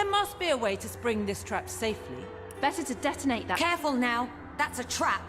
There must be a way to spring this trap safely. Better to detonate that. Careful now. That's a trap.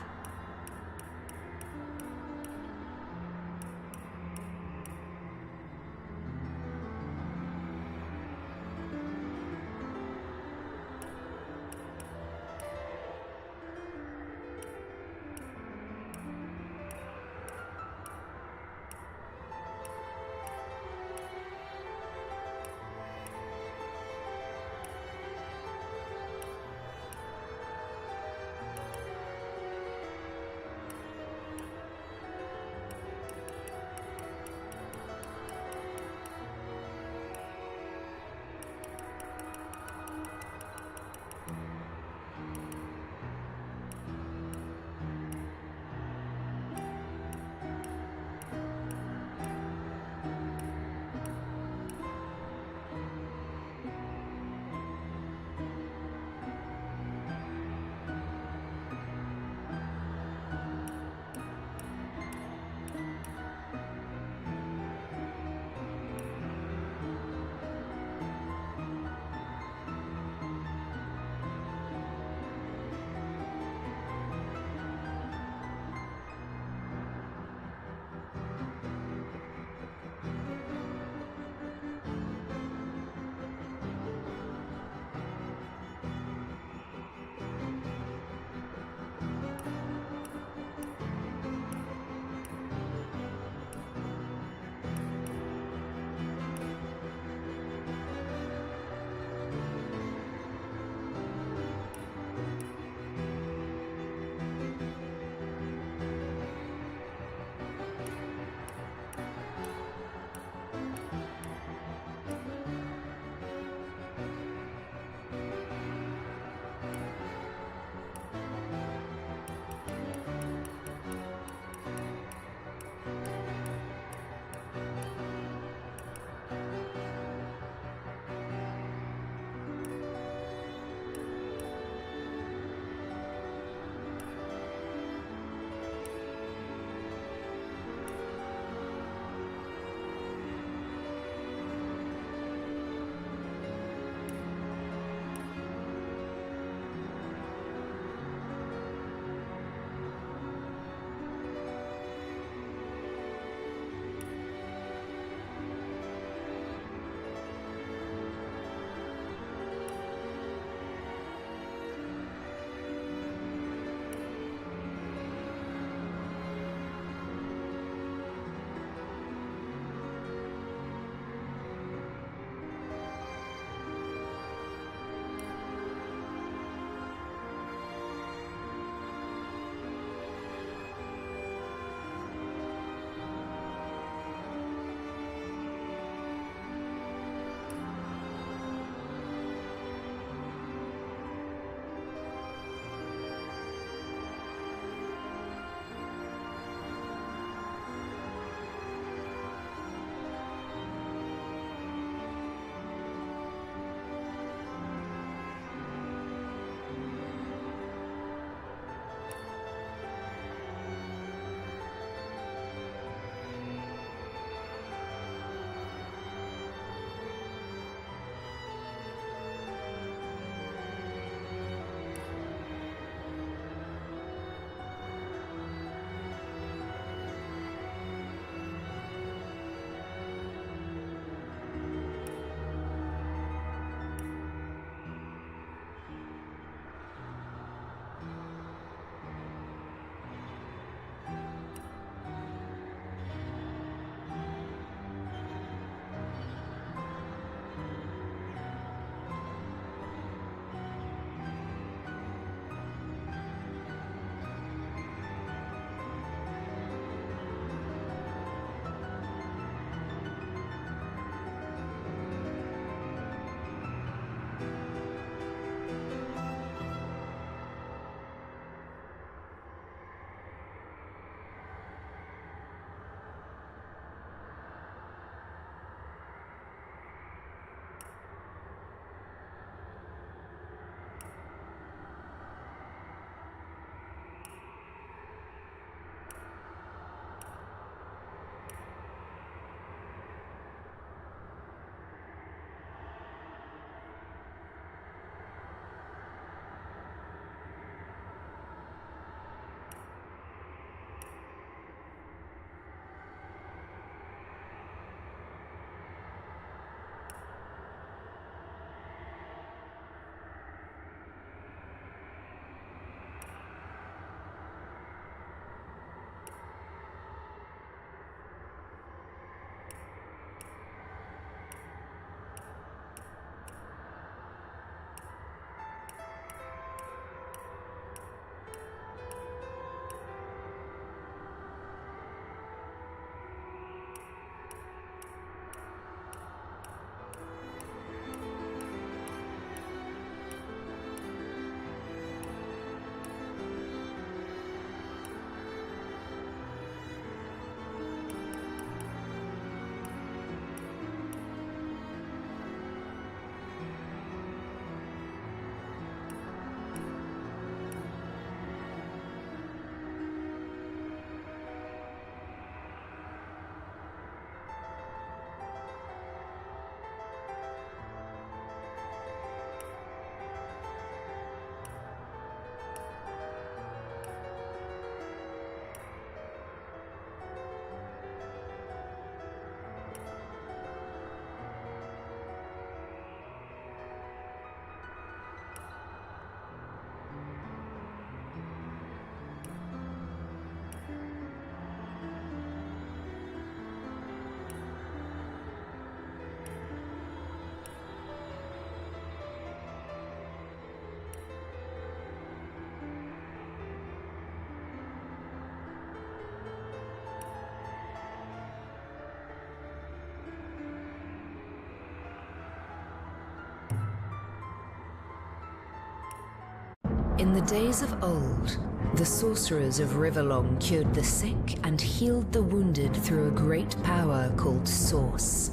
In the days of old, the sorcerers of Riverlong cured the sick and healed the wounded through a great power called Source.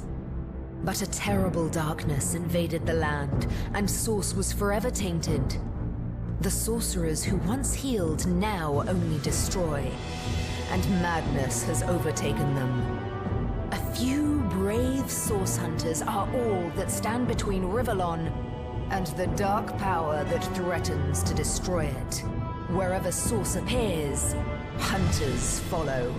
But a terrible darkness invaded the land, and Source was forever tainted. The sorcerers who once healed now only destroy, and madness has overtaken them. A few brave Source hunters are all that stand between Riverlon and the dark power that threatens to destroy it. Wherever Source appears, hunters follow.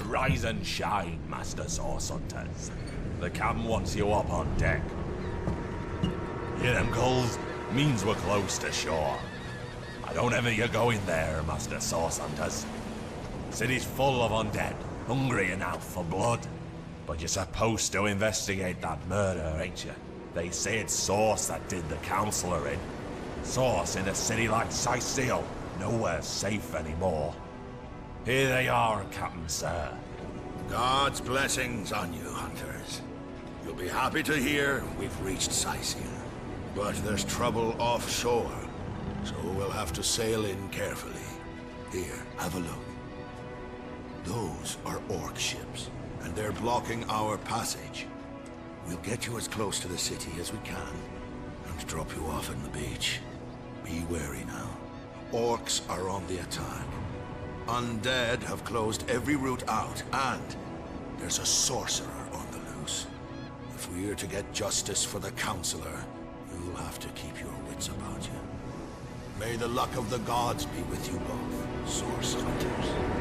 Rise and shine, Master Source Hunters. The Captain wants you up on deck. Hear them gulls? Means we're close to shore. I don't envy you going there, Master Source Hunters. City's full of undead, hungry enough for blood. But you're supposed to investigate that murder, ain't you? They say it's Source that did the Counselor in. Source in a city like Sicil, nowhere safe anymore. Here they are, Captain Sir. God's blessings on you, hunters. You'll be happy to hear we've reached Sicil. But there's trouble offshore, so we'll have to sail in carefully. Here, have a look. Those are orc ships, and they're blocking our passage. We'll get you as close to the city as we can, and drop you off on the beach. Be wary now. Orcs are on the attack. Undead have closed every route out, and there's a sorcerer on the loose. If we're to get justice for the Counselor, you'll have to keep your wits about you. May the luck of the gods be with you both, Source Hunters.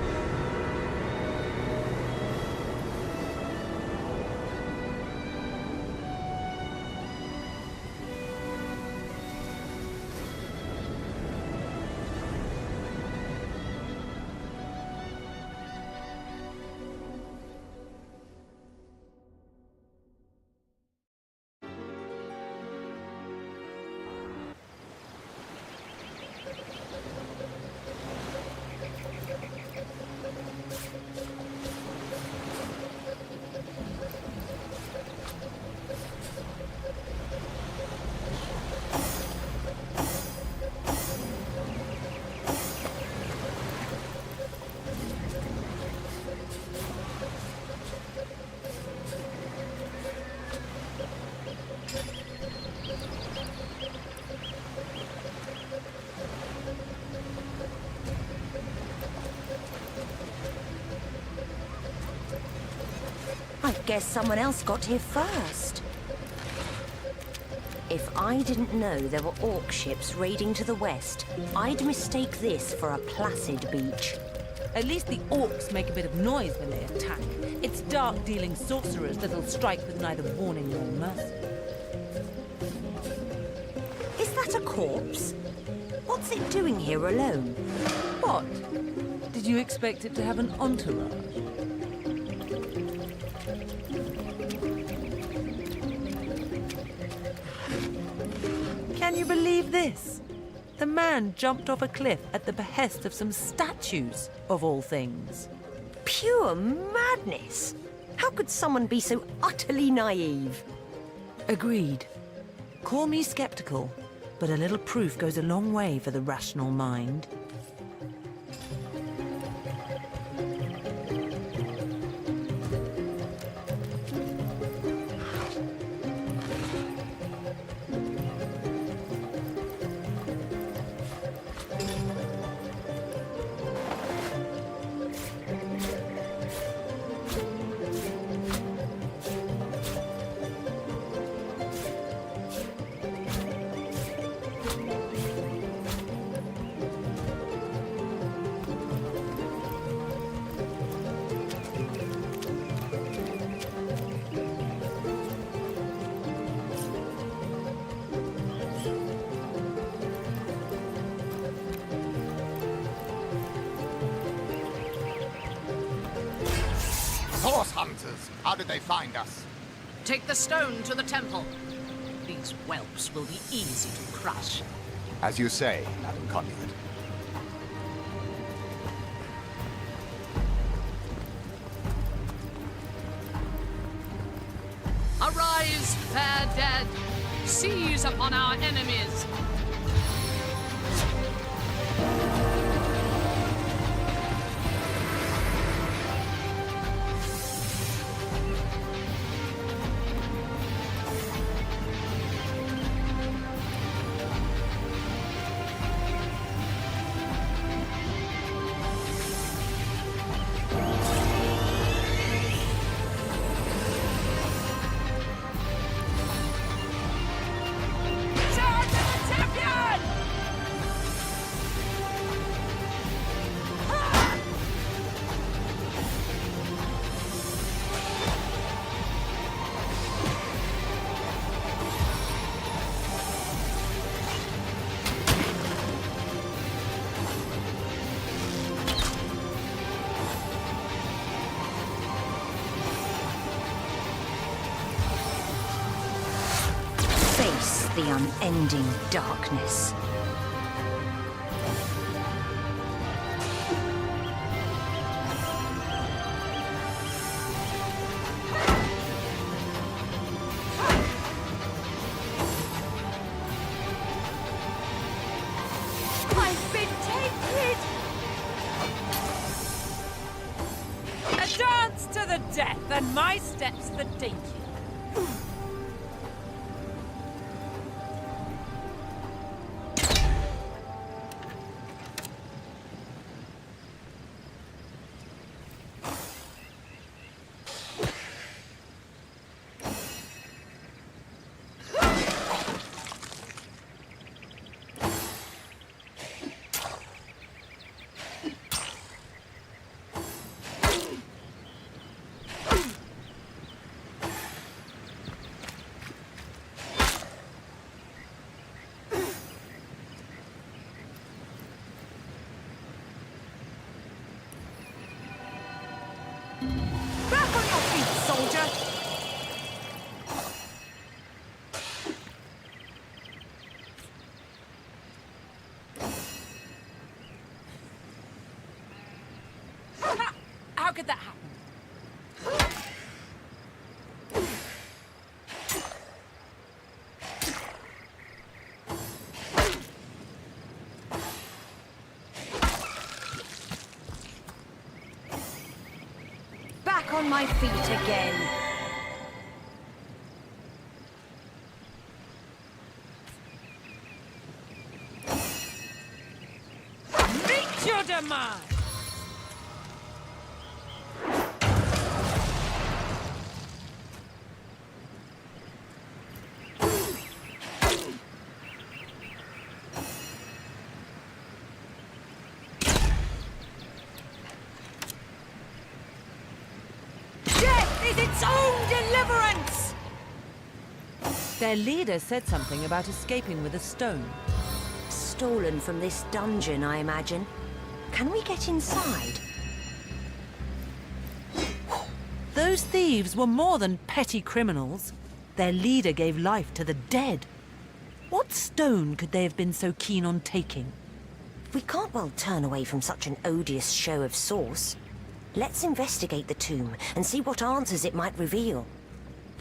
I guess someone else got here first. If I didn't know there were orc ships raiding to the west, I'd mistake this for a placid beach. At least the orcs make a bit of noise when they attack. It's dark-dealing sorcerers that'll strike with neither warning nor mercy. Is that a corpse? What's it doing here alone? What? Did you expect it to have an entourage? Can you believe this? The man jumped off a cliff at the behest of some statues, of all things. Pure madness! How could someone be so utterly naive? Agreed. Call me skeptical, but a little proof goes a long way for the rational mind. Source hunters, how did they find us? Take the stone to the temple. These whelps will be easy to crush. As you say, Madam Conduit. Arise, fair dead! Seize upon our enemies! Face the unending darkness. I've been tainted! A dance to the death, and my steps the dainty. Back on your feet, soldier! How could that happen? Back on my feet again. Meet your demise! Death is its own deliverance! Their leader said something about escaping with a stone. Stolen from this dungeon, I imagine. Can we get inside? Those thieves were more than petty criminals. Their leader gave life to the dead. What stone could they have been so keen on taking? We can't well turn away from such an odious show of source. Let's investigate the tomb and see what answers it might reveal.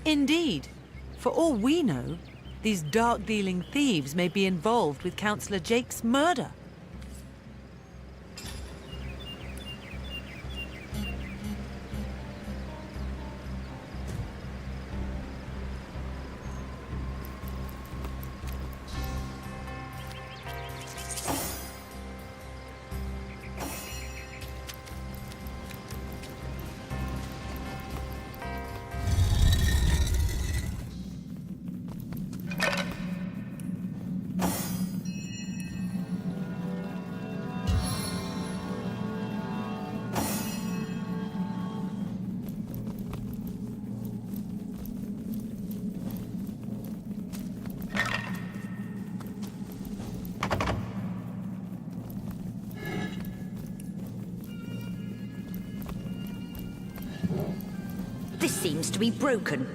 Indeed. For all we know, these dark-dealing thieves may be involved with Councillor Jake's murder. This seems to be broken.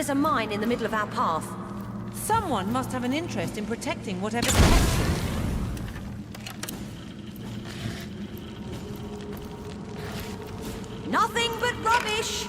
There's a mine in the middle of our path. Someone must have an interest in protecting whatever's captured. Nothing but rubbish!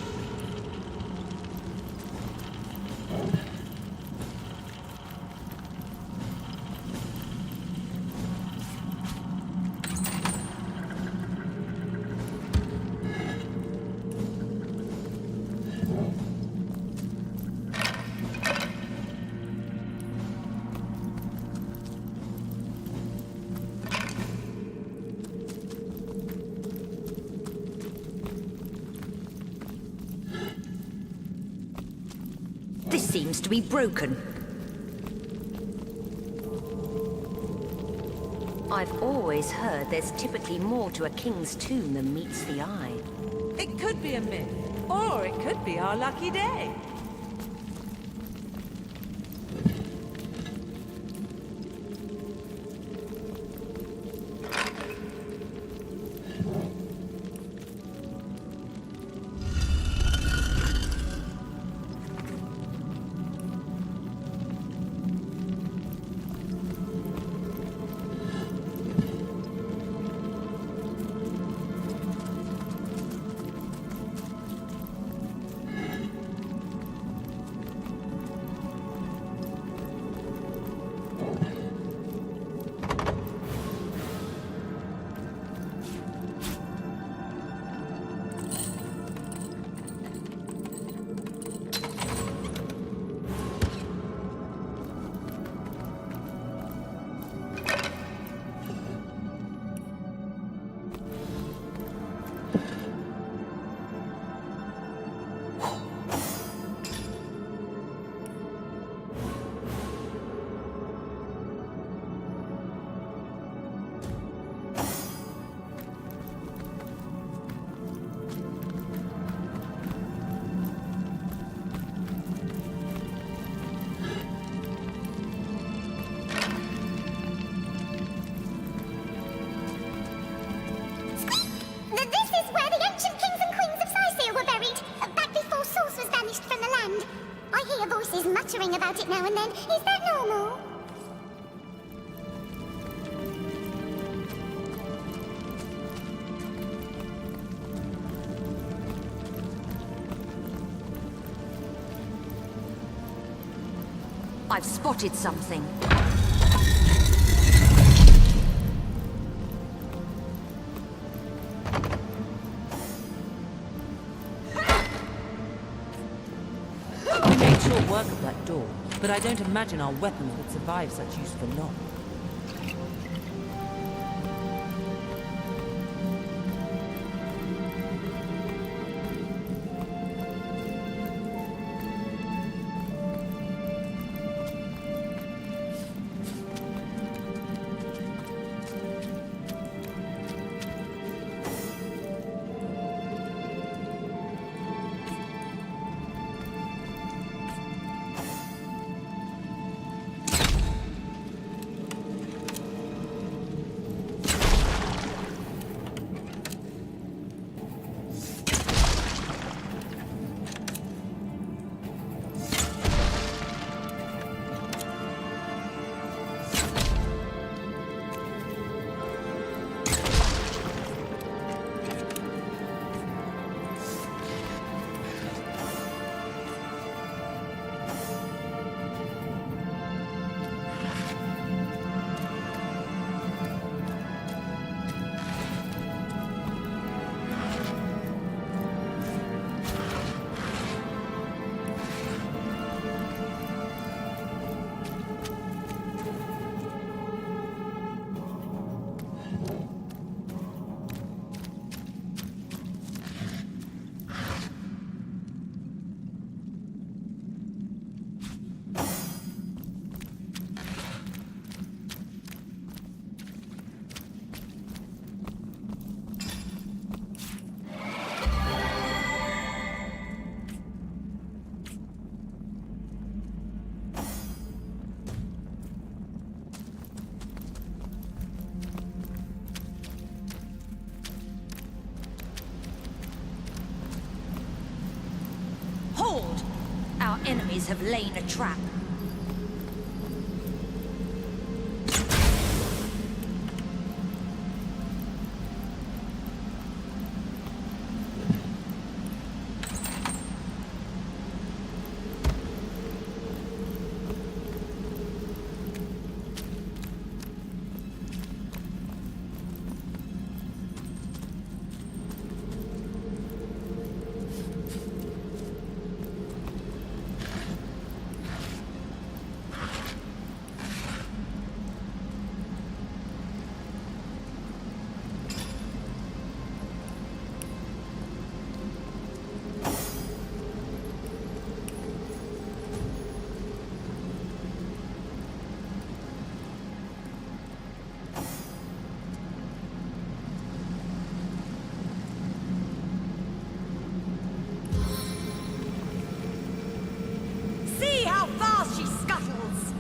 This seems to be broken. I've always heard there's typically more to a king's tomb than meets the eye. It could be a myth, or it could be our lucky day. Muttering about it now and then. Is that normal? I've spotted something. We made short work of that door, but I don't imagine our weapons would survive such use for long. enemies have laid a trap. See how fast she scuttles!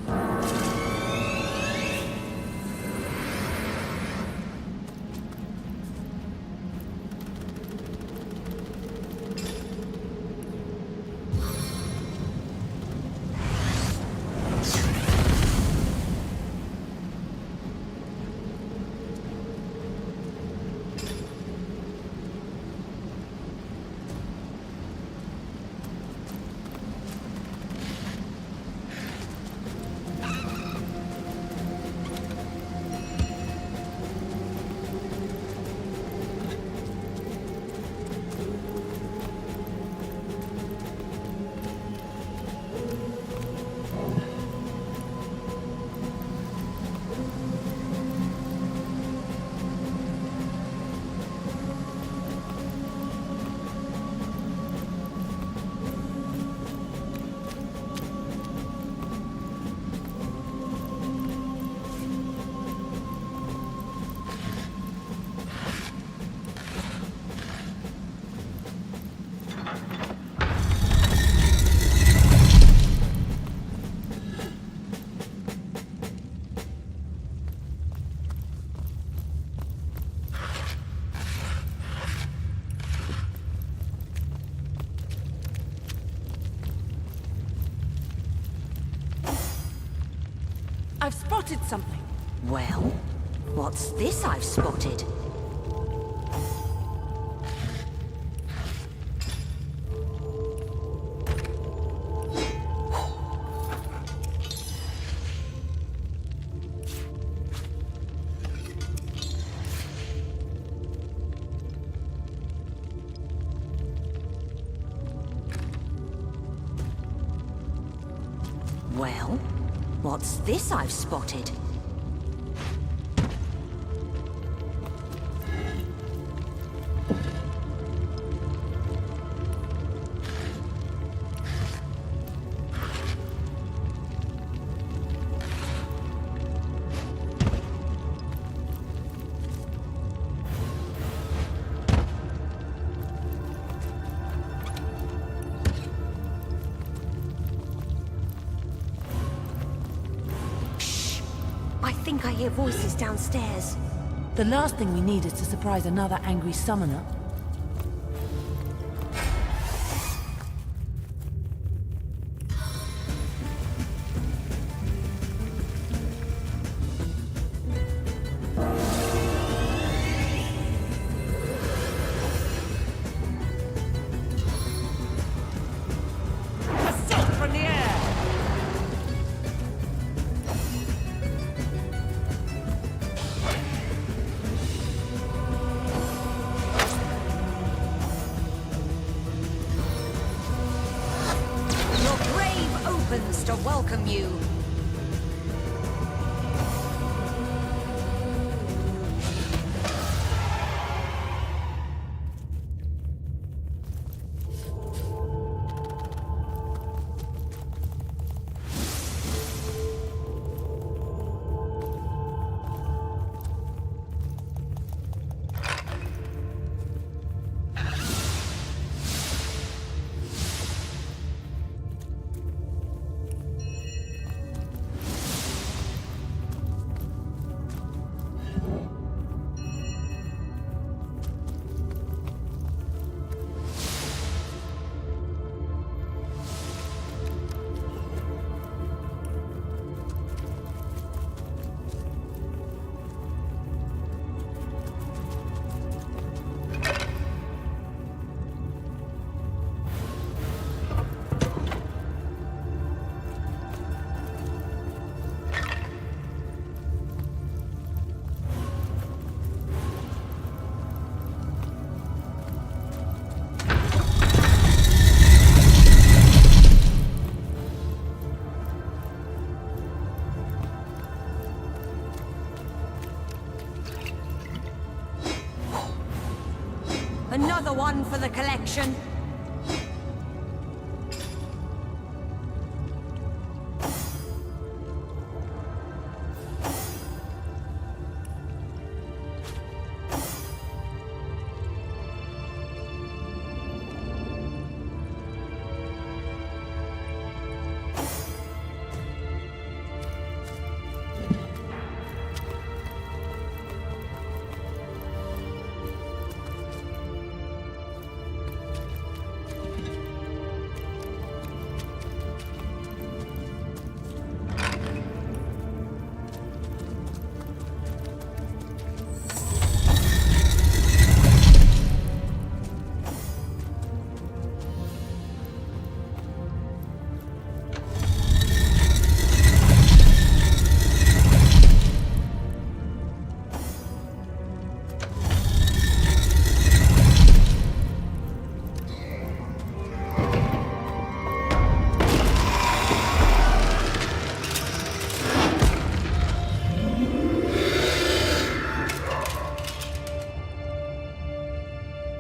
I've spotted something. Well, what's this I've spotted? Well, what's this I've spotted? I think I hear voices downstairs. The last thing we need is to surprise another angry summoner. Assault from the air! Your grave opens to welcome you. Another one for the collection.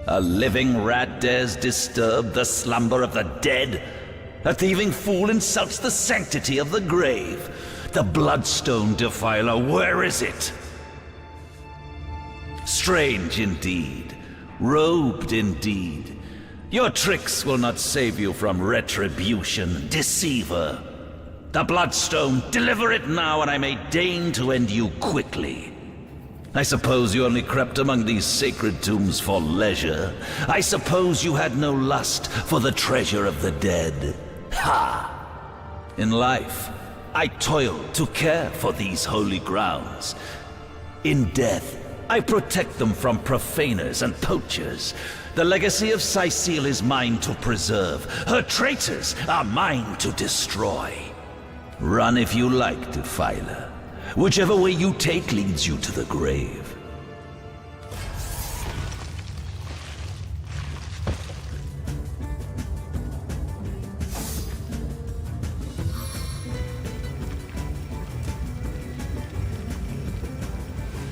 A living rat dares disturb the slumber of the dead? A thieving fool insults the sanctity of the grave? The bloodstone defiler, where is it? Strange indeed. Robed indeed. Your tricks will not save you from retribution, deceiver. The bloodstone, deliver it now, and I may deign to end you quickly. I suppose you only crept among these sacred tombs for leisure. I suppose you had no lust for the treasure of the dead. Ha! In life, I toiled to care for these holy grounds. In death, I protect them from profaners and poachers. The legacy of Cecile is mine to preserve. Her traitors are mine to destroy. Run if you like, defiler. Whichever way you take leads you to the grave.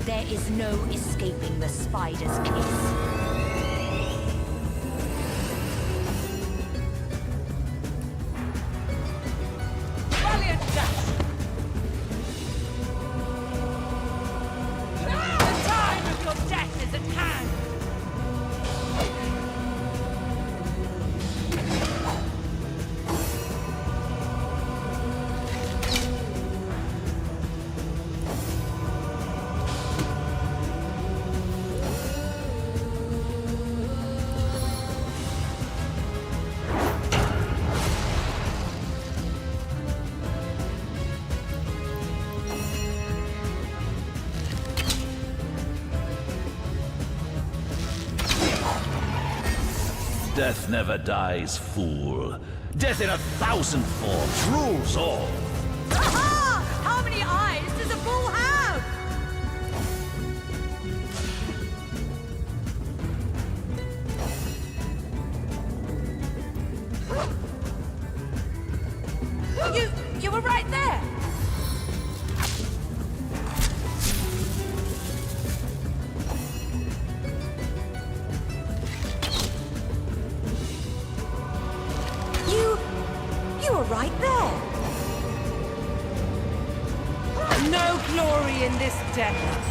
There is no escaping the spider's kiss. Death never dies, fool. Death in 1,000 forms rules all. Aha! How many eyes does a bull have? You were right there. You were right there. No glory in this death.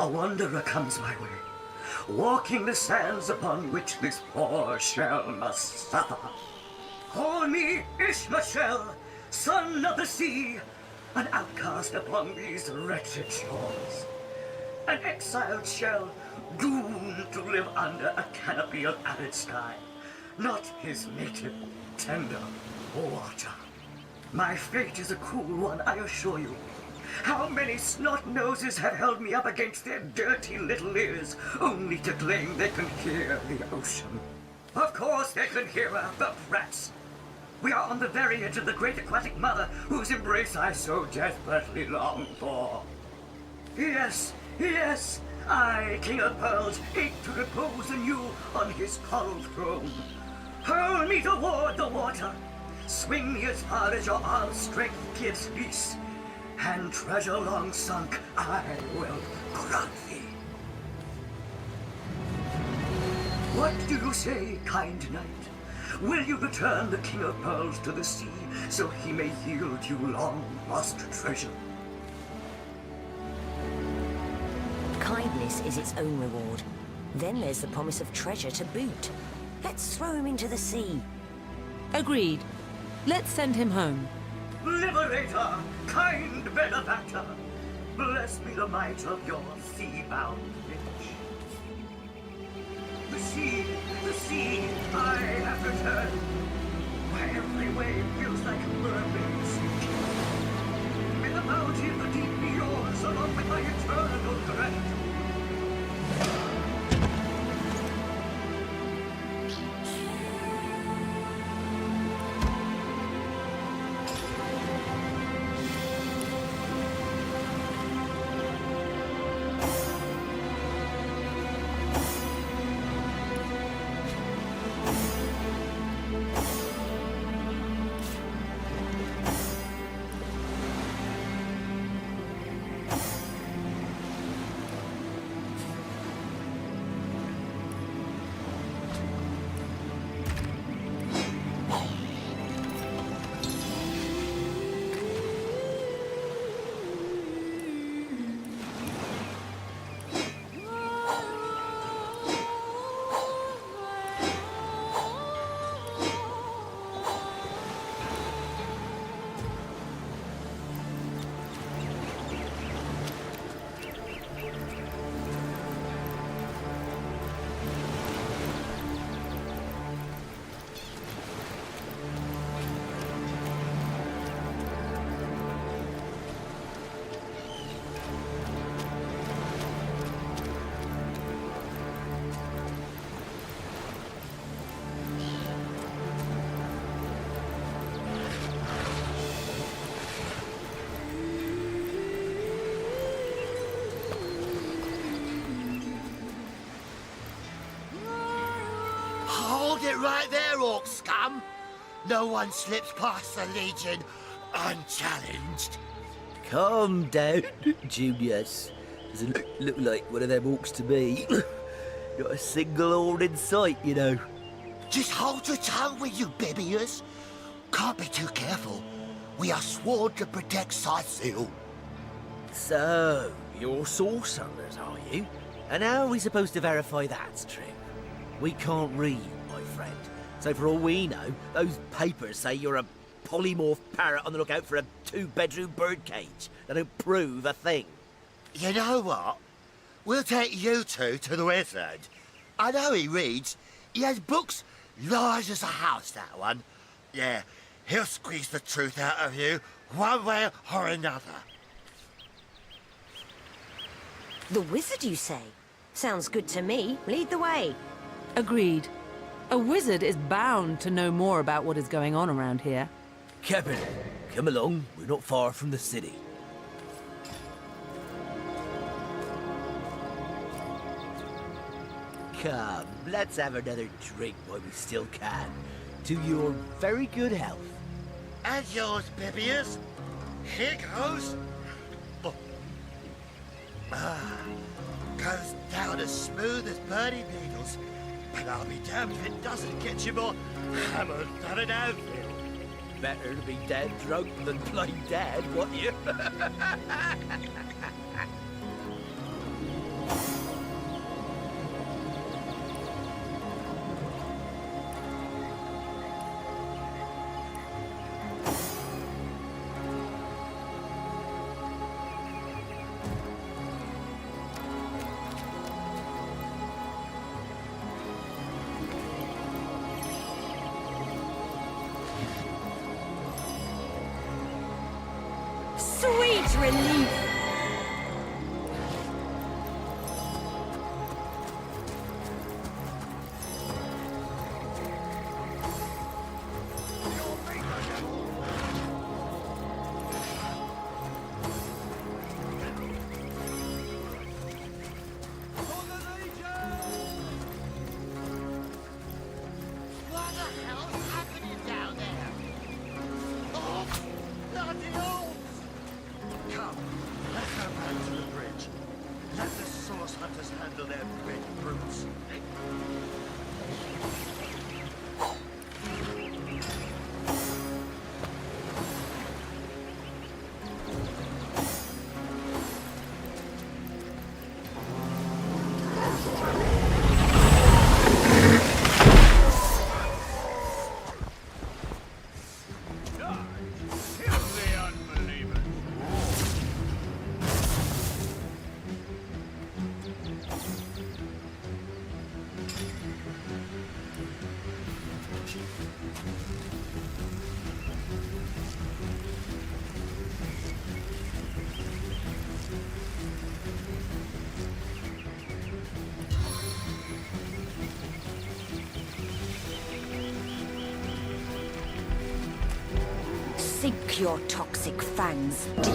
a wanderer comes my way, walking the sands upon which this poor shell must suffer. Call me Ishmael, son of the sea, an outcast upon these wretched shores. An exiled shell, doomed to live under a canopy of arid sky, not his native, tender water. My fate is a cruel one, I assure you. How many snot-noses have held me up against their dirty little ears, only to claim they can hear the ocean? Of course they can hear her, the brats! We are on the very edge of the great aquatic mother, whose embrace I so desperately long for. Yes, yes, I, King of Pearls, ache to repose anew on his coral throne. Hurl me toward the water, swing me as far as your arm's strength gives peace, and treasure long sunk I will grant thee. What do you say, kind knight? Will you return the King of Pearls to the sea, so he may yield you long-lost treasure? Kindness is its own reward. Then there's the promise of treasure to boot. Let's throw him into the sea. Agreed. Let's send him home. Liberator, kind benefactor, bless me the might of your sea-bound bitch. The sea, I have returned. Where every wave feels like a mermaid's sea. May the bounty of the deep be yours, along with my eternal gratitude. Hold it right there, orc scum! No one slips past the Legion unchallenged. Calm down, Junius. Doesn't look like one of them orcs to me. Not a single horn in sight, you know. Just hold your tongue, will you, Bibius? Can't be too careful. We are sworn to protect Scythiel. So, you're sorcerers, are you? And how are we supposed to verify that's true? We can't read, my friend. So for all we know, those papers say you're a polymorph parrot on the lookout for a 2-bedroom birdcage. They don't prove a thing. You know what? We'll take you two to the wizard. I know he reads. He has books large as a house, that one. Yeah, he'll squeeze the truth out of you, one way or another. The wizard, you say? Sounds good to me. Lead the way. Agreed. A wizard is bound to know more about what is going on around here. Captain, come along. We're not far from the city. Come, let's have another drink while we still can. To your very good health. And yours, Bibius. Here goes. Oh. Goes down as smooth as birdie needles. And I'll be damned if it doesn't get you more hammered than an anvil. Better to be dead drunk than plain dead, what you? relief. What the hell's happening down there? Oh, bloody elves! Come, let's go back to the bridge. Let the source hunters handle their big brutes. Sink your toxic fangs deep.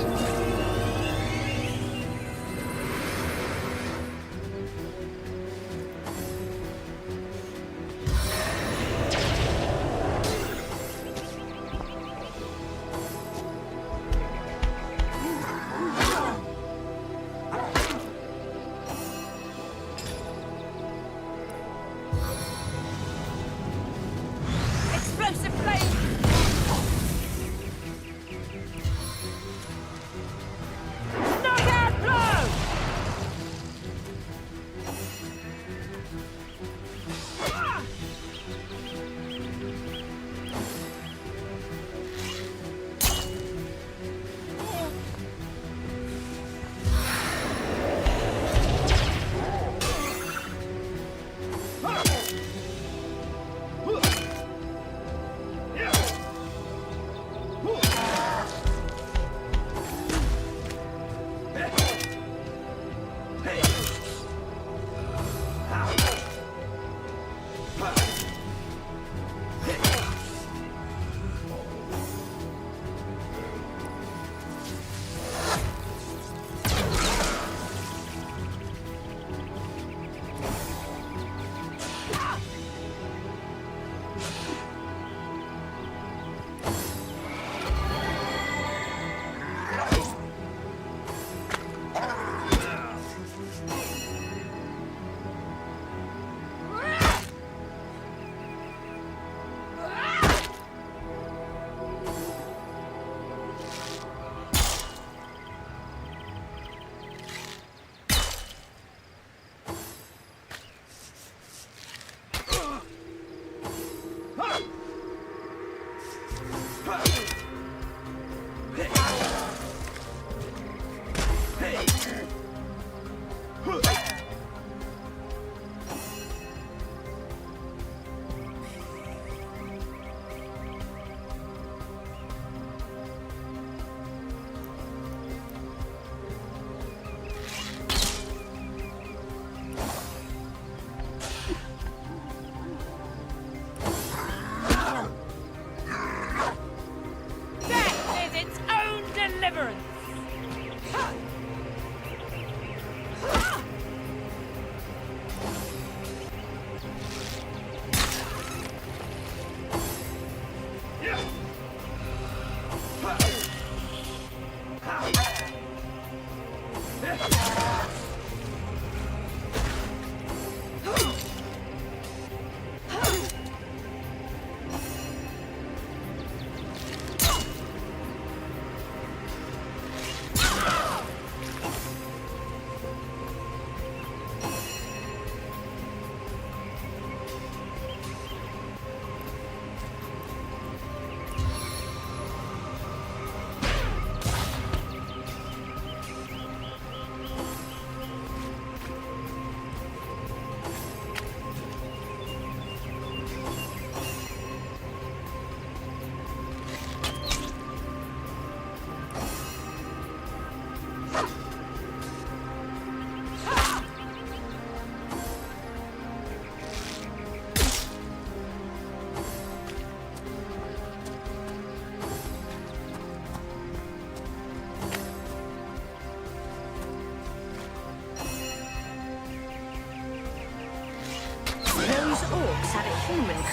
Explosive flame! Knockout blow!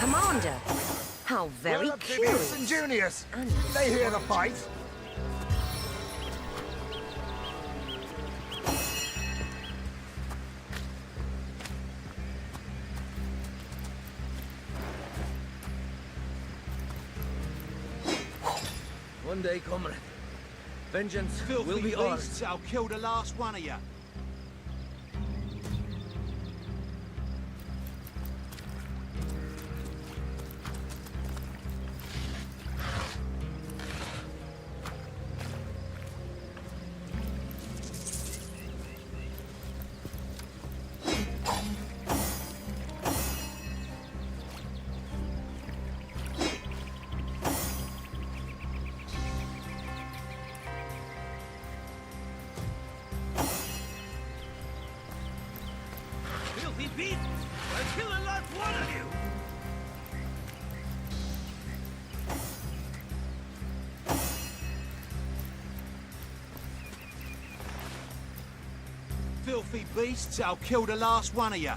Commander. How very curious. and Junius. And They hear the fight. One day, comrade, vengeance Filthy will be ours. beasts, I'll kill the last one of you. Filthy beast! I'll kill the last one of you! Filthy beasts, I'll kill the last one of you.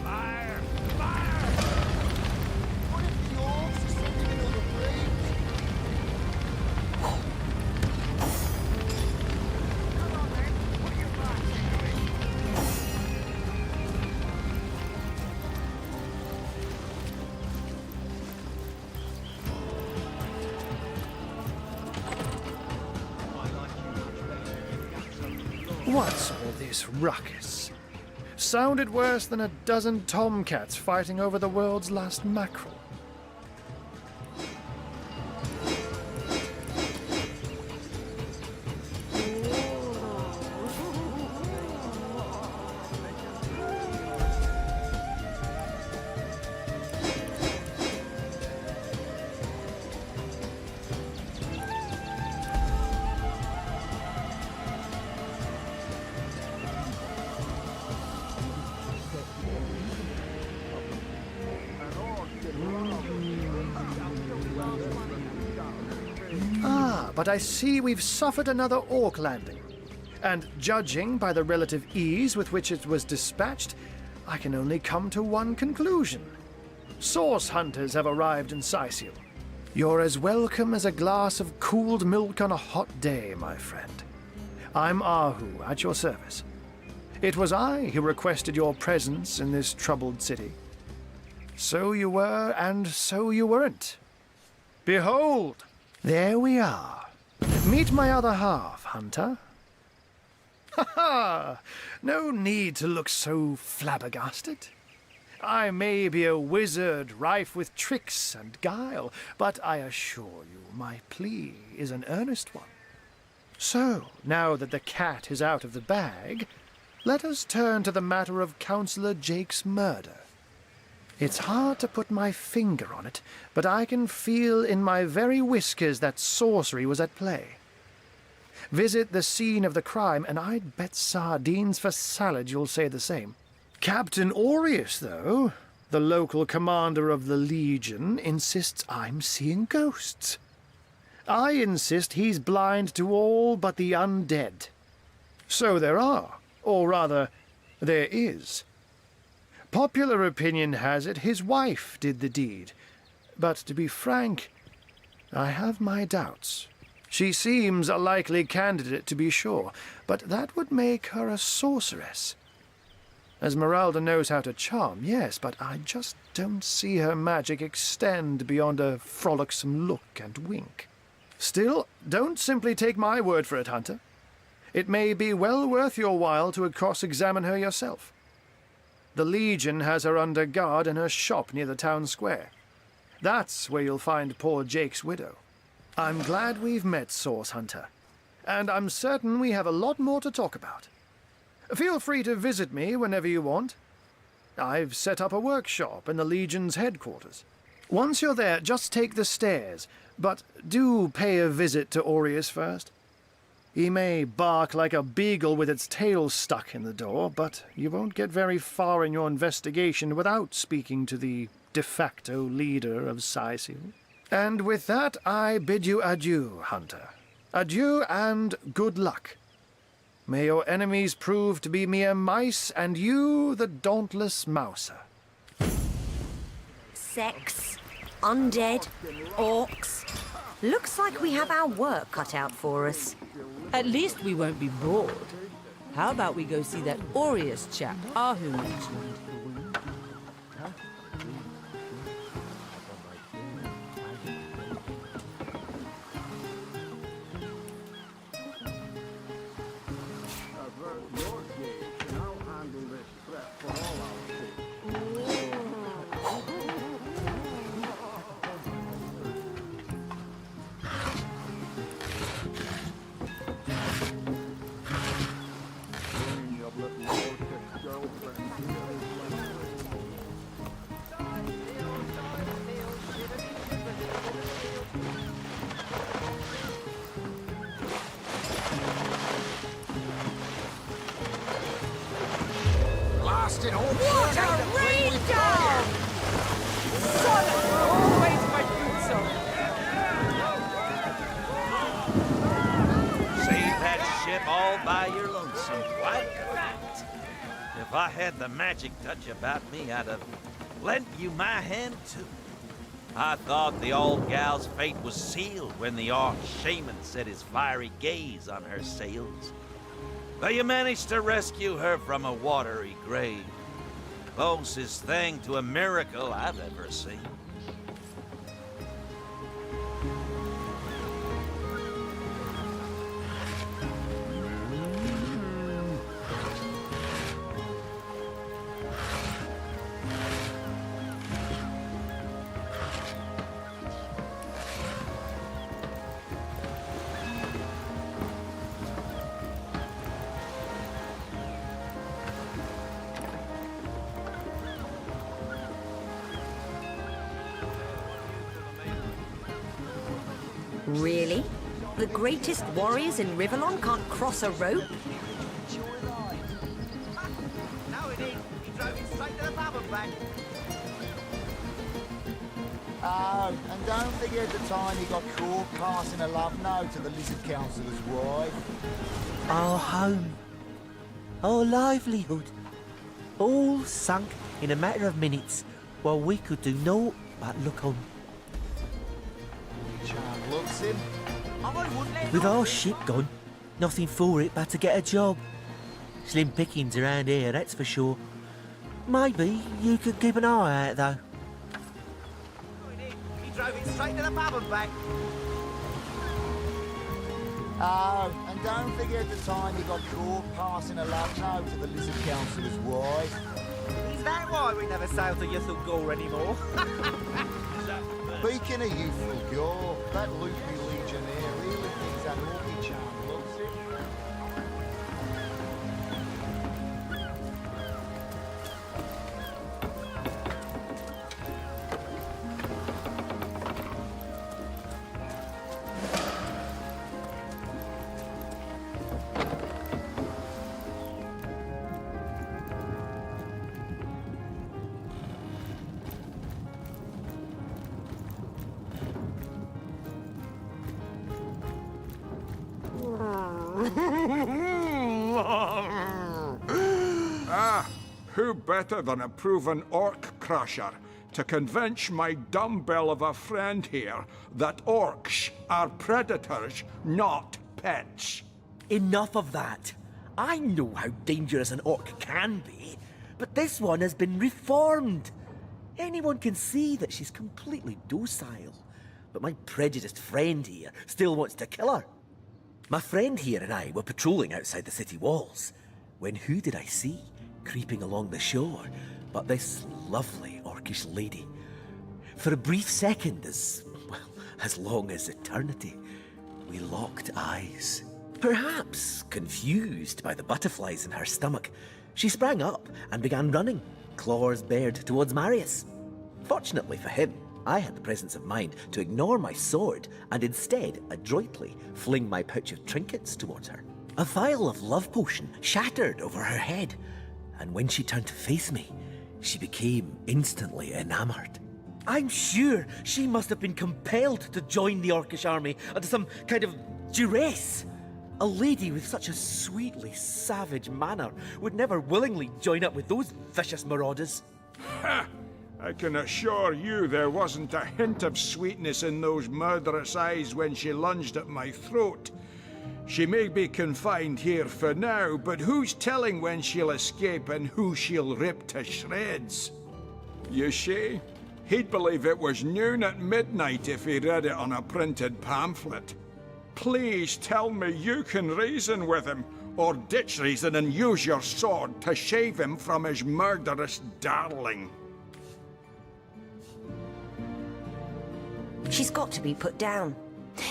Fire! Fire! What if the orcs are sending another fleet? What's all this ruckus? Sounded worse than a dozen tomcats fighting over the world's last mackerel. But I see we've suffered another orc landing. And judging by the relative ease with which it was dispatched, I can only come to one conclusion. Source hunters have arrived in Sicil. You're as welcome as a glass of cooled milk on a hot day, my friend. I'm Ahu, at your service. It was I who requested your presence in this troubled city. So you were, and so you weren't. Behold, there we are. Meet my other half, Hunter. Ha ha! No need to look so flabbergasted. I may be a wizard rife with tricks and guile, but I assure you my plea is an earnest one. So, now that the cat is out of the bag, let us turn to the matter of Councillor Jake's murder. It's hard to put my finger on it, but I can feel in my very whiskers that sorcery was at play. Visit the scene of the crime, and I'd bet sardines for salad you'll say the same. Captain Aureus, though, the local commander of the Legion, insists I'm seeing ghosts. I insist he's blind to all but the undead. So there are, or rather, there is. Popular opinion has it his wife did the deed, but to be frank, I have my doubts. She seems a likely candidate, to be sure, but that would make her a sorceress. Esmeralda knows how to charm, yes, but I just don't see her magic extend beyond a frolicsome look and wink. Still, don't simply take my word for it, Hunter. It may be well worth your while to cross-examine her yourself. The Legion has her under guard in her shop near the town square. That's where you'll find poor Jake's widow. I'm glad we've met, Source Hunter, and I'm certain we have a lot more to talk about. Feel free to visit me whenever you want. I've set up a workshop in the Legion's headquarters. Once you're there, just take the stairs, but do pay a visit to Aureus first. He may bark like a beagle with its tail stuck in the door, but you won't get very far in your investigation without speaking to the de facto leader of Sicil. And with that, I bid you adieu, Hunter. Adieu and good luck. May your enemies prove to be mere mice, and you the dauntless mouser. Sex, undead, orcs. Looks like we have our work cut out for us. At least we won't be bored. How about we go see that Aureus chap Ahu mentioned? Blasted all What a raid down! Son of always my boots on. Save that ship all by your lonesome, quite correct. If I had the magic touch about me, I'd have lent you my hand too. I thought the old gal's fate was sealed when the orc shaman set his fiery gaze on her sails. But you managed to rescue her from a watery grave. Closest thing to a miracle I've ever seen. Really? The greatest warriors in Rivellon can't cross a rope? No, he didn't. He drove it straight to the pub and back. Oh, and don't forget the time he got caught passing a love note to the Lizard Councillor's wife. Our home. Our livelihood. All sunk in a matter of minutes while we could do naught but look on. Charm looks him. With our ship gone, nothing for it but to get a job. Slim pickings around here, that's for sure. Maybe you could keep an eye out, though. He drove it straight to the pub and back. Oh, and don't forget the time he got caught passing a love note to the Lizard Councillor's wife. Is that why we never sail to Yuthel Gore anymore? Speaking of youthful gore, that loopy legionnaire really thinks that orky charm looks him. Who better than a proven orc crusher to convince my dumbbell of a friend here that orcs are predators, not pets? Enough of that. I know how dangerous an orc can be, but this one has been reformed. Anyone can see that she's completely docile, but my prejudiced friend here still wants to kill her. My friend here and I were patrolling outside the city walls, when who did I see creeping along the shore but this lovely orcish lady? For a brief second, as long as eternity, we locked eyes. Perhaps confused by the butterflies in her stomach, she sprang up and began running, claws bared towards Marius. Fortunately for him, I had the presence of mind to ignore my sword and instead adroitly fling my pouch of trinkets towards her. A vial of love potion shattered over her head, and when she turned to face me, she became instantly enamored. I'm sure she must have been compelled to join the Orcish army under some kind of duress. A lady with such a sweetly savage manner would never willingly join up with those vicious marauders. Ha! I can assure you there wasn't a hint of sweetness in those murderous eyes when she lunged at my throat. She may be confined here for now, but who's telling when she'll escape and who she'll rip to shreds? You see, he'd believe it was noon at midnight if he read it on a printed pamphlet. Please tell me you can reason with him, or ditch reason and use your sword to shave him from his murderous darling. She's got to be put down.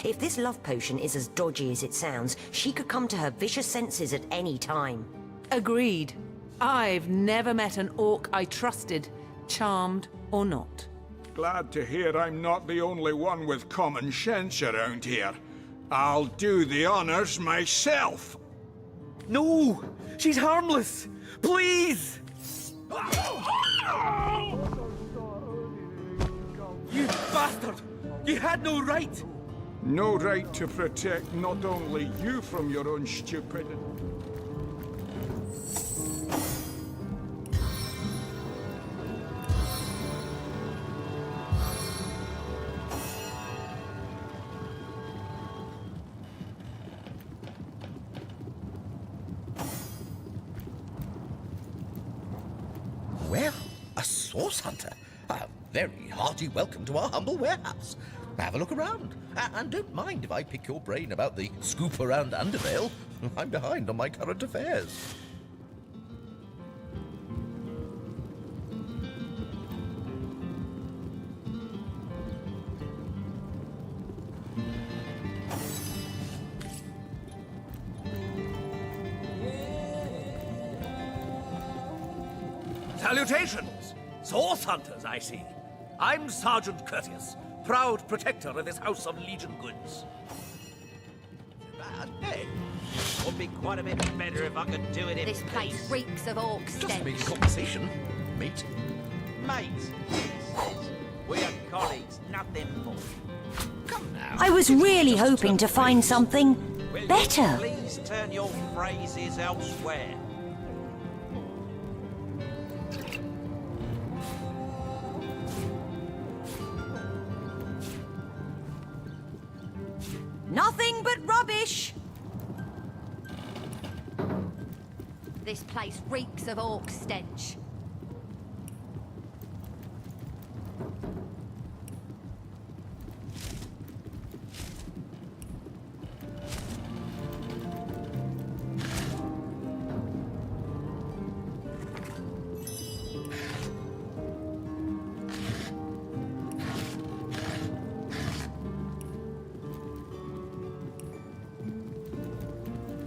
If this love potion is as dodgy as it sounds, she could come to her vicious senses at any time. Agreed. I've never met an orc I trusted, charmed or not. Glad to hear I'm not the only one with common sense around here. I'll do the honors myself. No! She's harmless! Please! You bastard! You had no right! No right to protect not only you from your own stupidity. Well, a source hunter. A very hearty welcome to our humble warehouse. Have a look around. And don't mind if I pick your brain about the scoop around Undervale. I'm behind on my current affairs. Salutations! Source hunters, I see. I'm Sergeant Curtius, proud protector of this house of Legion goods. Bad, hey? Would be quite a bit better if I could do it in This place reeks of orc stench. Just making conversation, mate. Mate, he says. We are colleagues, nothing more. Come now. I was really hoping to find something Will better. you please turn your phrases elsewhere? Nothing but rubbish! This place reeks of orc stench.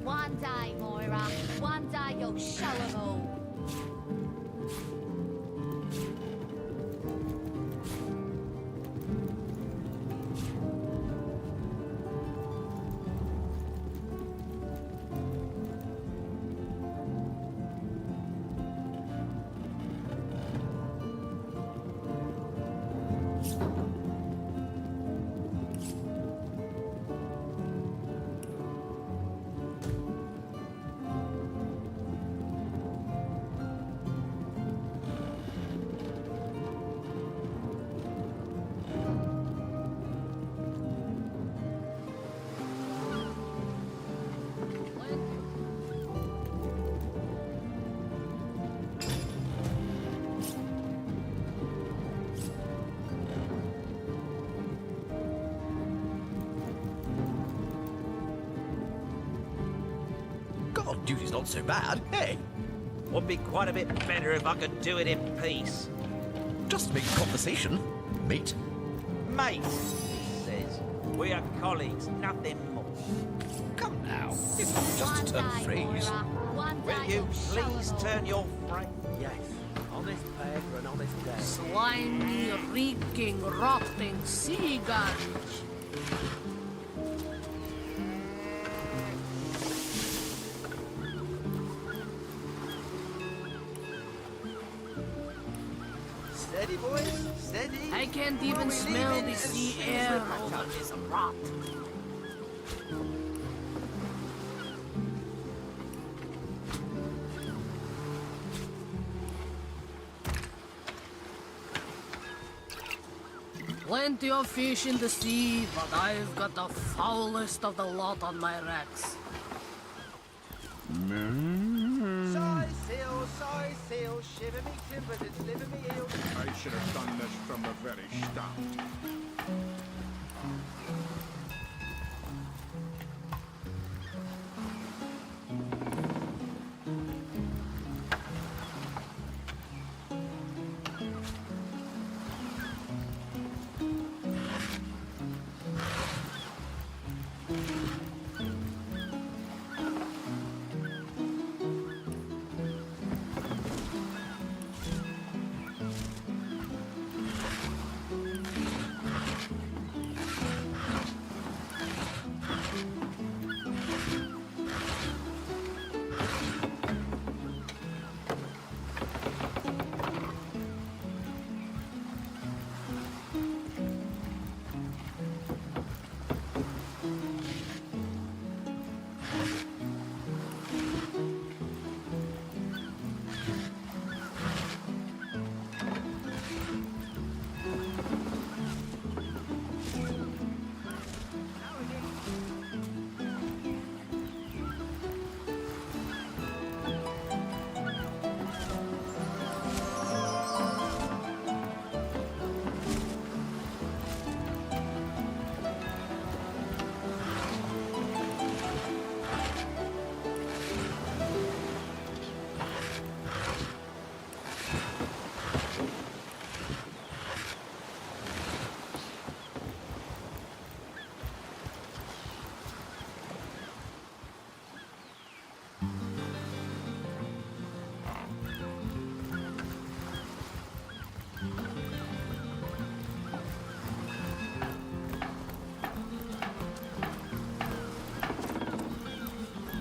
One day, Moira. One day you'll show 'em all. God, duty's not so bad, hey? Would be quite a bit better if I could do it in peace. Just making conversation, mate. Mate, he says. We are colleagues, nothing more. Come now. It's not just a turn of phrase. Will you please turn your phrase? Yes, Honest pay for an honest day. Slimy, reeking, rotting sea garbage. Steady, boys, steady. I can't even smell the sea air over this rot. Plenty of fish in the sea, but I've got the foulest of the lot on my racks. Size sail, shiver me timbers and sliver me heels. I should have done this from the very start.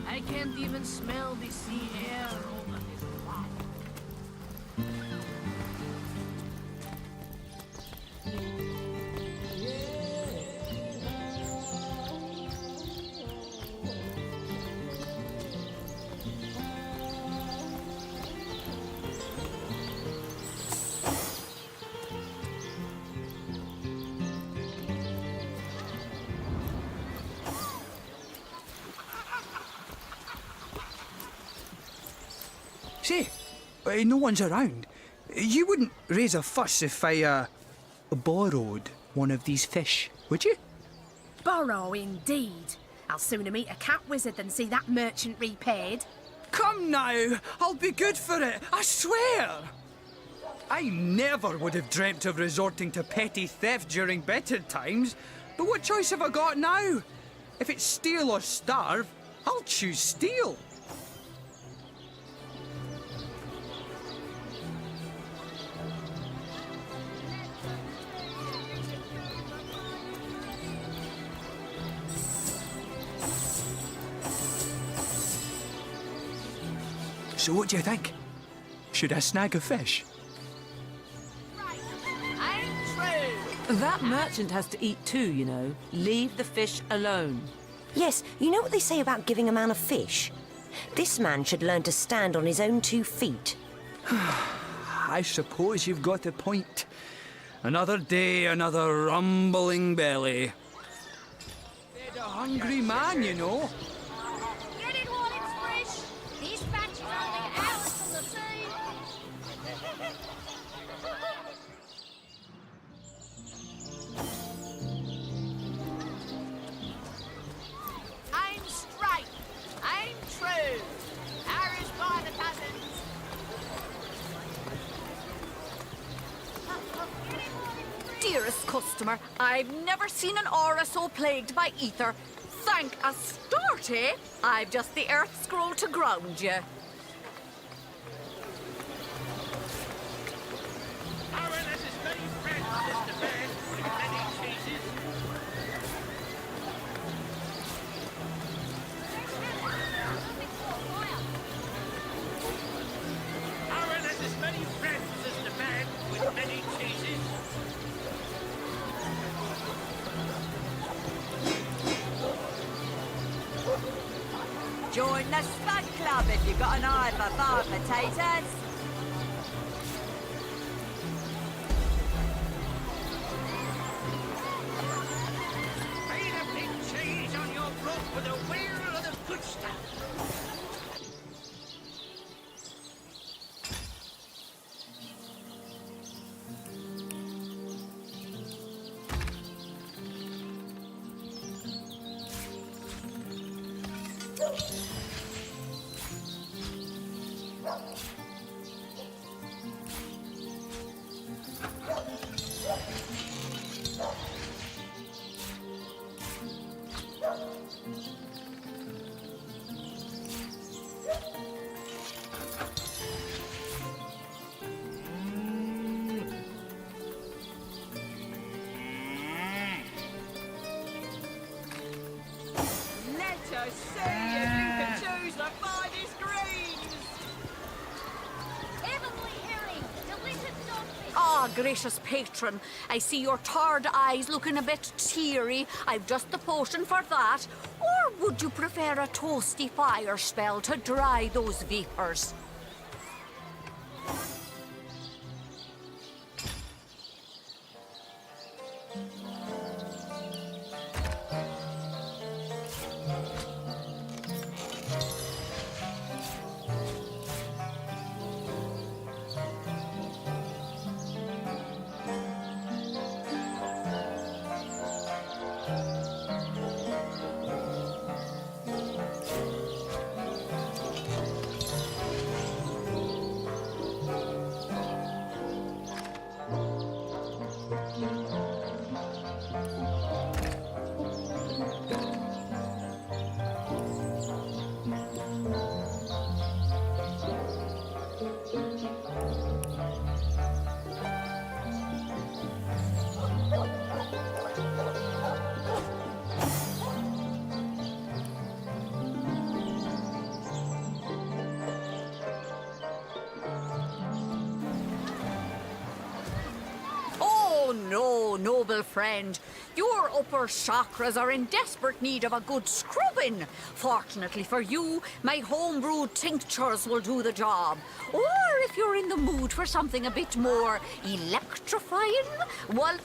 I can't even smell the sea air over this rot. Say, no one's around. You wouldn't raise a fuss if I, borrowed one of these fish, would you? Borrow, indeed. I'll sooner meet a cat wizard than see that merchant repaid. Come now, I'll be good for it, I swear! I never would have dreamt of resorting to petty theft during better times, but what choice have I got now? If it's steal or starve, I'll choose steal. So what do you think? Should I snag a fish? That merchant has to eat too, you know. Leave the fish alone. Yes, you know what they say about giving a man a fish? This man should learn to stand on his own 2 feet. I suppose you've got a point. Another day, another rumbling belly. Fed a hungry man, you know. Get it while it's fresh. This batch is only hours from the sea. I'm straight. I'm true. Irish by the dozens. Dearest customer, I've never seen an aura so plagued by ether. Thank Astarte, I've just the earth scroll to ground you. Join the Spud Club if you've got an eye for farm potatoes. Made a big cheese on your brook with a wheel of the good stuff. Let us see if you can choose the finest greens. Heavenly herring, delicious dogfish. Ah, gracious patron, I see your tired eyes looking a bit teary. I've just the potion for that. Or would you prefer a toasty fire spell to dry those vapours? No, noble friend. Your upper chakras are in desperate need of a good scrubbing. Fortunately for you, my homebrewed tinctures will do the job. Or if you're in the mood for something a bit more electrifying, well...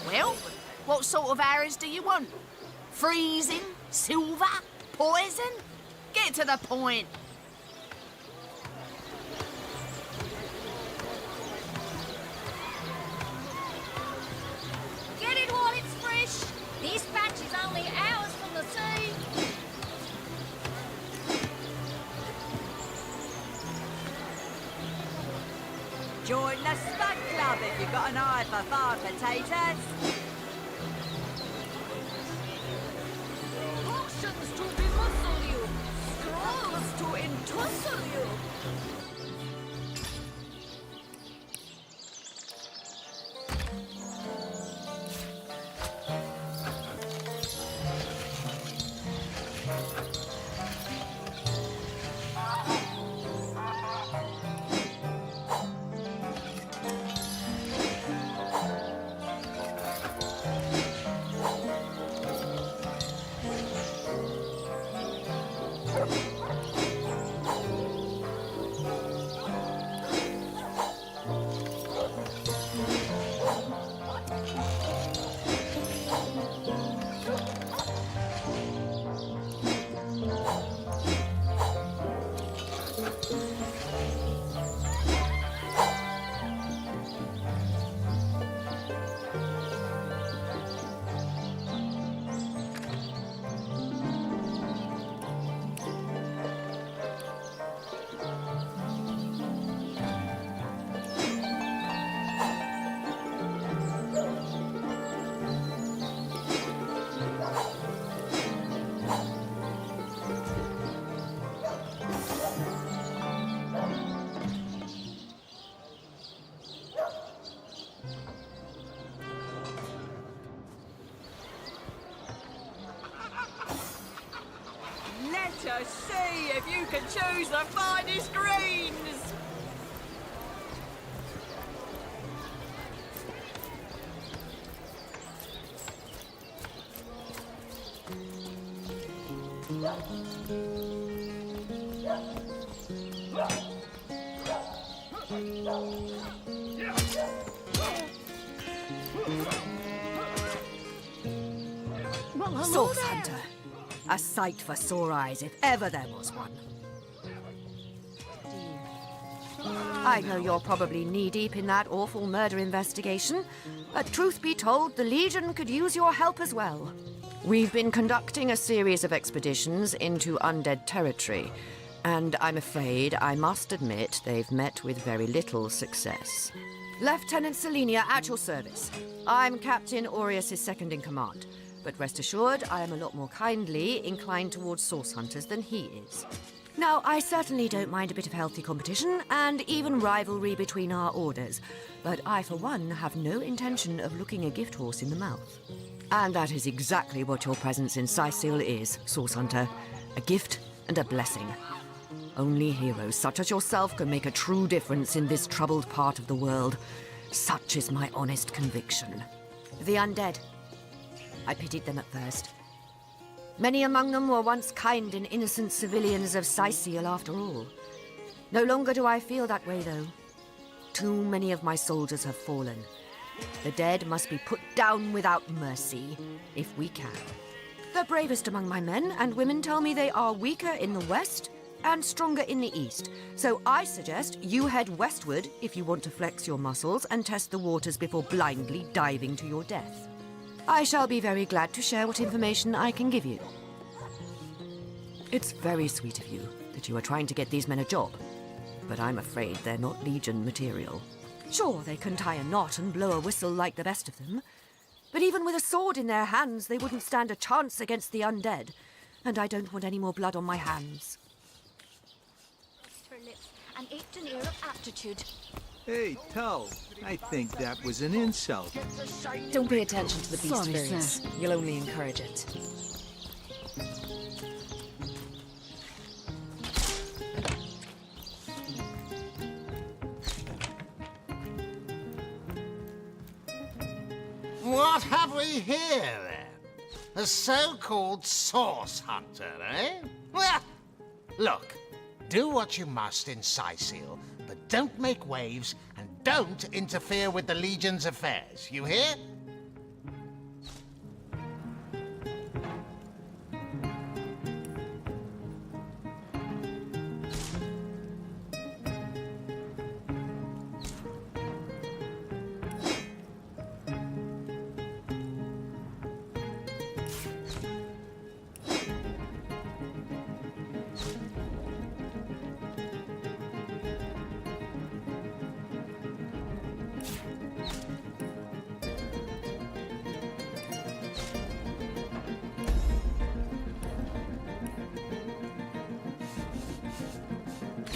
Well, what sort of arrows do you want? Freezing? Silver? Poison? Get to the point. Get it while it's fresh. This batch is only hours from the sea. Join the Spud Club if you've got an eye for farm potatoes. Potions to bemuscle you, scrolls to entussle you. to see if you can choose the finest greens. Source Hunter. A sight for sore eyes, if ever there was one. I know you're probably knee-deep in that awful murder investigation, but truth be told, the Legion could use your help as well. We've been conducting a series of expeditions into undead territory, and I'm afraid I must admit they've met with very little success. Lieutenant Selenia, at your service. I'm Captain Aureus' second in command, but rest assured I am a lot more kindly inclined towards source hunters than he is. Now, I certainly don't mind a bit of healthy competition and even rivalry between our orders, but I, for one, have no intention of looking a gift horse in the mouth. And that is exactly what your presence in Sicil is, Source Hunter. A gift and a blessing. Only heroes such as yourself can make a true difference in this troubled part of the world. Such is my honest conviction. The undead. I pitied them at first. Many among them were once kind and innocent civilians of Sicil after all. No longer do I feel that way, though. Too many of my soldiers have fallen. The dead must be put down without mercy, if we can. The bravest among my men and women tell me they are weaker in the west and stronger in the east. So I suggest you head westward if you want to flex your muscles and test the waters before blindly diving to your death. I shall be very glad to share what information I can give you. It's very sweet of you that you are trying to get these men a job, but I'm afraid they're not Legion material. Sure, they can tie a knot and blow a whistle like the best of them, but even with a sword in their hands, they wouldn't stand a chance against the undead, and I don't want any more blood on my hands. Her lips and ached an air of aptitude. Hey, Tull, I think that was an insult. Don't pay attention to the beast, Sorry, Various. sir. You'll only encourage it. What have we here, then? A so-called source hunter, eh? Well, look, do what you must in Sicil, but don't make waves and don't interfere with the Legion's affairs, you hear?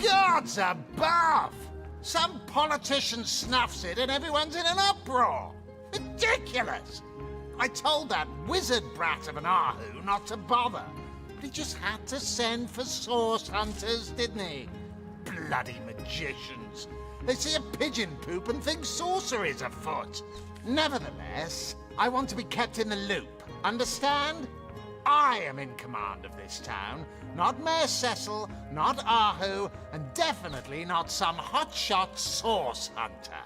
Gods above! Some politician snuffs it and everyone's in an uproar. Ridiculous! I told that wizard brat of an Ahu not to bother, but he just had to send for source hunters, didn't he? Bloody magicians. They see a pigeon poop and think sorcery's afoot. Nevertheless, I want to be kept in the loop, understand? I am in command of this town, not Mayor Cecil, not Ahu, and definitely not some hotshot source hunter.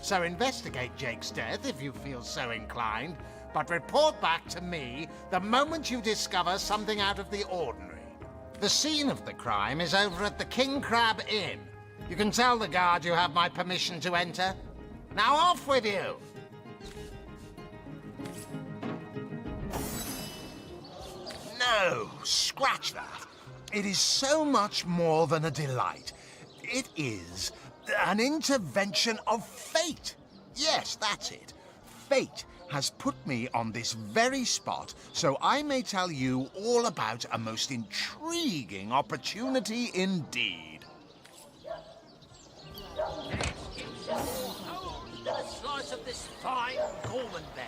So investigate Jake's death if you feel so inclined, but report back to me the moment you discover something out of the ordinary. The scene of the crime is over at the King Crab Inn. You can tell the guard you have my permission to enter. Now off with you! No, scratch that. It is so much more than a delight. It is an intervention of fate. Yes, that's it. Fate has put me on this very spot so I may tell you all about a most intriguing opportunity indeed. A slice of this fine Gorman bear.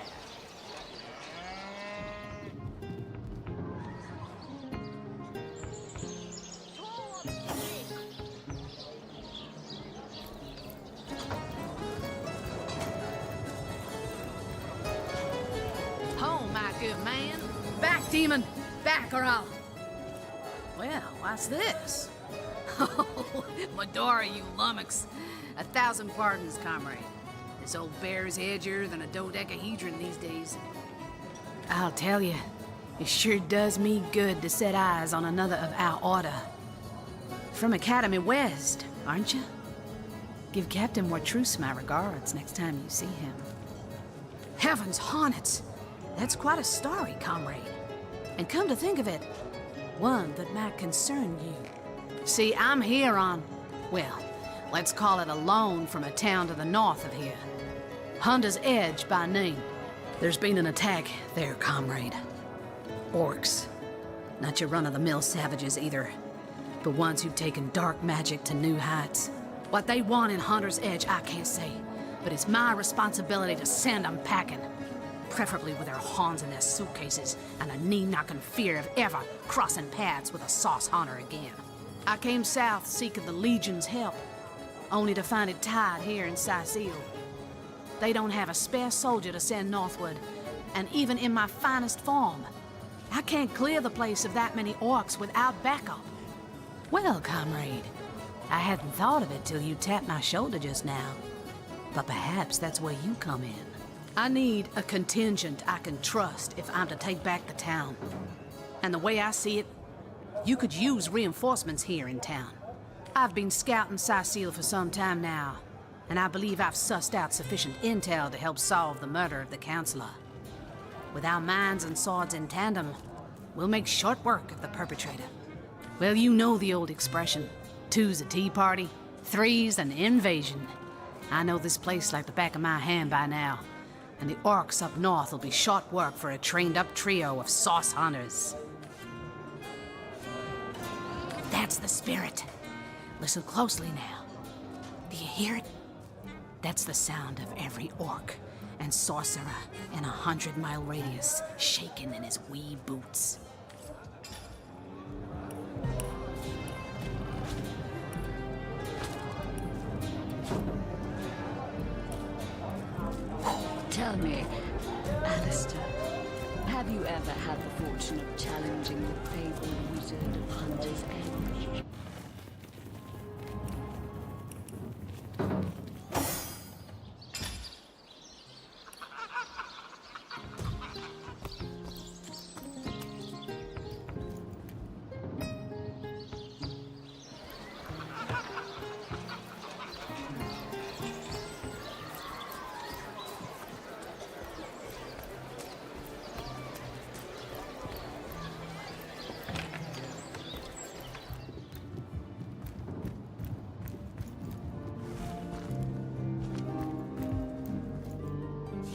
demon, back or I'll... Well, what's this? Oh, Medora, you lummox. 1,000 pardons, comrade. This old bear's edgier than a dodecahedron these days. I'll tell you, it sure does me good to set eyes on another of our order. From Academy West, aren't you? Give Captain Wartruce my regards next time you see him. Heavens hornets! That's quite a story, comrade. And come to think of it, one that might concern you. See, I'm here on, well, let's call it a loan from a town to the north of here. Hunter's Edge by name. There's been an attack there, comrade. Orcs. Not your run-of-the-mill savages either, but ones who've taken dark magic to new heights. What they want in Hunter's Edge, I can't say, but it's my responsibility to send them packing. Preferably with their horns in their suitcases and a knee-knocking fear of ever crossing paths with a sauce hunter again. I came south seeking the Legion's help, only to find it tied here in Sicil. They don't have a spare soldier to send northward, and even in my finest form, I can't clear the place of that many orcs without backup. Well, comrade, I hadn't thought of it till you tapped my shoulder just now, but perhaps that's where you come in. I need a contingent I can trust if I'm to take back the town. And the way I see it, you could use reinforcements here in town. I've been scouting Sicil for some time now, and I believe I've sussed out sufficient intel to help solve the murder of the Counselor. With our minds and swords in tandem, we'll make short work of the perpetrator. Well, you know the old expression, 2's a tea party, 3's an invasion. I know this place like the back of my hand by now, and the orcs up north will be short work for a trained-up trio of sauce hunters. That's the spirit. Listen closely now. Do you hear it? That's the sound of every orc and sorcerer in a 100-mile radius shaking in his wee boots. Tell me, Alistair, have you ever had the fortune of challenging the fabled wizard of Hunter's Edge?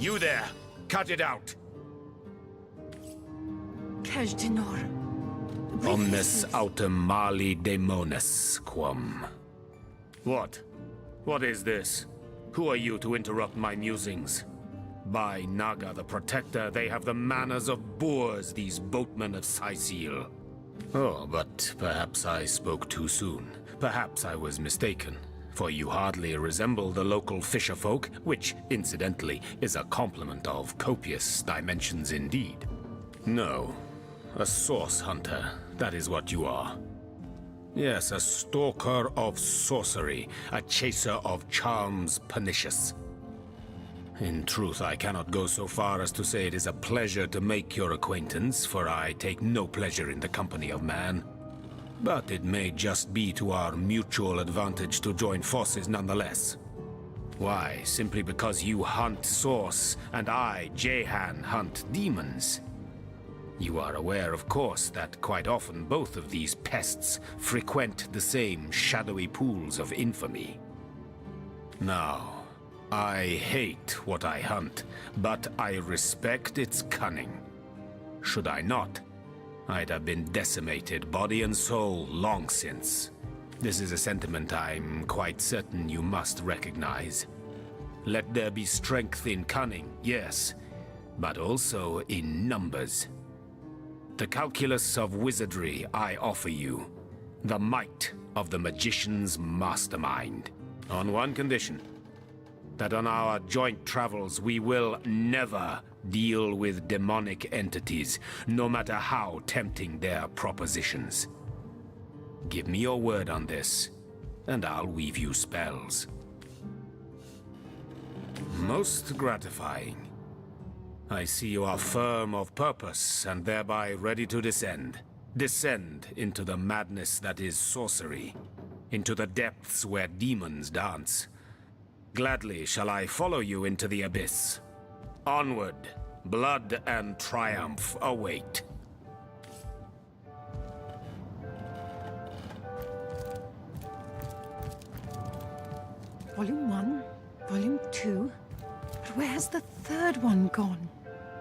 You there! Cut it out! Kejdenor. Omnes autem mali demonis quam. What? What is this? Who are you to interrupt my musings? By Naga the Protector, they have the manners of boors, these boatmen of Sicil. Oh, but perhaps I spoke too soon. Perhaps I was mistaken. For you hardly resemble the local fisherfolk, which, incidentally, is a compliment of copious dimensions indeed. No, a source hunter, that is what you are. Yes, a stalker of sorcery, a chaser of charms pernicious. In truth, I cannot go so far as to say it is a pleasure to make your acquaintance, for I take no pleasure in the company of man. But it may just be to our mutual advantage to join forces nonetheless. Why, simply because you hunt source, and I, Jehan, hunt demons. You are aware, of course, that quite often both of these pests frequent the same shadowy pools of infamy. Now, I hate what I hunt, but I respect its cunning. Should I not, I'd have been decimated, body and soul, long since. This is a sentiment I'm quite certain you must recognize. Let there be strength in cunning, yes, but also in numbers. The calculus of wizardry I offer you, the might of the magician's mastermind, on one condition. that on our joint travels we will never deal with demonic entities, no matter how tempting their propositions. Give me your word on this, and I'll weave you spells. Most gratifying. I see you are firm of purpose, and thereby ready to descend. Descend into the madness that is sorcery, into the depths where demons dance. Gladly shall I follow you into the abyss. Onward, blood and triumph await. Volume 1, Volume 2. But where has the third one gone?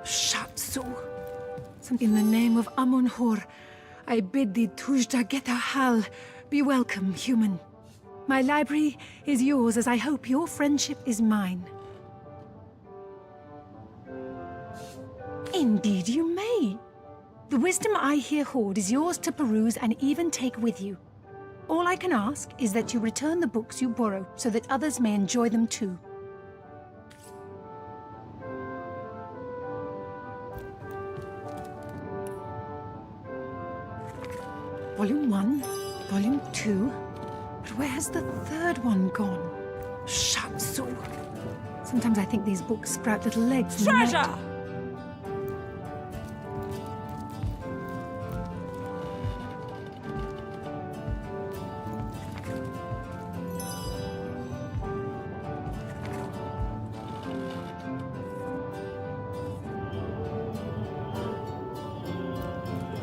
Shatsu. In the name of Amun-Hur, I bid thee Tujda Geta Hal. Be welcome, human. My library is yours, as I hope your friendship is mine. Indeed you may. The wisdom I here hoard is yours to peruse and even take with you. All I can ask is that you return the books you borrow, so that others may enjoy them too. Volume 1, Volume 2. But where has the third one gone? Shatsu. Sometimes I think these books sprout little legs in the night. Treasure!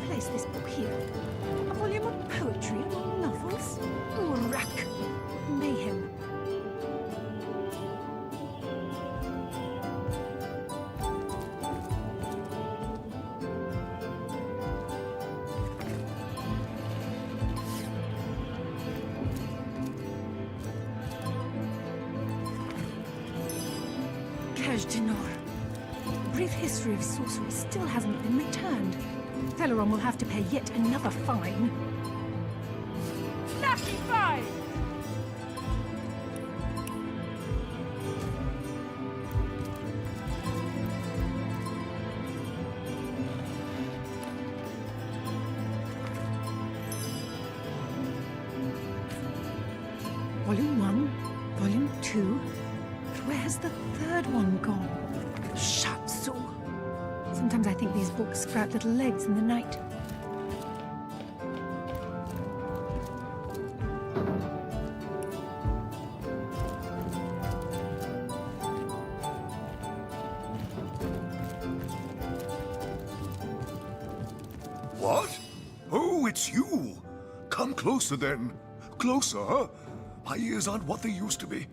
Place this book here. A volume of poetry or novels? Urak. Mayhem. Kajdinar. A brief history of sorcery still hasn't been returned. Teleron will have to pay yet another fine. Lucky fine! Volume 1, Volume 2. But where has the third one gone? Shatsu. Sometimes I think these books sprout little legs in the night. What? Oh, it's you! Come closer then. Closer, huh? My ears aren't what they used to be.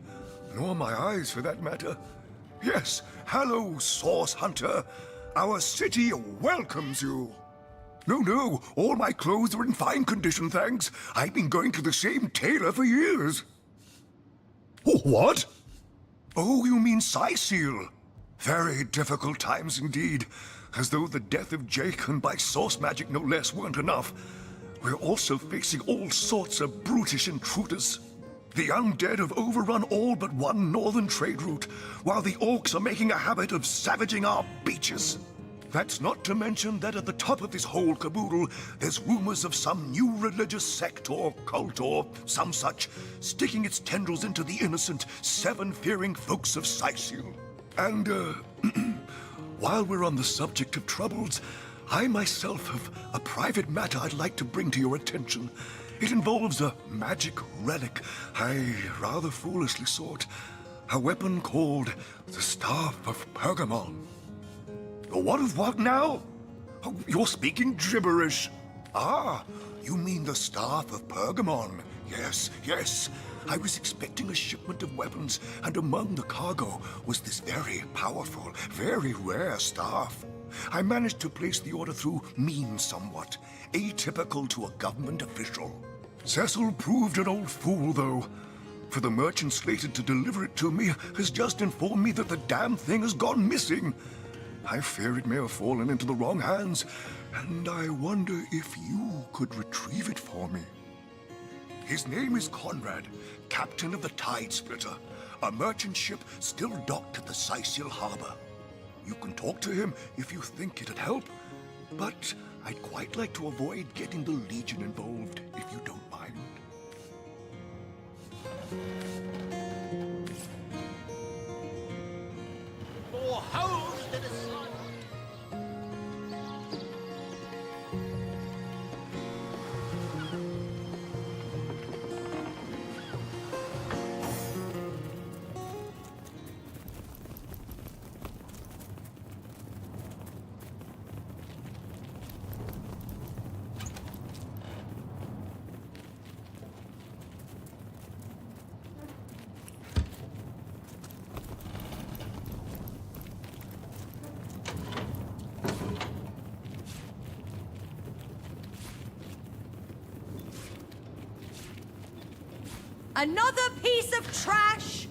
Nor my eyes, for that matter. Yes, hello, Source Hunter. Our city welcomes you. No, all my clothes are in fine condition, thanks. I've been going to the same tailor for years. Oh, what? Oh, you mean Cyseal. Very difficult times indeed. As though the death of Jake, and by source magic no less, weren't enough. We're also facing all sorts of brutish intruders. The undead have overrun all but one northern trade route, while the orcs are making a habit of savaging our beaches. That's not to mention that at the top of this whole caboodle, there's rumors of some new religious sect or cult or some such, sticking its tendrils into the innocent, seven-fearing folks of Cyseal. And, while we're on the subject of troubles, I myself have a private matter I'd like to bring to your attention. It involves a magic relic I rather foolishly sought. A weapon called the Staff of Pergamon. What now? Oh, you're speaking gibberish. Ah, you mean the Staff of Pergamon. Yes. I was expecting a shipment of weapons, and among the cargo was this very powerful, very rare staff. I managed to place the order through means somewhat, atypical to a government official. Cecil proved an old fool, though, for the merchant slated to deliver it to me has just informed me that the damn thing has gone missing. I fear it may have fallen into the wrong hands, and I wonder if you could retrieve it for me. His name is Conrad, captain of the Tide Splitter, A merchant ship still docked at the Sicil harbor. You can talk to him if you think it'd help, but I'd quite like to avoid getting the Legion involved, if you don't mind. For hoes to the sun. Another piece of trash!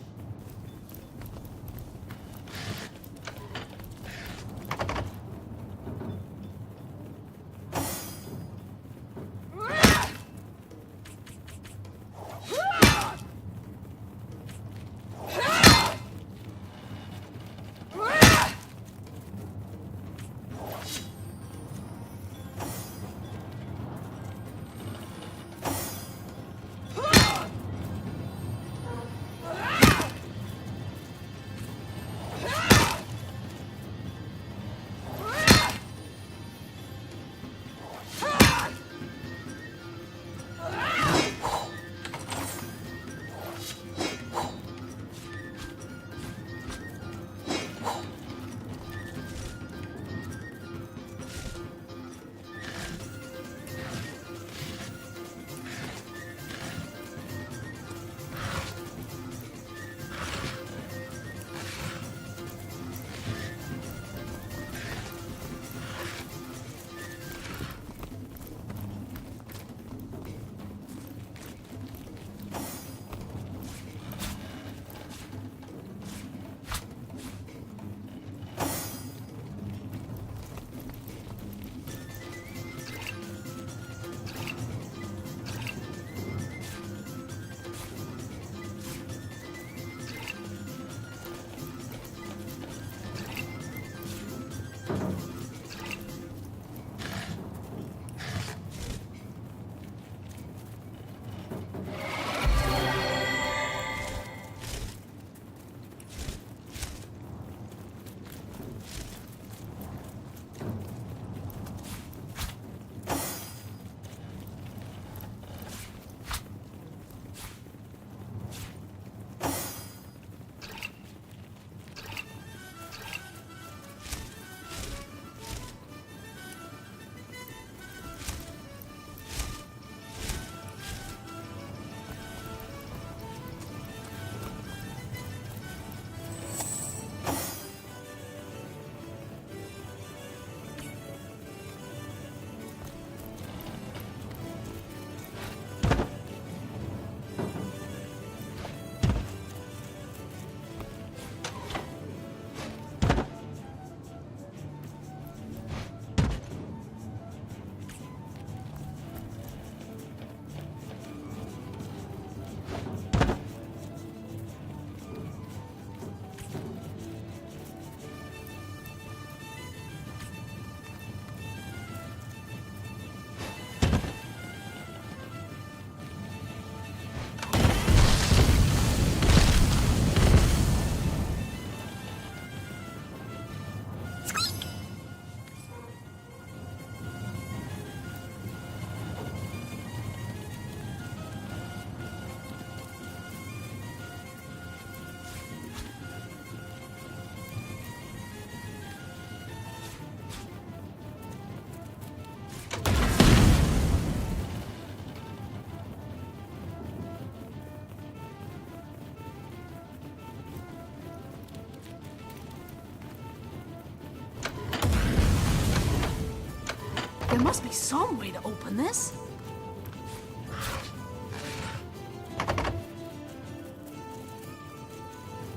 There must be some way to open this.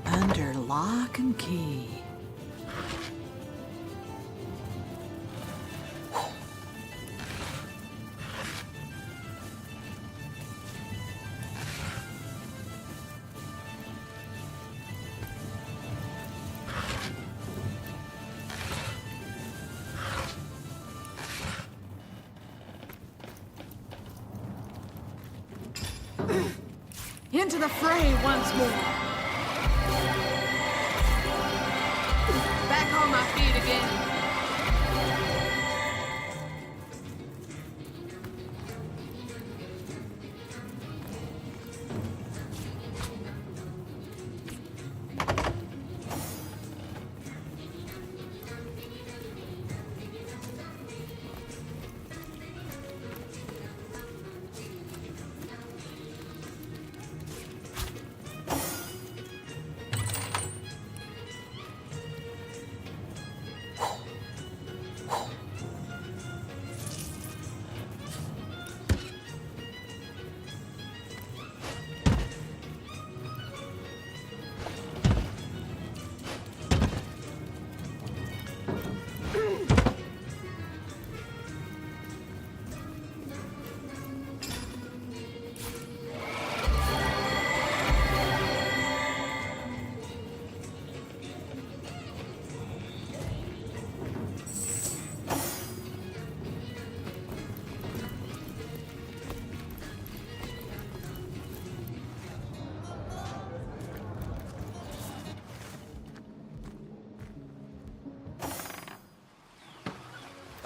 Under lock and key. Into the fray once more. Back on my feet again.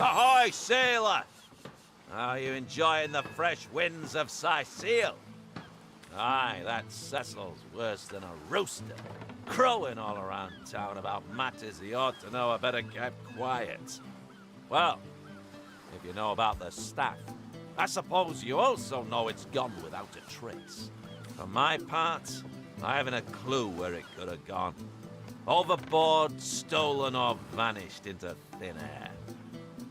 Ahoy, sailor! Are you enjoying the fresh winds of Sicile? Aye, that Cecil's worse than a rooster, crowing all around town about matters he ought to know are better kept quiet. Well, if you know about the staff, I suppose you also know it's gone without a trace. For my part, I haven't a clue where it could have gone. Overboard, stolen, or vanished into thin air.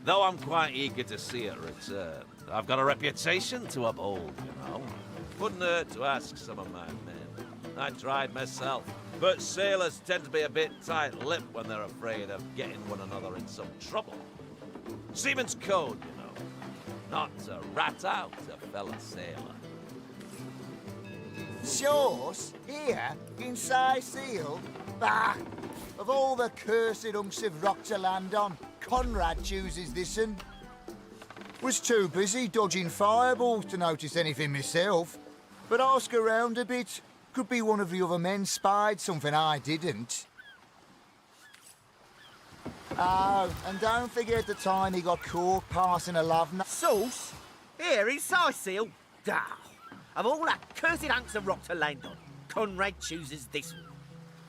Though I'm quite eager to see it return. I've got a reputation to uphold, you know. Wouldn't hurt to ask some of my men. I tried myself, but sailors tend to be a bit tight-lipped when they're afraid of getting one another in some trouble. Seaman's code, you know. Not to rat out a fellow sailor. Sauce? Here? In Sicile? Bah! Of all the cursed hunks of rock to land on, Conrad chooses this one. Was too busy dodging fireballs to notice anything myself. But ask around a bit. Could be one of the other men spied something I didn't. Oh, and don't forget the time he got caught passing a love note. Sauce? Here in Sicile? Ah, of all that cursed hunks of rock to land on, Conrad chooses this one.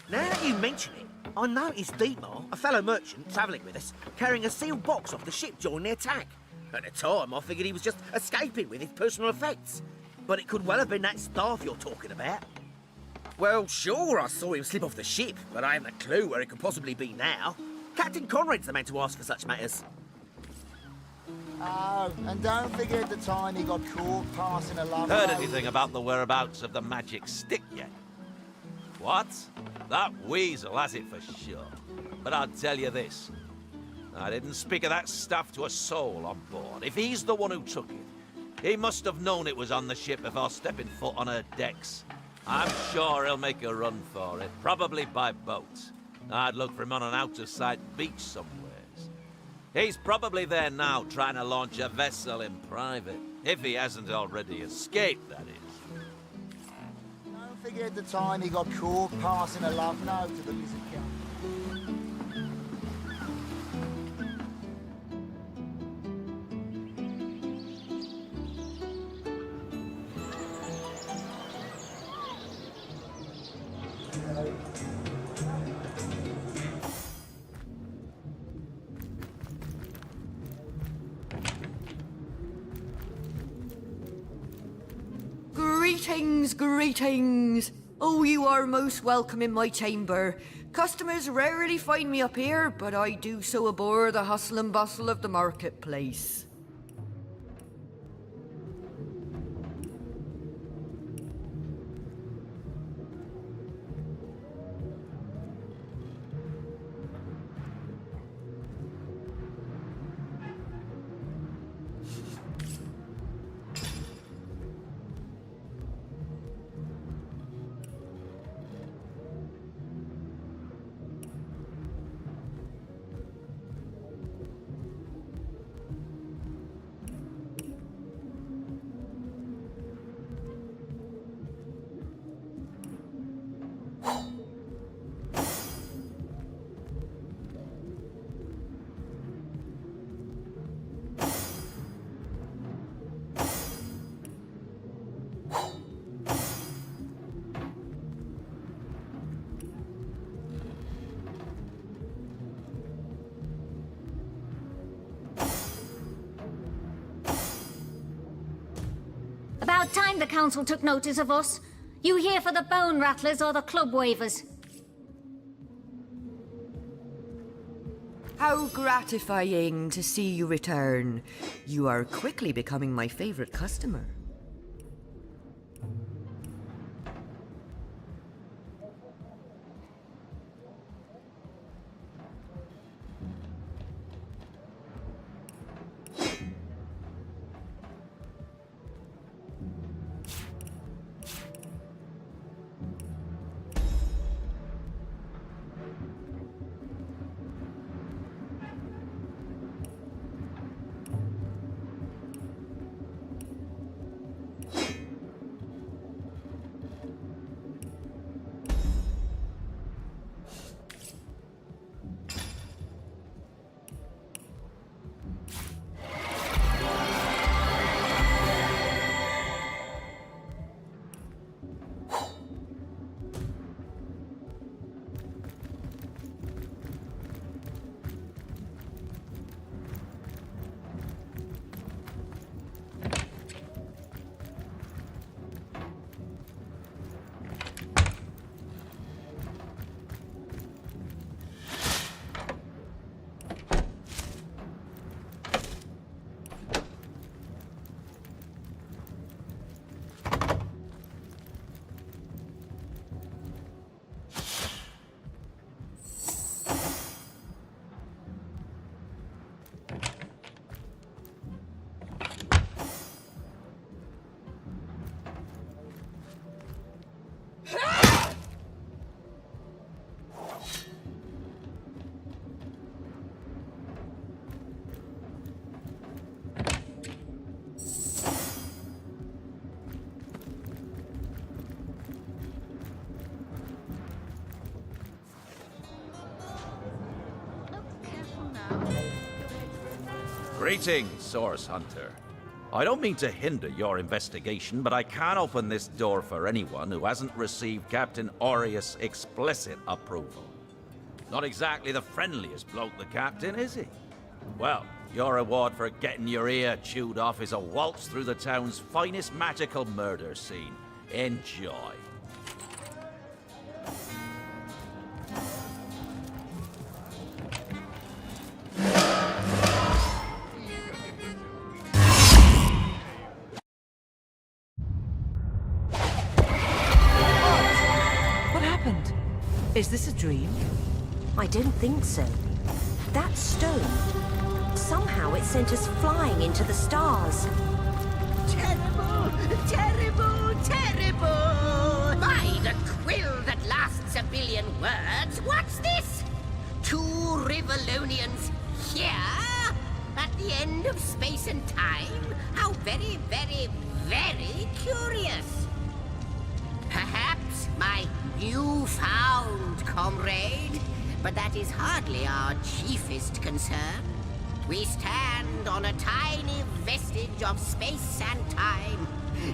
Now that you mention it, I noticed Dietmar, a fellow merchant travelling with us, carrying a sealed box off the ship during the attack. At the time, I figured he was just escaping with his personal effects. But it could well have been that staff you're talking about. Well, sure, I saw him slip off the ship, but I haven't a clue where it could possibly be now. Captain Conrad's the man to ask for such matters. Oh, and don't forget the time he got caught passing a love Heard note. anything about the whereabouts of the magic stick yet? What? That weasel has it for sure. But I'll tell you this. I didn't speak of that stuff to a soul on board. If he's the one who took it, he must have known it was on the ship before stepping foot on her decks. I'm sure he'll make a run for it, probably by boat. I'd look for him on an out-of-sight beach somewheres. He's probably there now trying to launch a vessel in private, if he hasn't already escaped, that is. Don't forget the time he got caught passing a love note to the lizard cat. Greetings, greetings. Oh, you are most welcome in my chamber. Customers rarely find me up here, but I do so abhor the hustle and bustle of the marketplace. the council took notice of us. You here for the Bone Rattlers or the Club Wavers? How gratifying to see you return. You are quickly becoming my favorite customer. Greetings, Source Hunter. I don't mean to hinder your investigation, but I can't open this door for anyone who hasn't received Captain Aureus' explicit approval. Not exactly the friendliest bloke, the Captain, is he? Well, your reward for getting your ear chewed off is a waltz through the town's finest magical murder scene. Enjoy. Is this a dream? I don't think so. That stone, somehow it sent us flying into the stars. Terrible! Terrible! Terrible! By the quill that lasts a billion words, what's this? 2 Rivalonians here? At the end of space and time? How very, very, very curious. Perhaps my newfound comrade, but that is hardly our chiefest concern. We stand on a tiny vestige of space and time,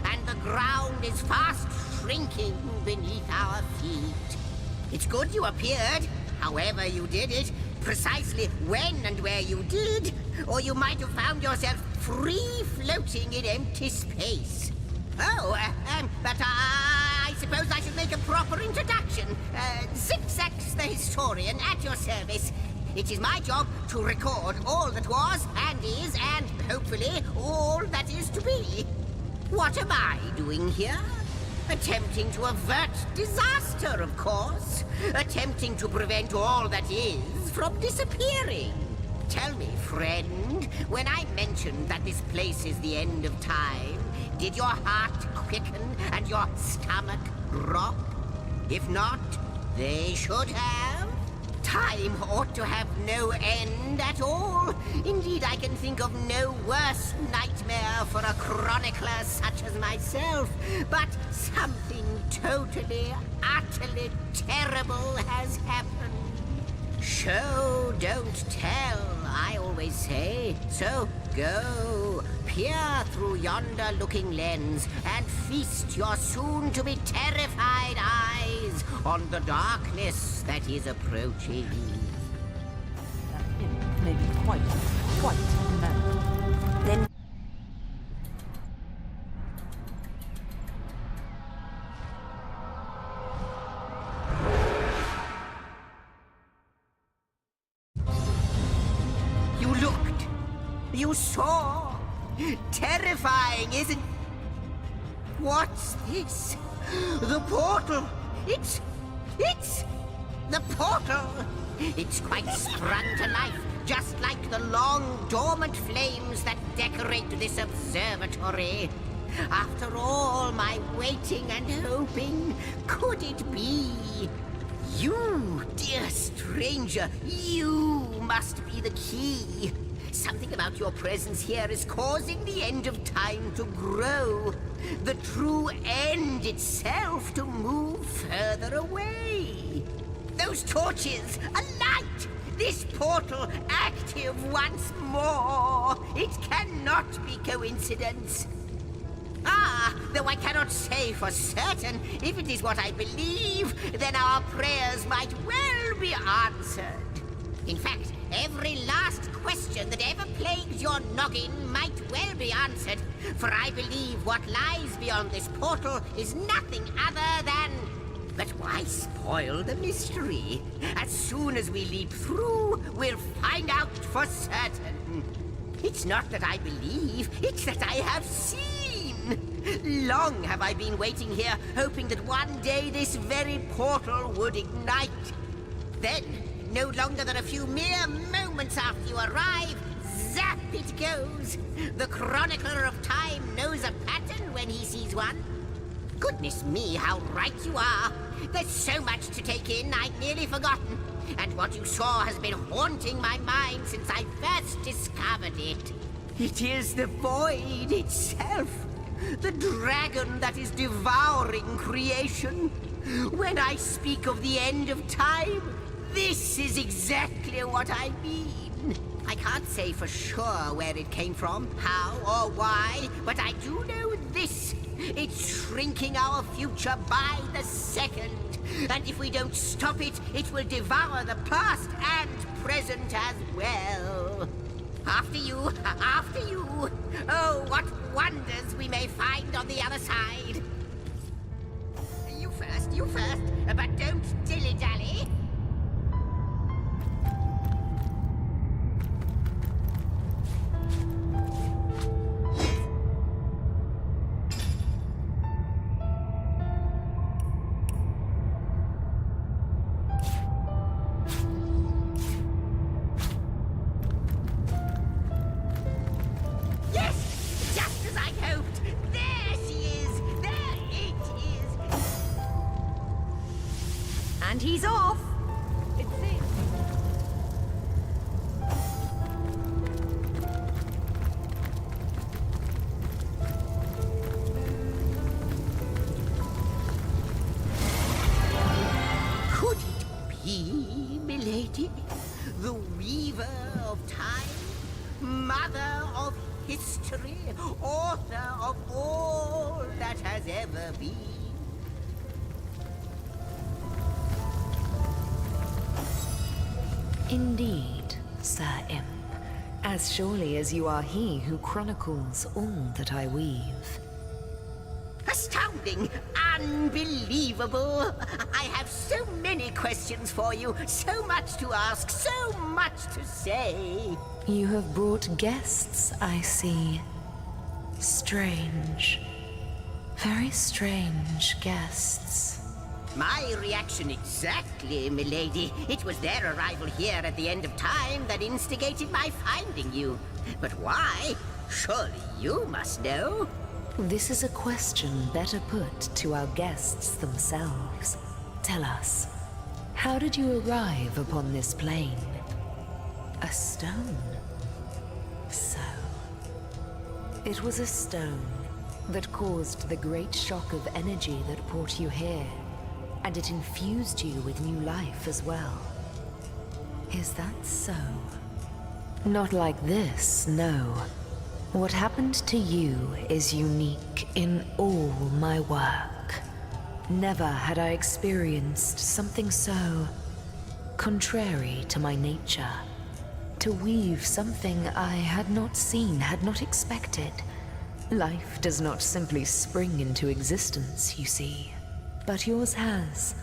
and the ground is fast shrinking beneath our feet. It's good you appeared, however you did it, precisely when and where you did, or you might have found yourself free floating in empty space. Oh, but I suppose I should make a proper introduction. Zix the historian at your service. It is my job to record all that was and is and hopefully all that is to be. What am I doing here? Attempting to avert disaster, of course. Attempting to prevent all that is from disappearing. Tell me, friend, when I mentioned that this place is the end of time, did your heart quicken and your stomach drop? If not, they should have. Time ought to have no end at all. Indeed, I can think of no worse nightmare for a chronicler such as myself. But something totally, utterly terrible has happened. Show, don't tell, I always say. So go, peer through yonder looking lens and feast your soon-to-be terrified eyes on the darkness that is approaching. That hint may be quite immense. Then You saw? Terrifying, isn't... What's this? The portal! It's the portal! It's quite sprung to life, just like the long, dormant flames that decorate this observatory. After all my waiting and hoping, could it be? You, dear stranger, you must be the key. Something about your presence here is causing the end of time to grow. The true end itself to move further away. Those torches, alight! This portal active once more. It cannot be coincidence. Ah, though I cannot say for certain, if it is what I believe, then our prayers might well be answered. In fact, every last question that ever plagued your noggin might well be answered, for I believe what lies beyond this portal is nothing other than... But why spoil the mystery? As soon as we leap through, we'll find out for certain. It's not that I believe, it's that I have seen. Long have I been waiting here, hoping that one day this very portal would ignite. Then, no longer than a few mere moments after you arrive, zap it goes. The chronicler of time knows a pattern when he sees one. Goodness me, how right you are. There's so much to take in, I'd nearly forgotten. And what you saw has been haunting my mind since I first discovered it. It is the void itself. The dragon that is devouring creation. When I speak of the end of time, this is exactly what I mean. I can't say for sure where it came from, how or why, but I do know this. It's shrinking our future by the second. And if we don't stop it, it will devour the past and present as well. After you, after you. Oh, what wonders we may find on the other side. You first, but don't dilly-dally. And he's off! It's it. Could it be, milady? The weaver of time? Mother of history? Author of all that has ever been? Indeed, Sir Imp. As surely as you are he who chronicles all that I weave. Astounding! Unbelievable! I have so many questions for you, so much to ask, so much to say. You have brought guests, I see. Strange. Very strange guests. My reaction exactly, milady. It was their arrival here at the end of time that instigated my finding you. But why? Surely you must know. This is a question better put to our guests themselves. Tell us, how did you arrive upon this plane? A stone? So... it was a stone that caused the great shock of energy that brought you here. And it infused you with new life as well. Is that so? Not like this, no. What happened to you is unique in all my work. Never had I experienced something so contrary to my nature. To weave something I had not seen, had not expected. Life does not simply spring into existence, you see. But yours has.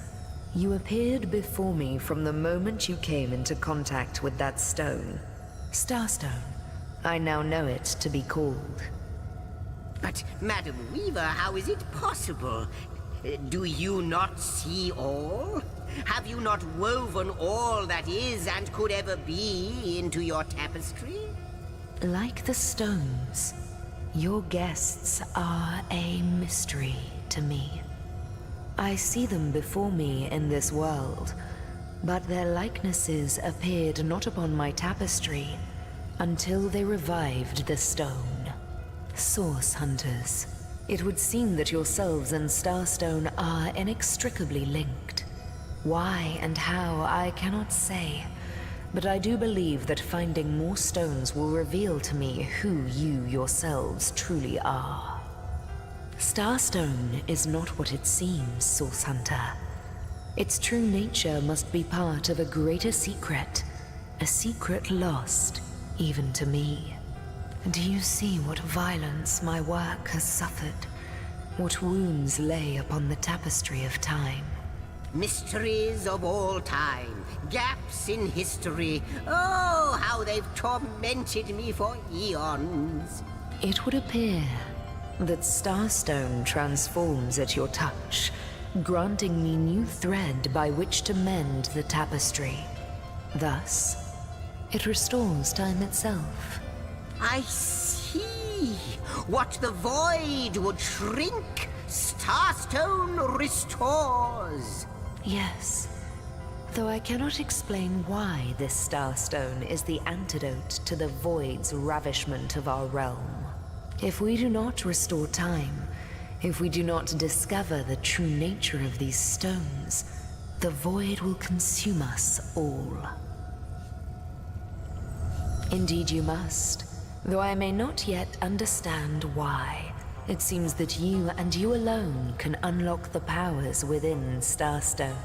You appeared before me from the moment you came into contact with that stone. Starstone, I now know it to be called. But, Madam Weaver, how is it possible? Do you not see all? Have you not woven all that is and could ever be into your tapestry? Like the stones, your guests are a mystery to me. I see them before me in this world, but their likenesses appeared not upon my tapestry until they revived the stone. Source hunters, it would seem that yourselves and Starstone are inextricably linked. Why and how, I cannot say, but I do believe that finding more stones will reveal to me who you yourselves truly are. Starstone is not what it seems, Source Hunter. Its true nature must be part of a greater secret, a secret lost even to me. Do you see what violence my work has suffered? What wounds lay upon the tapestry of time? Mysteries of all time, gaps in history. Oh, how they've tormented me for eons. It would appear that Starstone transforms at your touch, granting me new thread by which to mend the tapestry. Thus, it restores time itself. I see. What the void would shrink, Starstone restores. Yes, though I cannot explain why this Starstone is the antidote to the void's ravishment of our realm. If we do not restore time, if we do not discover the true nature of these stones, the void will consume us all. Indeed you must, though I may not yet understand why. It seems that you and you alone can unlock the powers within Starstone.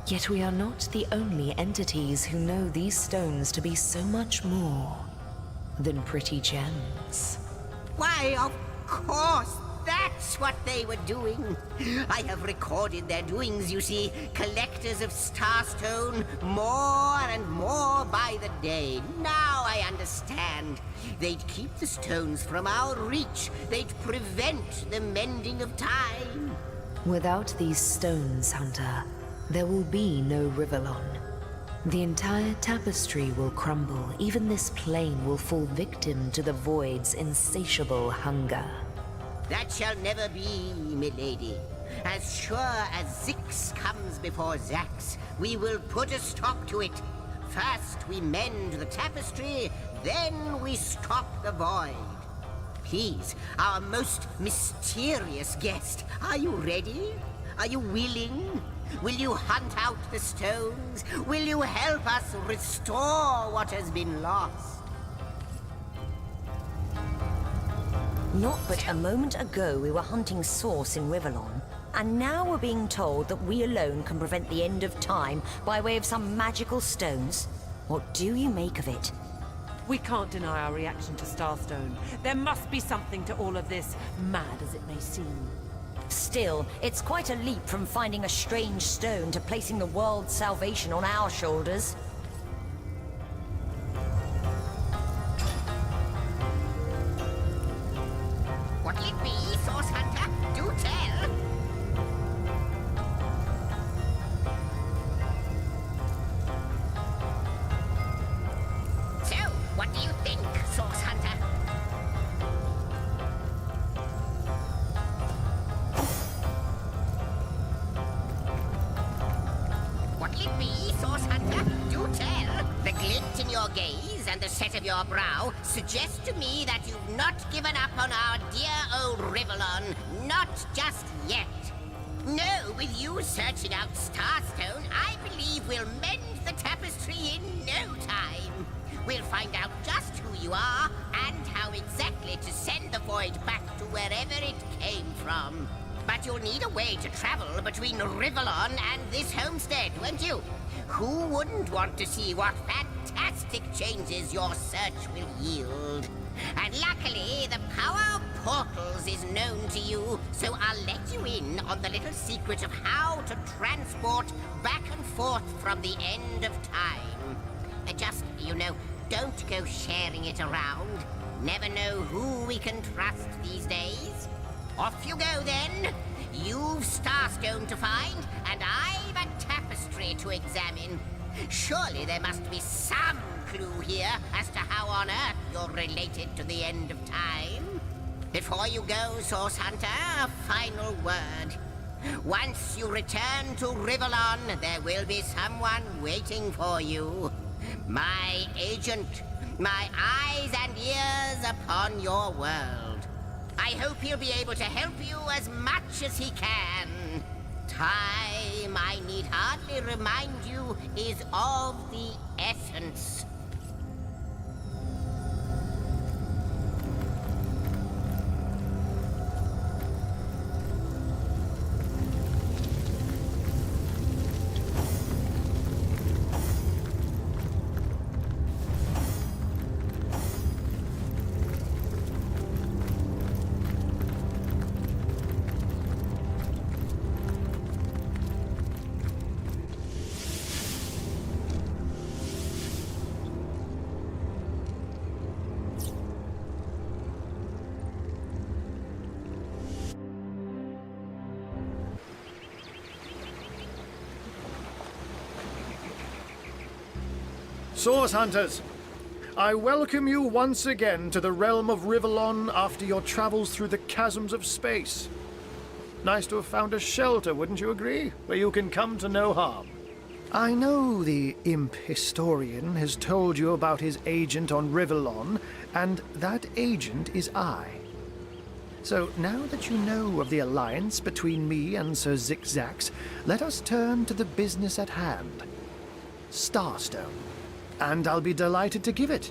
Yet we are not the only entities who know these stones to be so much more than pretty gems. Why, of course, that's what they were doing. I have recorded their doings, you see. Collectors of Starstone, more and more by the day. Now I understand. They'd keep the stones from our reach. They'd prevent the mending of time. Without these stones, Hunter, there will be no Rivellon. The entire tapestry will crumble. Even this plane will fall victim to the void's insatiable hunger. That shall never be, milady. As sure as Zix comes before Zax, we will put a stop to it. First we mend the tapestry, then we stop the void. Please, our most mysterious guest, are you ready? Are you willing? Will you hunt out the stones? Will you help us restore what has been lost? Not but a moment ago we were hunting Source in Rivellon, and now we're being told that we alone can prevent the end of time by way of some magical stones. What do you make of it? We can't deny our reaction to Starstone. There must be something to all of this, mad as it may seem. Still, it's quite a leap from finding a strange stone to placing the world's salvation on our shoulders. What'll it be, Source Hunter? Do tell! So, what do you think, Source Hunter? What'll it be, Source Hunter? Do tell! The glint in your gaze and the set of your brow suggest to me that you've not given up on our dear old Rivellon. Not just yet. No, with you searching out Starstone, I believe we'll mend the tapestry in no time. We'll find out just who you are and how exactly to send the void back to wherever it came from. But you'll need a way to travel between Rivellon and this homestead, won't you? Who wouldn't want to see what fantastic changes your search will yield? And luckily, the power of portals is known to you, so I'll let you in on the little secret of how to transport back and forth from the end of time. Just, you know, don't go sharing it around. Never know who we can trust these days. Off you go, then. You've Starstone to find, and I've a tapestry to examine. Surely there must be some clue here as to how on earth you're related to the end of time. Before you go, Source Hunter, a final word. Once you return to Rivellon, there will be someone waiting for you. My agent, my eyes and ears upon your world. I hope he'll be able to help you as much as he can. Time, I need hardly remind you, is of the essence. Source Hunters, I welcome you once again to the realm of Rivellon after your travels through the chasms of space. Nice to have found a shelter, wouldn't you agree? Where you can come to no harm. I know the imp historian has told you about his agent on Rivellon, and that agent is I. So now that you know of the alliance between me and Sir Zigzags, let us turn to the business at hand. Starstone. And I'll be delighted to give it.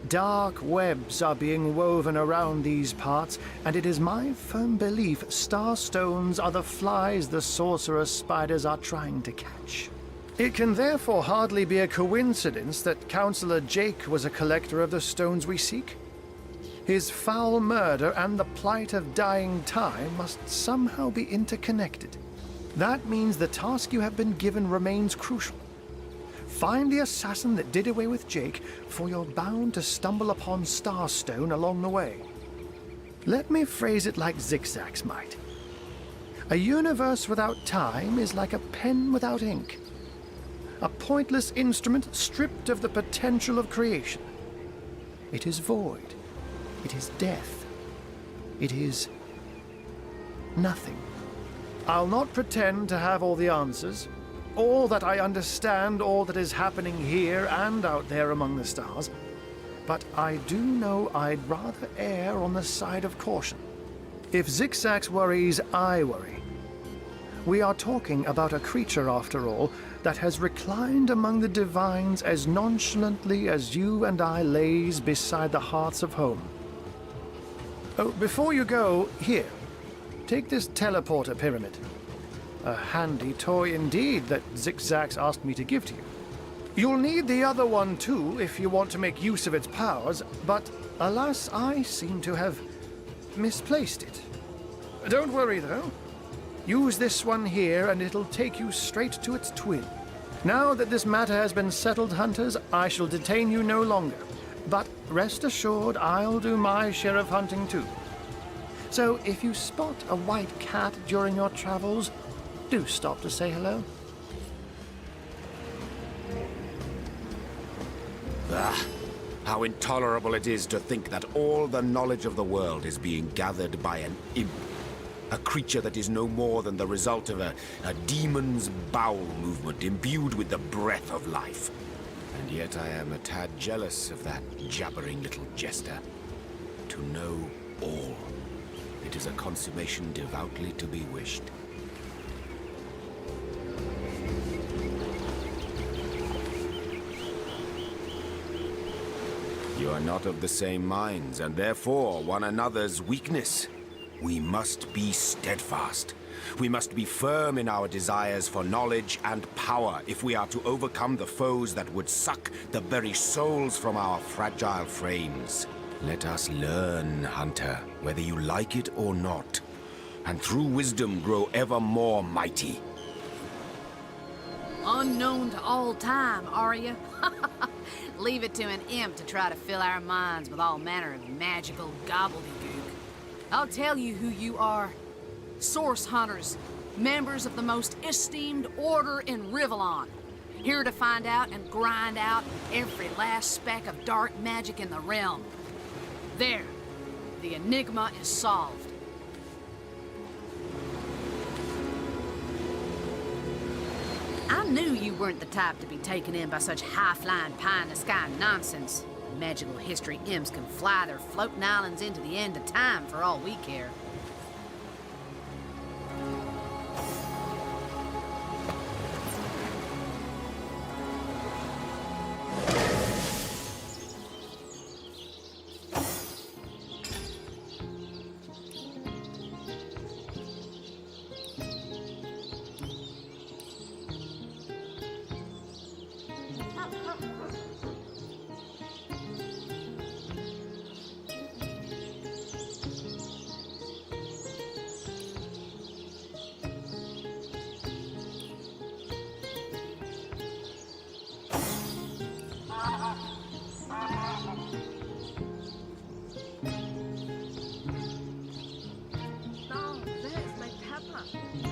Dark webs are being woven around these parts, and it is my firm belief starstones are the flies the sorcerer spiders are trying to catch. It can therefore hardly be a coincidence that Councillor Jake was a collector of the stones we seek. His foul murder and the plight of dying time must somehow be interconnected. That means the task you have been given remains crucial. Find the assassin that did away with Jake, for you're bound to stumble upon Starstone along the way. Let me phrase it like Zigzags might. A universe without time is like a pen without ink. A pointless instrument stripped of the potential of creation. It is void. It is death. It is nothing. I'll not pretend to have all the answers, or that I understand all that is happening here and out there among the stars, but I do know I'd rather err on the side of caution. If Zigzags worries, I worry. We are talking about a creature, after all, that has reclined among the divines as nonchalantly as you and I laze beside the hearths of home. Oh, before you go, here, take this teleporter pyramid. A handy toy indeed that Zigzags asked me to give to you. You'll need the other one too if you want to make use of its powers, but alas, I seem to have misplaced it. Don't worry though. Use this one here and it'll take you straight to its twin. Now that this matter has been settled, Hunters, I shall detain you no longer. But rest assured, I'll do my share of hunting too. So if you spot a white cat during your travels, do stop to say hello. Ah, how intolerable it is to think that all the knowledge of the world is being gathered by an imp. A creature that is no more than the result of a demon's bowel movement imbued with the breath of life. And yet I am a tad jealous of that jabbering little jester. To know all. It is a consummation devoutly to be wished. You are not of the same minds, and therefore one another's weakness. We must be steadfast. We must be firm in our desires for knowledge and power if we are to overcome the foes that would suck the very souls from our fragile frames. Let us learn, Hunter, whether you like it or not, and through wisdom grow ever more mighty. Unknown to all time, are you? Leave it to an imp to try to fill our minds with all manner of magical gobbledygook. I'll tell you who you are. Source hunters, members of the most esteemed order in Rivellon. Here to find out and grind out every last speck of dark magic in the realm. There, the enigma is solved. I knew you weren't the type to be taken in by such high-flying pie-in-the-sky nonsense. Magical history imps can fly their floating islands into the end of time for all we care. Now, there's my pepper.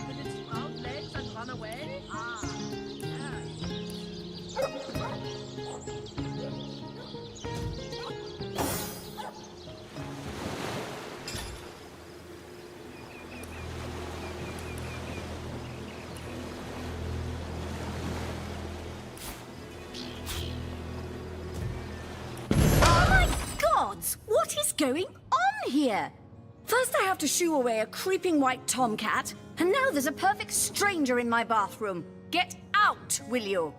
Did it sprout legs and run away? Oh my gods! What is going on here? First I have to shoo away a creeping white tomcat, and now there's a perfect stranger in my bathroom. Get out, will you?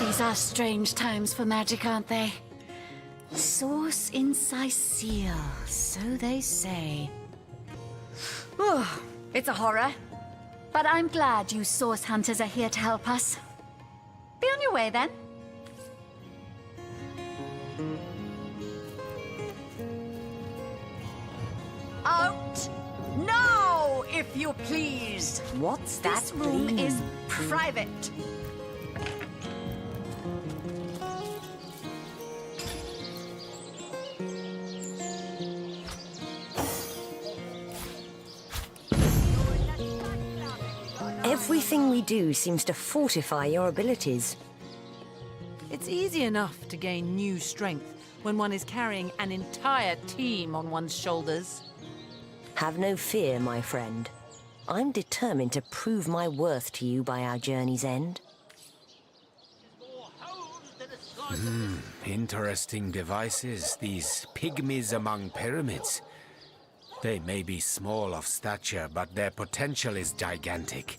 These are strange times for magic, aren't they? Source in Sicile, so they say. Oh, it's a horror. But I'm glad you source hunters are here to help us. Be on your way, then. Out now, if you please. What's that? This room gleam? is private. Everything we do seems to fortify your abilities. It's easy enough to gain new strength when one is carrying an entire team on one's shoulders. Have no fear, my friend. I'm determined to prove my worth to you by our journey's end. Interesting devices, these pygmies among pyramids. They may be small of stature, but their potential is gigantic.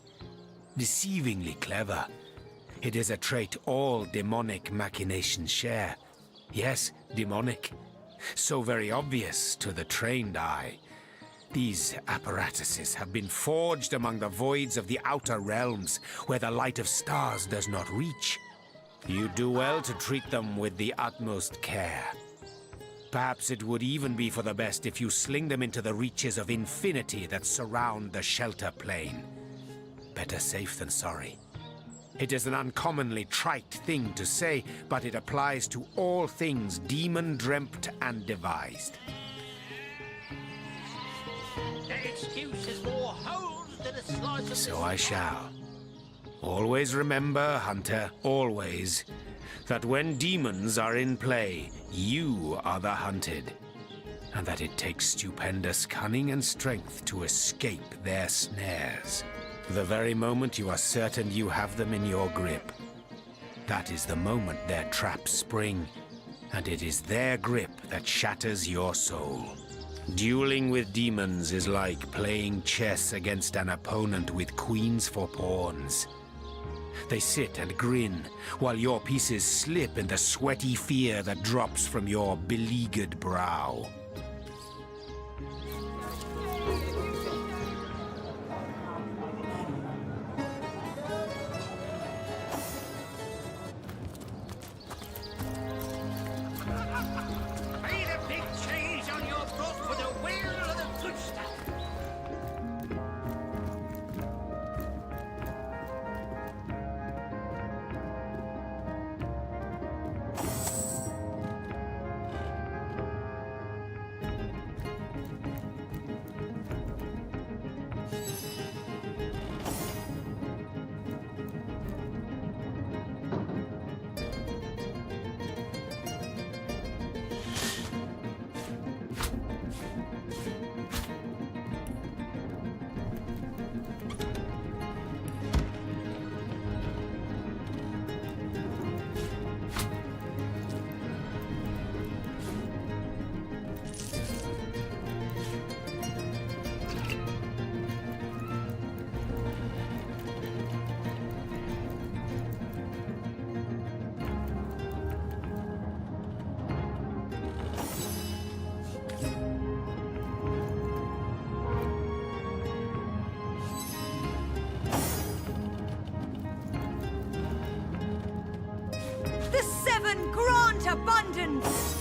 Deceivingly clever. It is a trait all demonic machinations share. Yes, demonic. So very obvious to the trained eye. These apparatuses have been forged among the voids of the outer realms, where the light of stars does not reach. You do well to treat them with the utmost care. Perhaps it would even be for the best if you sling them into the reaches of infinity that surround the shelter plane. Better safe than sorry. It is an uncommonly trite thing to say, but it applies to all things demon-dreamt and devised. That excuse is more holes than a slice of... So I shall. Always remember, Hunter, always, that when demons are in play, you are the hunted. and that it takes stupendous cunning and strength to escape their snares. The very moment you are certain you have them in your grip, that is the moment their traps spring, and it is their grip that shatters your soul. Dueling with demons is like playing chess against an opponent with queens for pawns. They sit and grin, while your pieces slip in the sweaty fear that drops from your beleaguered brow. Pay the big change on your broth for the will of the good stuff. The seven grant abundance!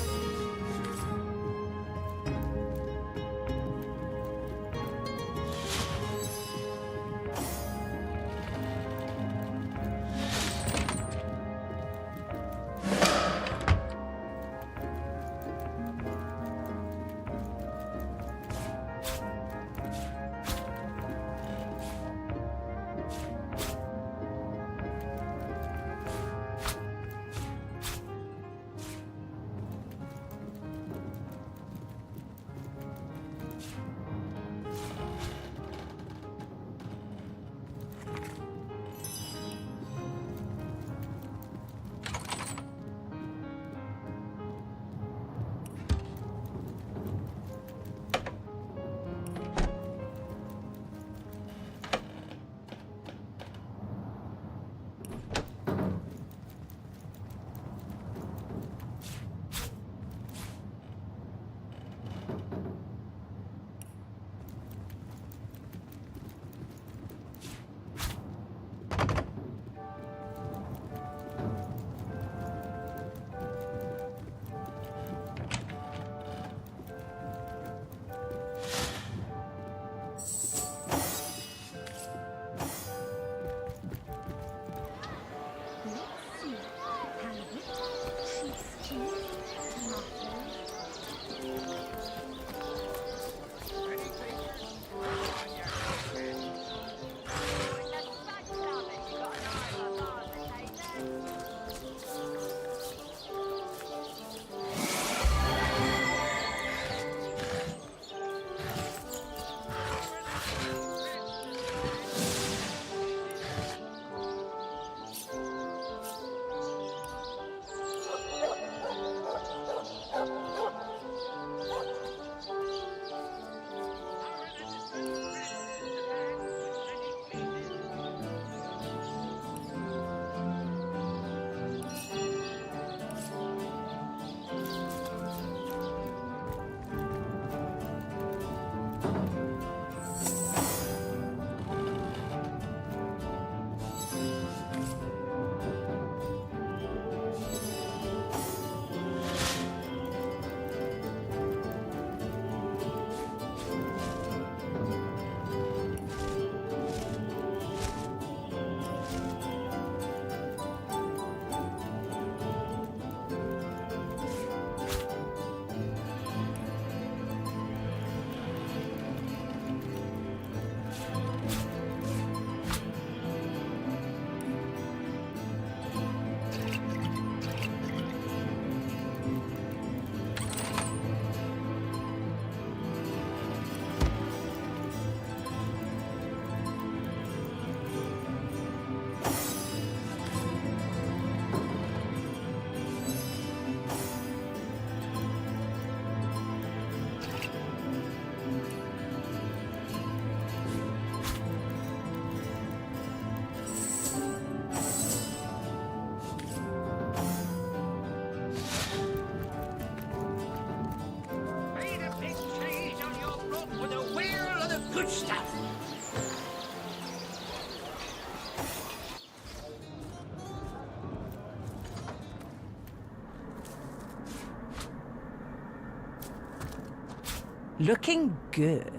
Looking good.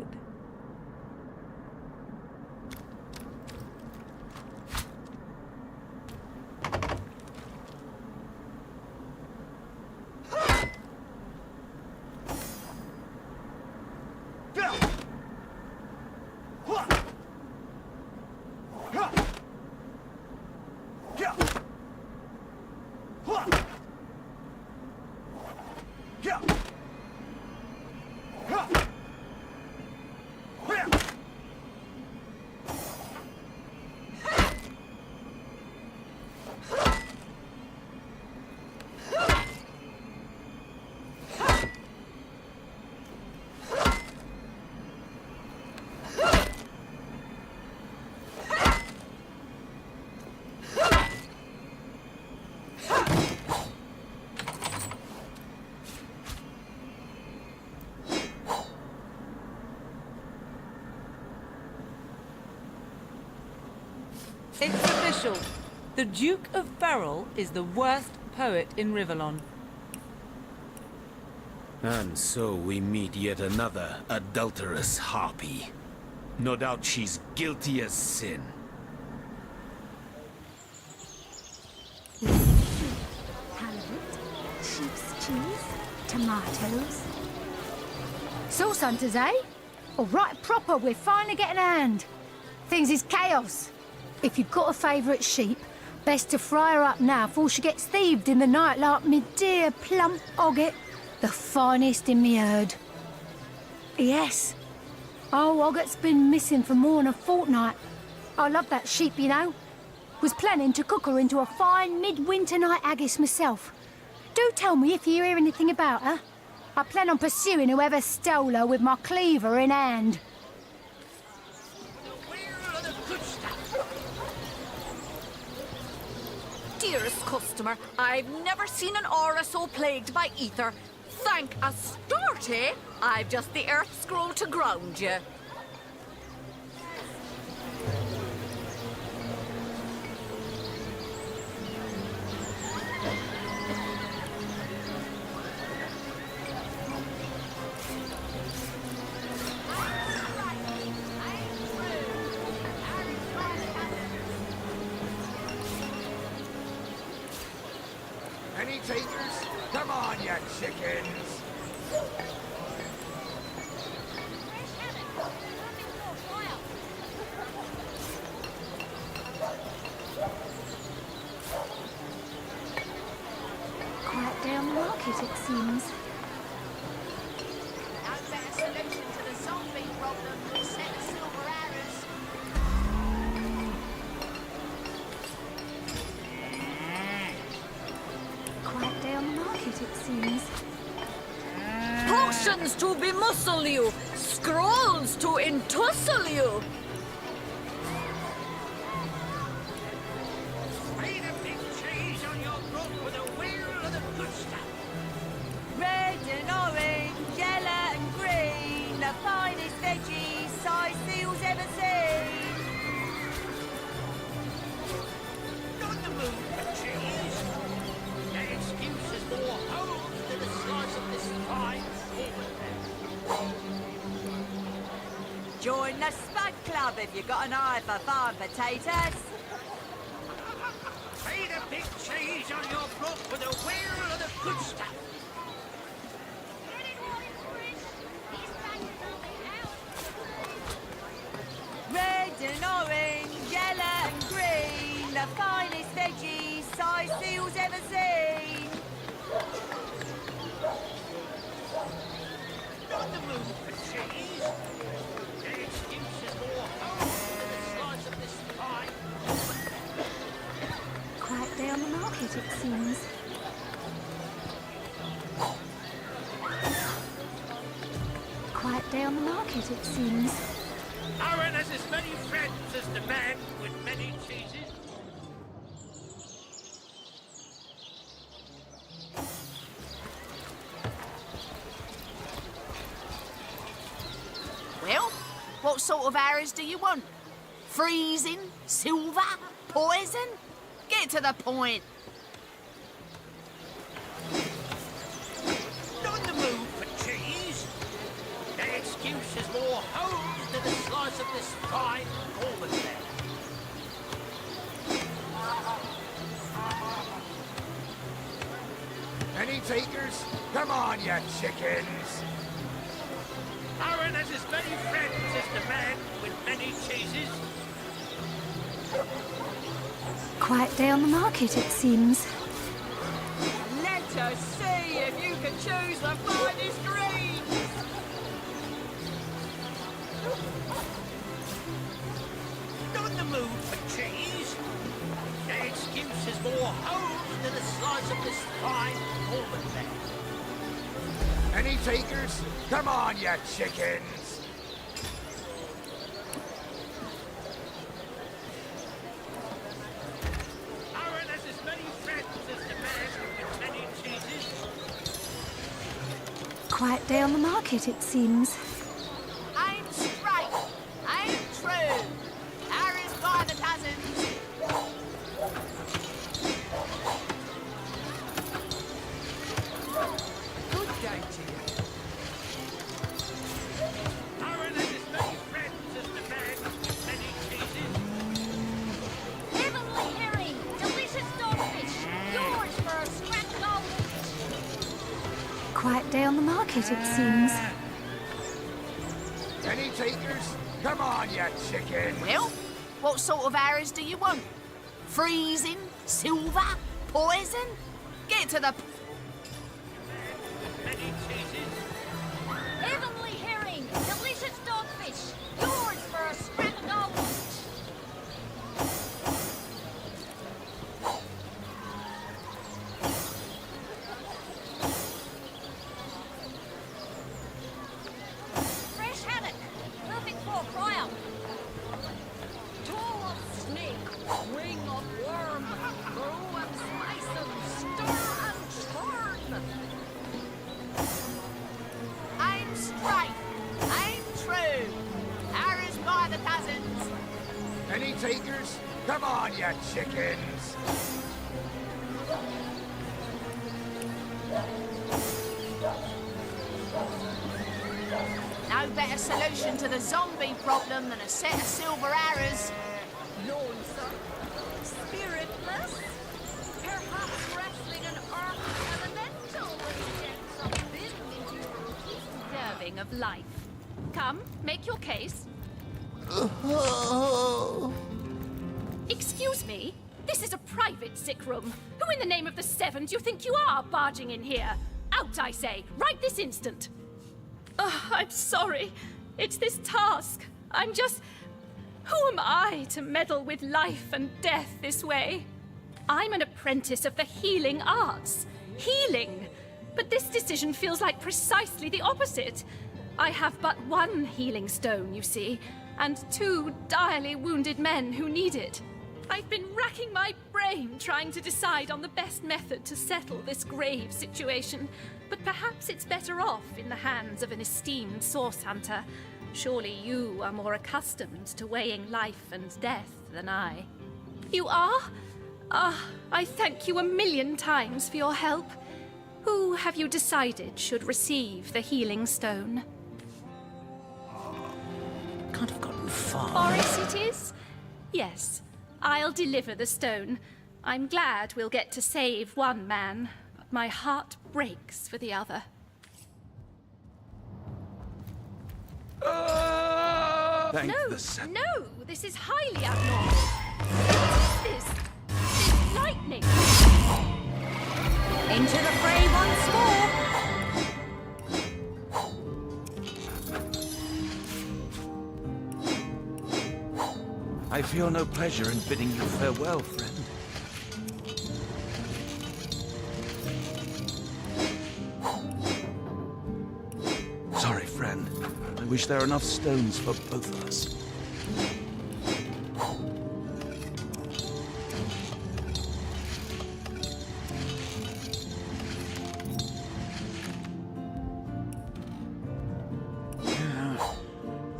It's official. The Duke of Ferrol is the worst poet in Rivellon. And so we meet yet another adulterous harpy. No doubt she's guilty as sin. Halibut, sheep's cheese, tomatoes. Sauce hunters, eh? All right, proper, we're finally getting a hand. Things is chaos. If you've got a favourite sheep, best to fry her up now before she gets thieved in the night like me dear plump Ogget, the finest in me herd. Yes. Oh, Ogget's been missing for more than a fortnight. I love that sheep, you know. Was planning to cook her into a fine midwinter night haggis myself. Do tell me if you hear anything about her. I plan on pursuing whoever stole her with my cleaver in hand. Dearest customer, I've never seen an aura so plagued by ether. Thank Astarte, I've just the earth scroll to ground you. Any takers? Come on, you chickens! Quiet day on the market, it seems. No better solution to the zombie problem than a set of silver arrows. Quiet day on the market, it seems. Potions to bemuscle you, scrolls to entussle you. Spread a big cheese on your brook with a wheel of the good stuff. Red and orange, yellow and green, the finest veggies size seals ever seen. On the move for cheese. That excuse is more holes than the slice of this fine woman. Join the Spud Club if you've got an eye for farm potatoes. Spread a big cheese on your brook with a wheel of the good stuff. Red and orange, yellow and green, the finest veggies size seals ever seen. On the move for cheese. That excuse is more holes than the slice of this fine woman. Quiet day on the market, it seems. Quiet day on the market, it seems. Aaron has as many friends as the man with many cheeses. Well, what sort of arrows do you want? Freezing? Silver? Poison? Get to the point. On the move for cheese. That time, all the there. Any takers? Come on, you chickens! Aaron has as many friends as the man with many cheeses. Quiet day on the market, it seems. Let us see if you can choose the finest greens. Not in the mood for cheese. The excuse is more holes than a slice of this fine Norman there. Any takers? Come on, you chickens! Aaron has as many friends as the man with many cheeses. Quiet day on the market, it seems. I'm straight. I'm true. Harry's by the dozens. Good day to you. Aaron has as many friends as the man with many cheeses. Heavenly herring, delicious dogfish, yours for a scrap gold. Quiet day on the market, it seems. Any takers? Come on, you chickens! Well, what sort of arrows do you want? Freezing? Silver? Poison? Get to the... Many cheeses. Heavenly herring, delicious dogfish, yours for a scrap gold. Fresh haddock, perfect for a fry-up. Toe of snake, wing of worm, brew and slice and stir and churn. I'm straight. I'm true. Harry's by the dozens. Any takers? Come on, you chickens! No better solution to the zombie problem than a set of silver arrows. Lonesome, spiritless, perhaps wrestling an earth elemental with depths of venom into deserving of life. Come, make your case. Excuse me, this is a private sick room. Who in the name of the Seven do you think you are barging in here? Out, I say, right this instant. I'm sorry. It's this task. I'm just... Who am I to meddle with life and death this way? I'm an apprentice of the healing arts. Healing! But this decision feels like precisely the opposite. I have but one healing stone, you see, and 2 direly wounded men who need it. I've been racking my brain trying to decide on the best method to settle this grave situation, but perhaps it's better off in the hands of an esteemed source hunter. Surely you are more accustomed to weighing life and death than I. You are? I thank you a million times for your help. Who have you decided should receive the healing stone? Can't have gotten far. Boris it is? Yes, I'll deliver the stone. I'm glad we'll get to save one man, but my heart breaks for the other. Thank No, the Seven. no, this is highly abnormal. What is this? This lightning. Into the fray once more. I feel no pleasure in bidding you farewell, friend. Sorry, friend. I wish there were enough stones for both of us.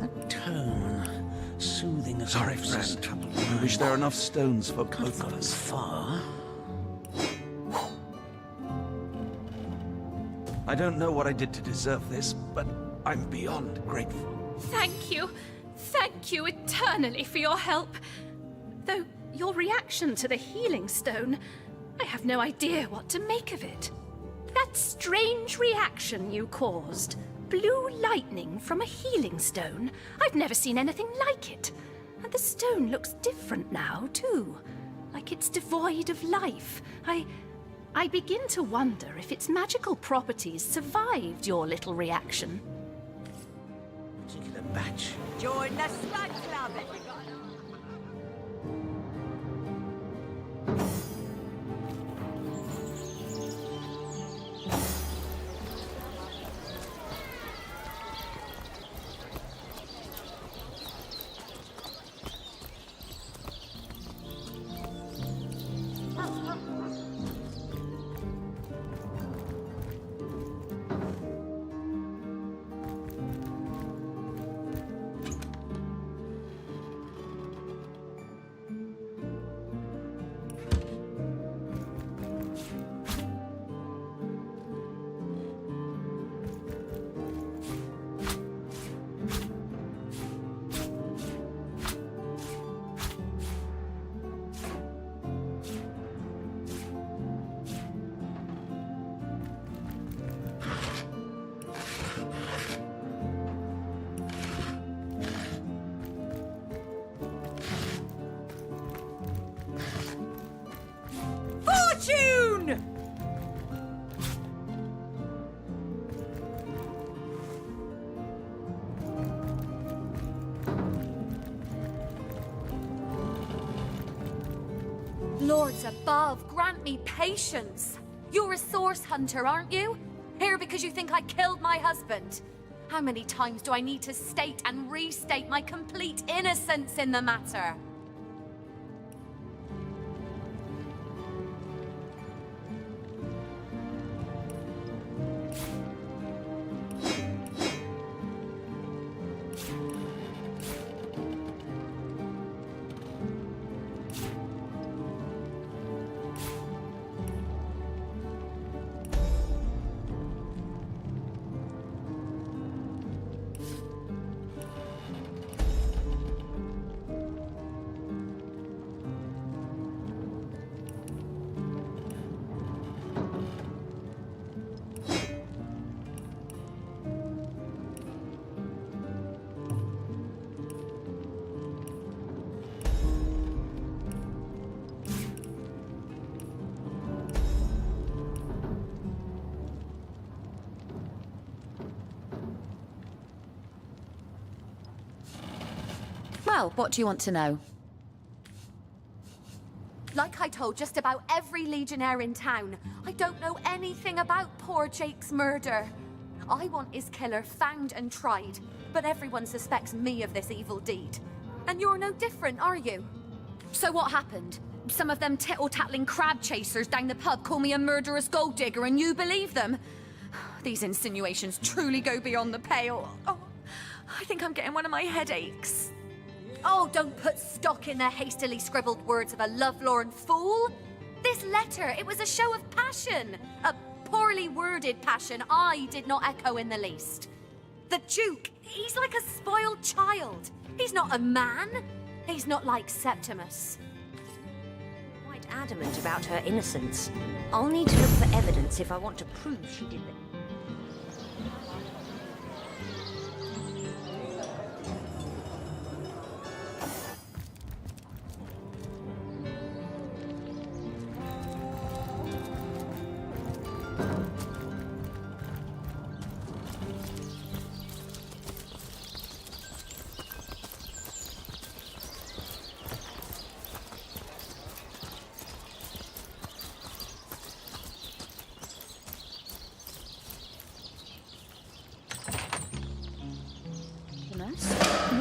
That tone, soothing as Sorry, horses, friend. troubled I wish there were enough stones for both of gone us. far. I don't know what I did to deserve this, but I'm beyond grateful. Thank you. Thank you eternally for your help. Though your reaction to the healing stone, I have no idea what to make of it. That strange reaction you caused. Blue lightning from a healing stone. I've never seen anything like it. And the stone looks different now, too. Like it's devoid of life. I begin to wonder if its magical properties survived your little reaction. Particular batch. Join the Slug Club, everybody. Fortune! Lords above, grant me patience. You're a source hunter, aren't you? Here because you think I killed my husband. How many times do I need to state and restate my complete innocence in the matter? Well, what do you want to know? Like I told just about every legionnaire in town, I don't know anything about poor Jake's murder. I want his killer found and tried, but everyone suspects me of this evil deed. And you're no different, are you? So what happened? Some of them tittle-tattling crab chasers down the pub call me a murderous gold digger and you believe them? These insinuations truly go beyond the pale. Oh, I think I'm getting one of my headaches. Oh, don't put stock in the hastily scribbled words of a lovelorn fool. This letter, it was a show of passion. A poorly worded passion I did not echo in the least. The Duke, he's like a spoiled child. He's not a man. He's not like Septimus. Quite adamant about her innocence. I'll need to look for evidence if I want to prove she did it.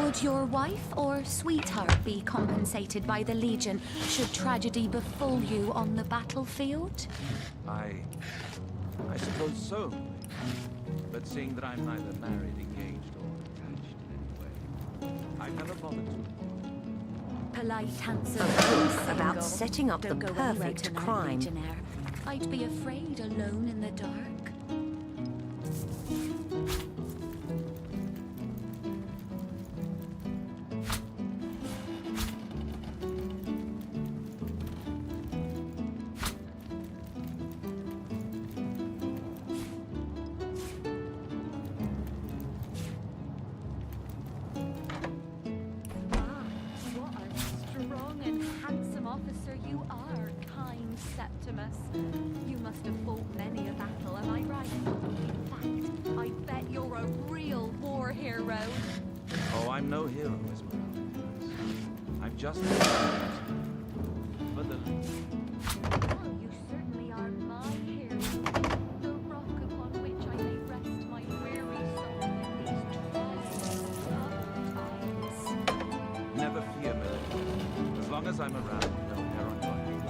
Would your wife or sweetheart be compensated by the Legion should tragedy befall you on the battlefield? I suppose so. But seeing that I'm neither married, engaged, or attached in any way, I've never bothered to. Polite answer. About setting up the perfect crime. Legionnaire. I'd be afraid alone in the dark. Septimus. You must have fought many a battle, am I right? In fact, I bet you're a real war hero. Oh, I'm no hero, Esmeralda. I'm just but the Well, you certainly are my hero. The rock upon which I may rest my weary soul in these tough times. never fear, Milady. As long as I'm around, no hair on my head.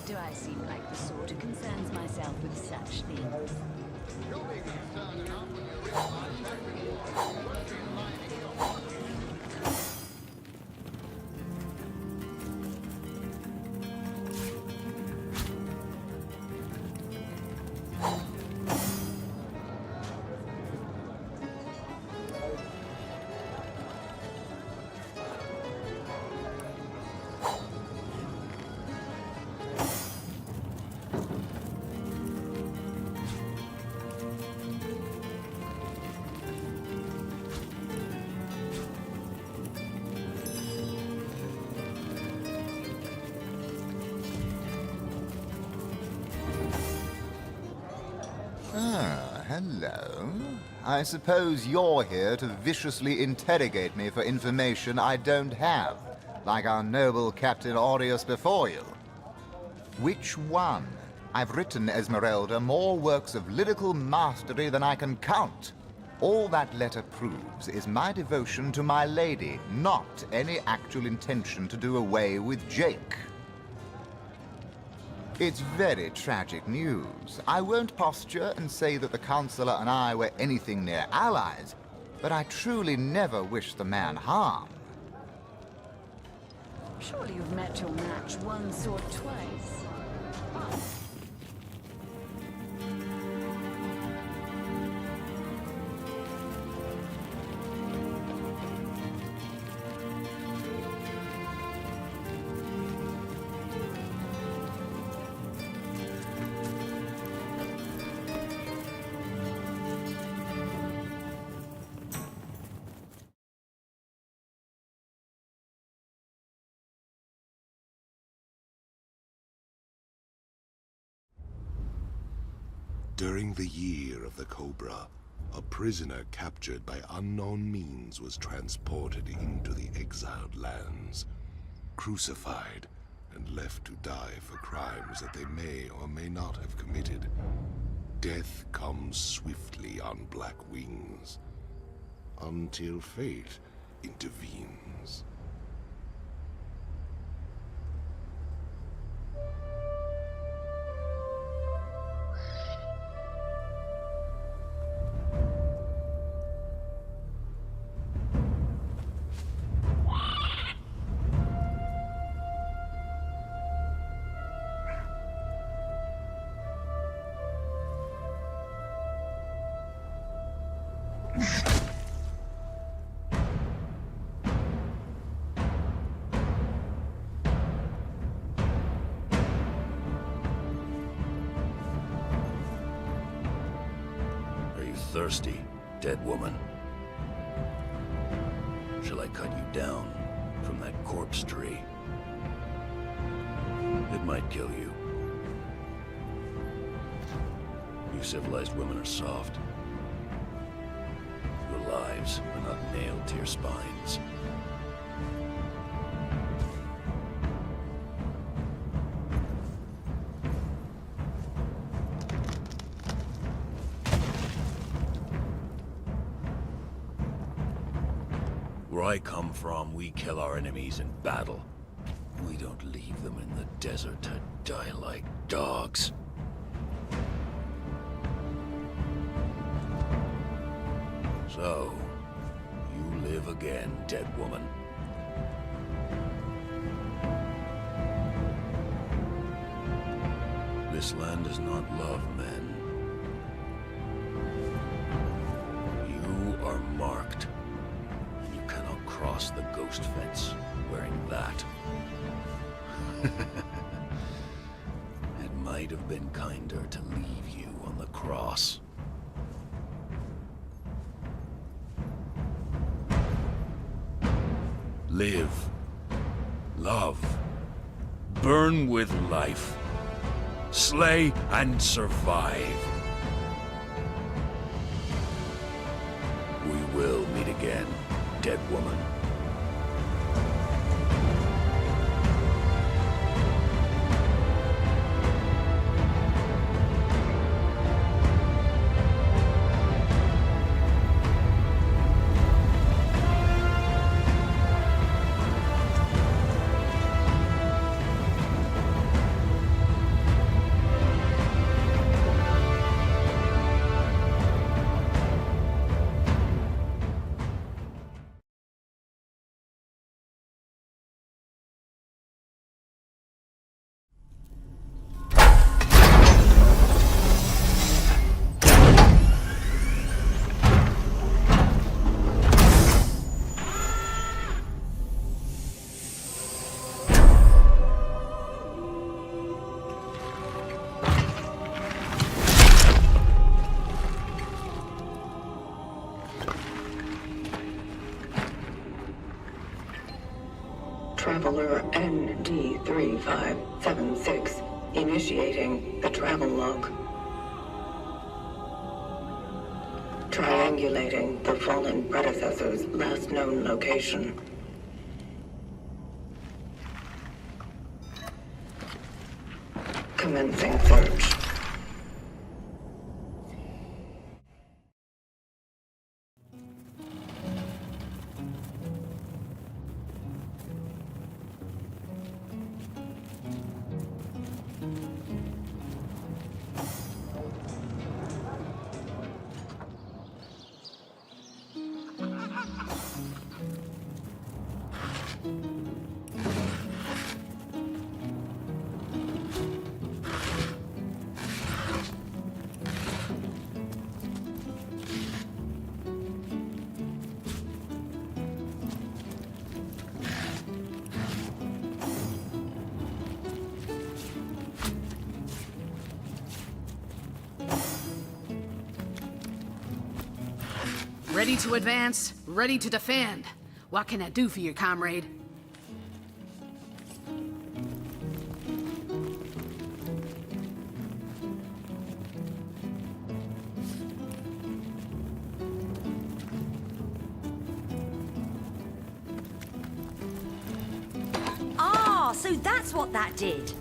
Do I seem like the sort who concerns myself with such things? Ah, hello. I suppose you're here to viciously interrogate me for information I don't have, like our noble Captain Aureus before you. Which one? I've written, Esmeralda, more works of lyrical mastery than I can count. All that letter proves is my devotion to my lady, not any actual intention to do away with Jake. It's very tragic news. I won't posture and say that the Counselor and I were anything near allies, but I truly never wish the man harm. Surely you've met your match once or twice. During the year of the Cobra, a prisoner captured by unknown means was transported into the exiled lands, crucified, and left to die for crimes that they may or may not have committed. Death comes swiftly on black wings, until fate intervenes. Thirsty, dead woman? Shall I cut you down from that corpse tree? It might kill you. You civilized women are soft. Your lives are not nailed to your spines. I come from, we kill our enemies in battle. We don't leave them in the desert to die like dogs. So, you live again, dead woman. This land does not love men. You are marked, and you cannot cross the ghost fence wearing that. It might have been kinder to leave you on the cross. Live. Love. Burn with life. Slay and survive. We will meet again, dead woman. Traveler ND3576, initiating the travel log. Triangulating the fallen predecessor's last known location. Commencing search. Ready to advance, ready to defend. What can I do for you, comrade? Ah, so that's what that did.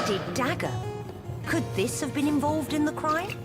rusted dagger. Could this have been involved in the crime?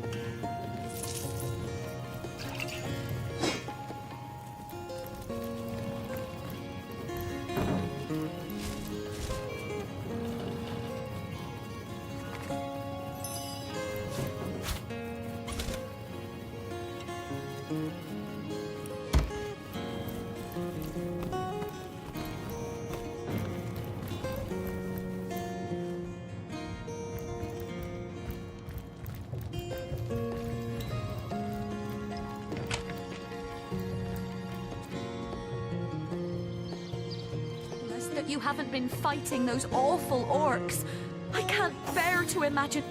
That you haven't been fighting those awful orcs. I can't bear to imagine.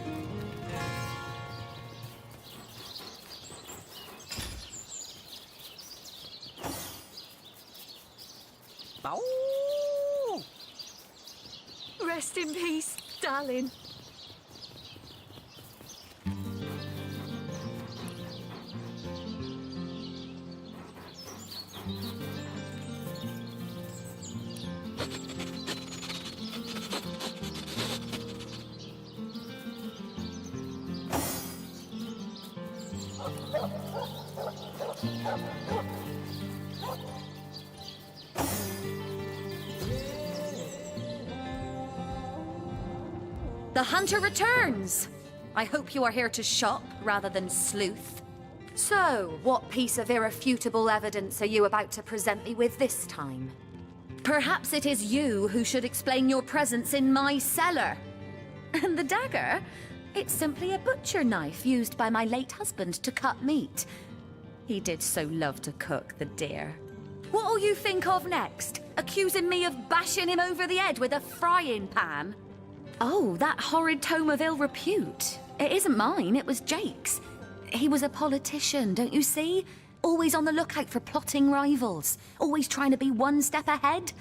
Rest in peace, darling. The hunter returns! I hope you are here to shop rather than sleuth. So, what piece of irrefutable evidence are you about to present me with this time? Perhaps it is you who should explain your presence in my cellar. And the dagger? It's simply a butcher knife used by my late husband to cut meat. He did so love to cook, the dear. What'll you think of next? Accusing me of bashing him over the head with a frying pan? Oh, that horrid tome of ill repute. It isn't mine, it was Jake's. He was a politician, don't you see? Always on the lookout for plotting rivals. Always trying to be one step ahead.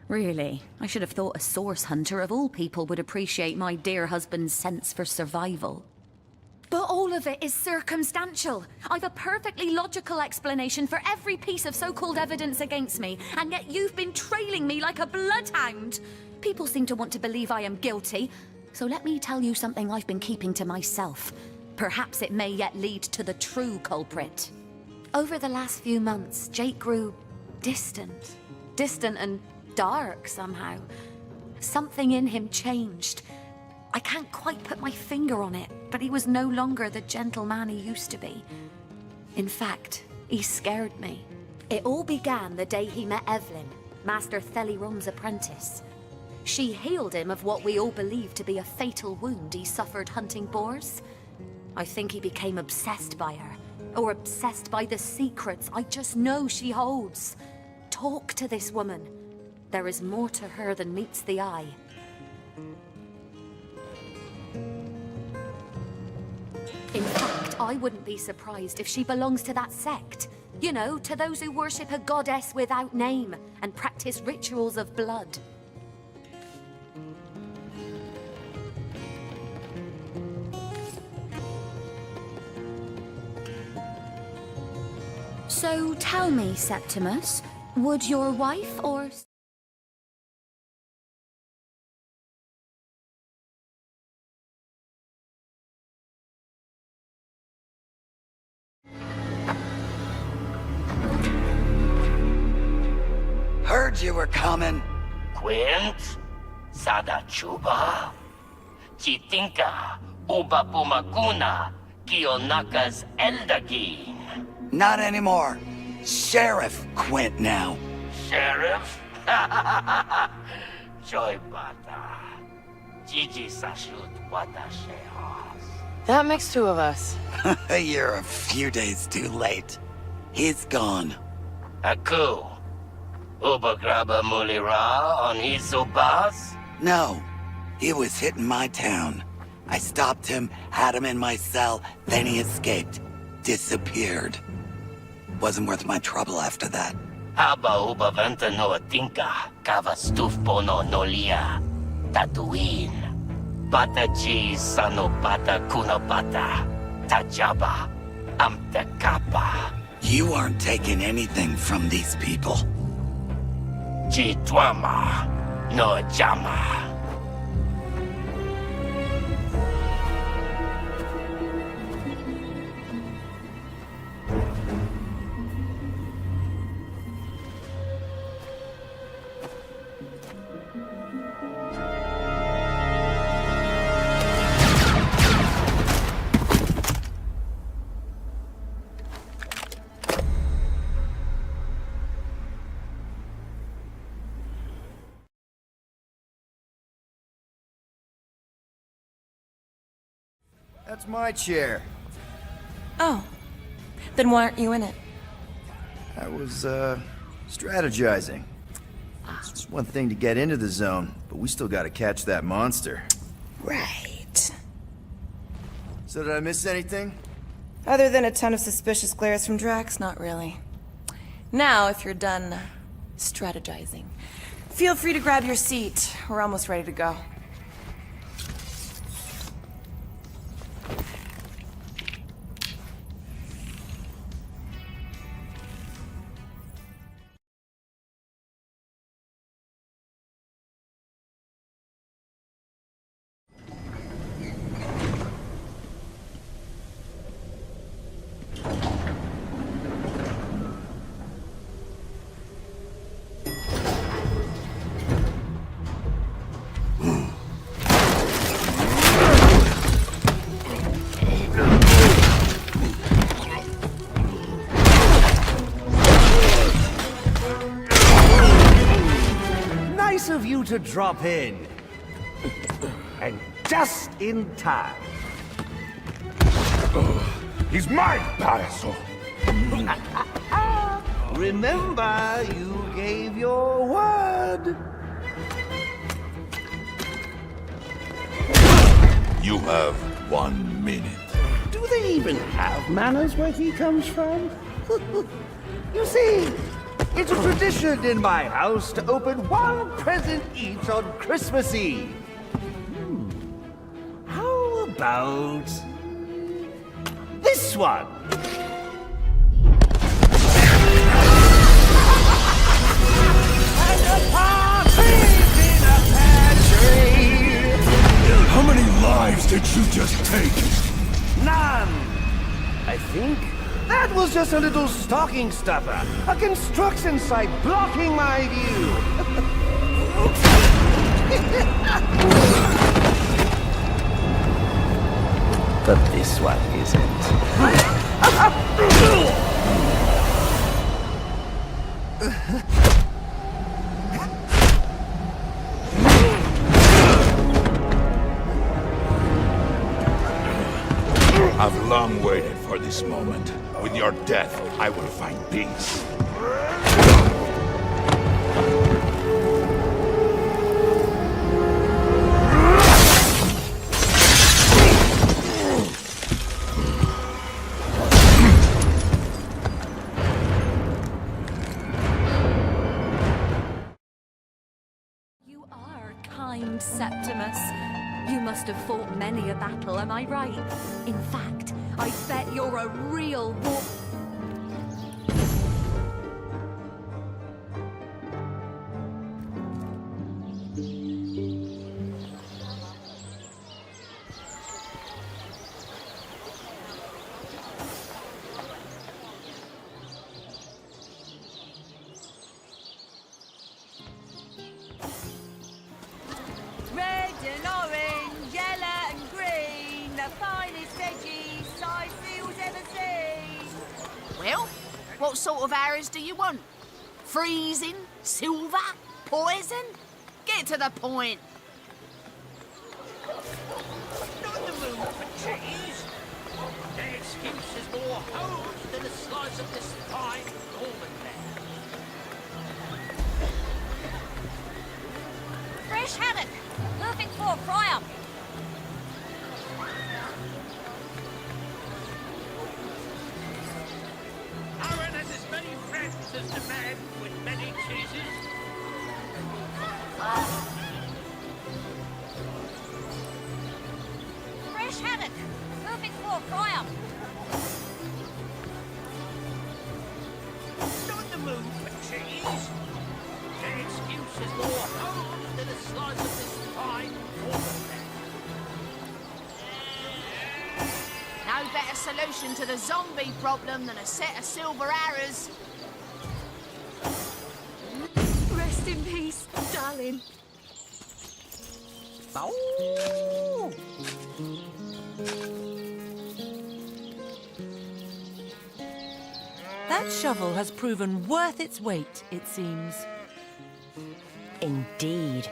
Really, I should have thought a source hunter of all people would appreciate my dear husband's sense for survival. But all of it is circumstantial. I've a perfectly logical explanation for every piece of so-called evidence against me, and yet you've been trailing me like a bloodhound. People seem to want to believe I am guilty, so let me tell you something I've been keeping to myself. Perhaps it may yet lead to the true culprit. Over the last few months, Jake grew distant. Distant and dark somehow. Something in him changed. I can't quite put my finger on it, but he was no longer the gentleman he used to be. In fact, he scared me. It all began the day he met Evelyn, Master Theliron's apprentice. She healed him of what we all believe to be a fatal wound he suffered hunting boars. I think he became obsessed by her, or obsessed by the secrets I just know she holds. Talk to this woman. There is more to her than meets the eye. In fact, I wouldn't be surprised if she belongs to that sect. You know, to those who worship a goddess without name and practice rituals of blood. So tell me, Septimus, would your wife or... Heard you were coming. Quint, Sada Chuba, Chitinka, Uba Pumaguna, Kionaka's Eldagin. Not anymore. Sheriff Quint now. Sheriff? Joy Bata. Gigi Sashut Wata Sheos. That makes two of us. You're a few days too late. He's gone. Aku. Uba Graba Mulira on his Ubas? No. He was hitting my town. I stopped him, had him in my cell, then he escaped. Disappeared. Wasn't worth my trouble after that. Haba Uba Venta no Atinka, Kava Stufpono Nolia, Tatooine. Bata G Sano Bata Kuno Bata, Tajaba, Amtekapa. You aren't taking anything from these people. Chitwama, no Jama. That's my chair. Oh. Then why aren't you in it? I was, strategizing. It's one thing to get into the zone, but we still gotta catch that monster. Right. So did I miss anything? Other than a ton of suspicious glares from Drax, not really. Now, if you're done strategizing, feel free to grab your seat. We're almost ready to go. Nice of you to drop in. And just in time. He's mine, Paraso. Remember, you gave your word. You have 1 minute. Do they even have manners where he comes from? You see, it's a tradition in my house to open one present each on Christmas Eve. How about this one? How many lives did you just take? None. I think that was just a little stocking stuffer. A construction site blocking my view. But this one isn't. I've long waited for this moment. With your death, I will find peace. You are kind, Septimus. You must have fought many a battle, am I right? In fact, I bet you're a real war... Red and orange, yellow and green, the finest veggies Sightseal's ever seen. Well, what sort of arrows do you want? Freezing? Silver? Poison? Get to the point. Not in the mood for cheese. The excuse is more holes than a slice of this fine almond. Fresh haddock. Perfect for a fry-up. Aaron has as many friends as the man with many cheeses. Fresh haddock. Perfect for a fry-up. Not in the mood for cheese. The excuse is more holes than a slice of this fine almond. No better solution to the zombie problem than a set of silver arrows. Rest in peace, darling. That shovel has proven worth its weight, it seems. Indeed.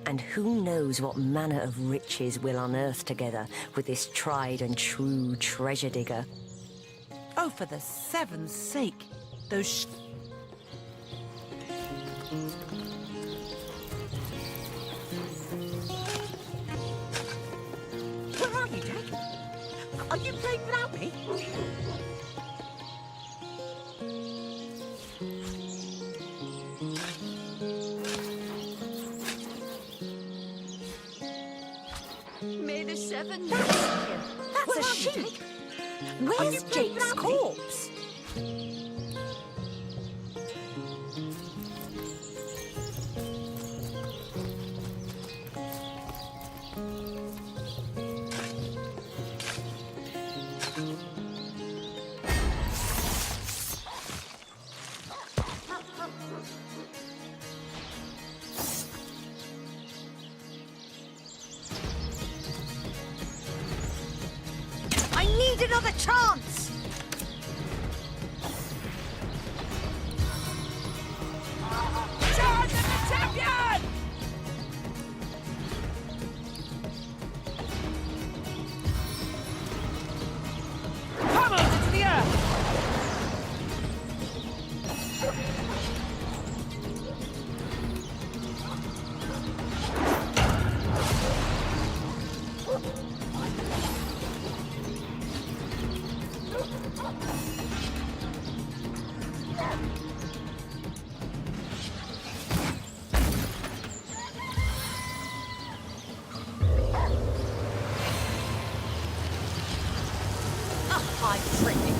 And who knows what manner of riches we'll unearth together with this tried and true treasure digger. Oh, for the seven's sake, those Where are you, Jack? Are you playing without me? May the seven... That's a sheep! Where's Jake's corpse? I need another chance! Charge at the champion! Pummels into the earth! I'm tripping.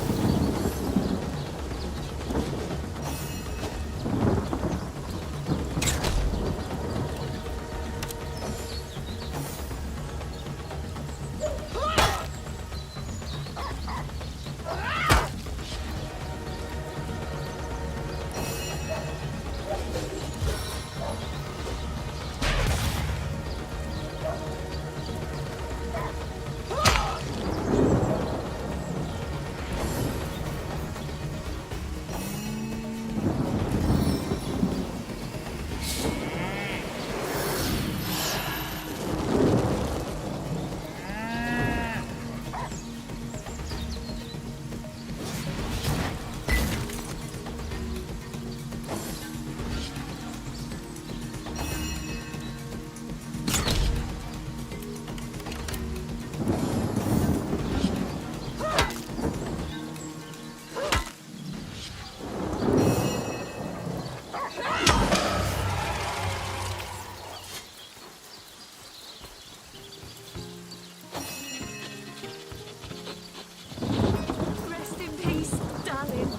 Rest in peace, darling.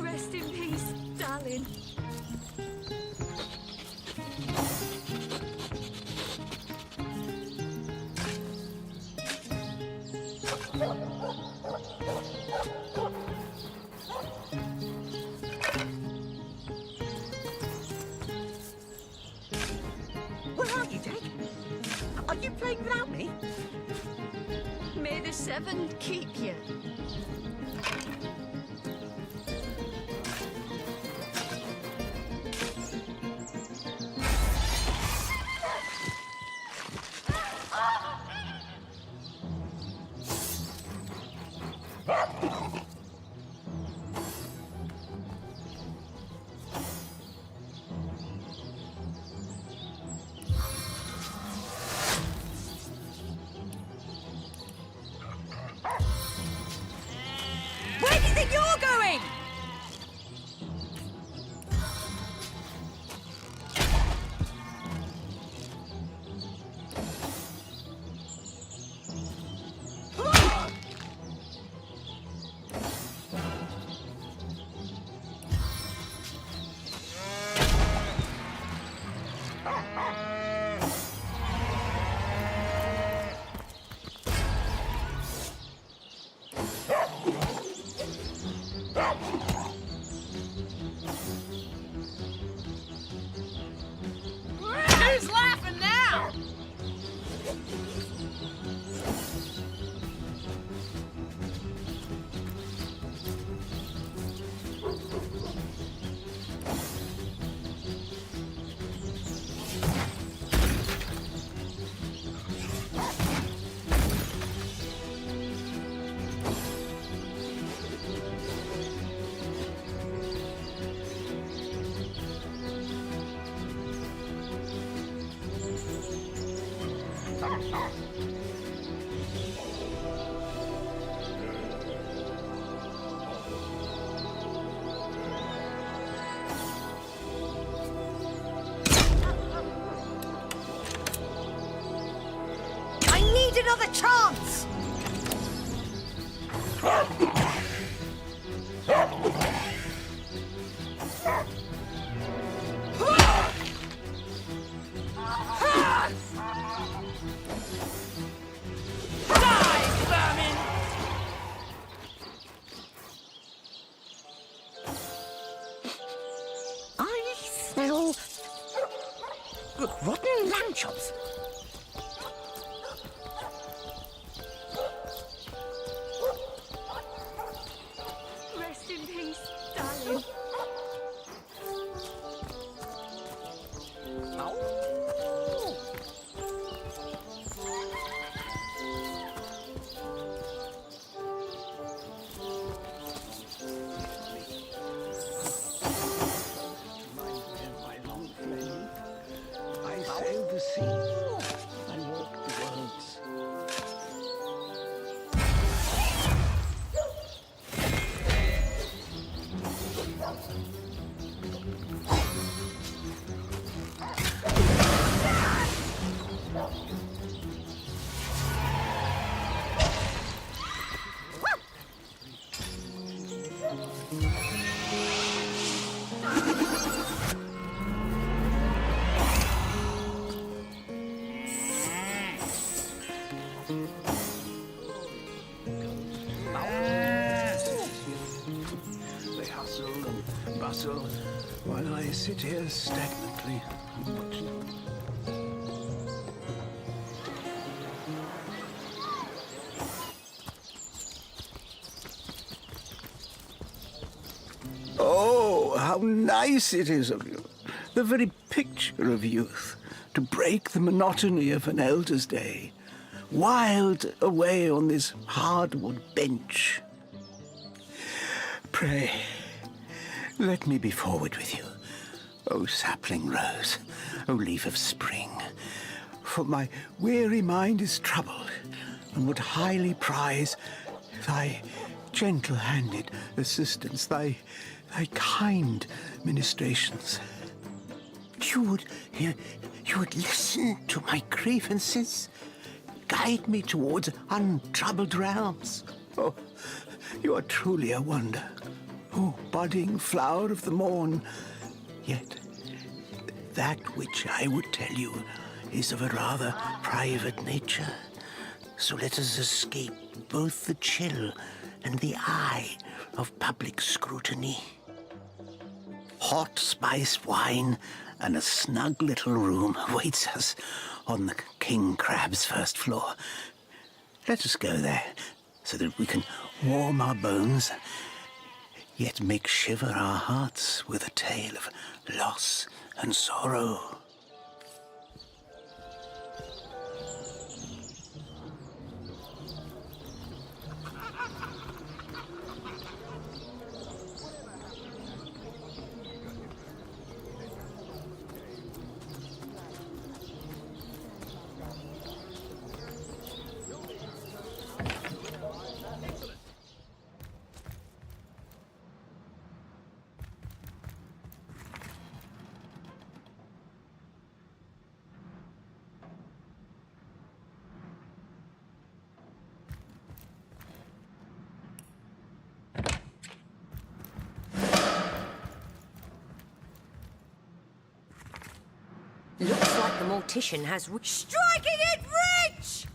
Rest in peace, darling. Where are you, Jack? Are you playing without me? May the seven keep you. I need another chance! I smell rotten lamb chops. Rest in peace, darling. I sailed the sea. I walked the worlds. They hustle and bustle while I sit here stagnantly and watch them. Oh, how nice it is of you. The very picture of youth, to break the monotony of an elder's day. Wild away on this hardwood bench. Pray, let me be forward with you, O sapling rose, O leaf of spring, for my weary mind is troubled, and would highly prize thy gentle-handed assistance, thy kind ministrations. You would listen to my grievances, guide me towards untroubled realms. Oh, you are truly a wonder, oh budding flower of the morn. Yet that which I would tell you is of a rather private nature. So let us escape both the chill and the eye of public scrutiny. Hot spiced wine and a snug little room awaits us on the King Crab's first floor. Let us go there, so that we can warm our bones, yet make shiver our hearts with a tale of loss and sorrow. Looks like the mortician has striking it rich!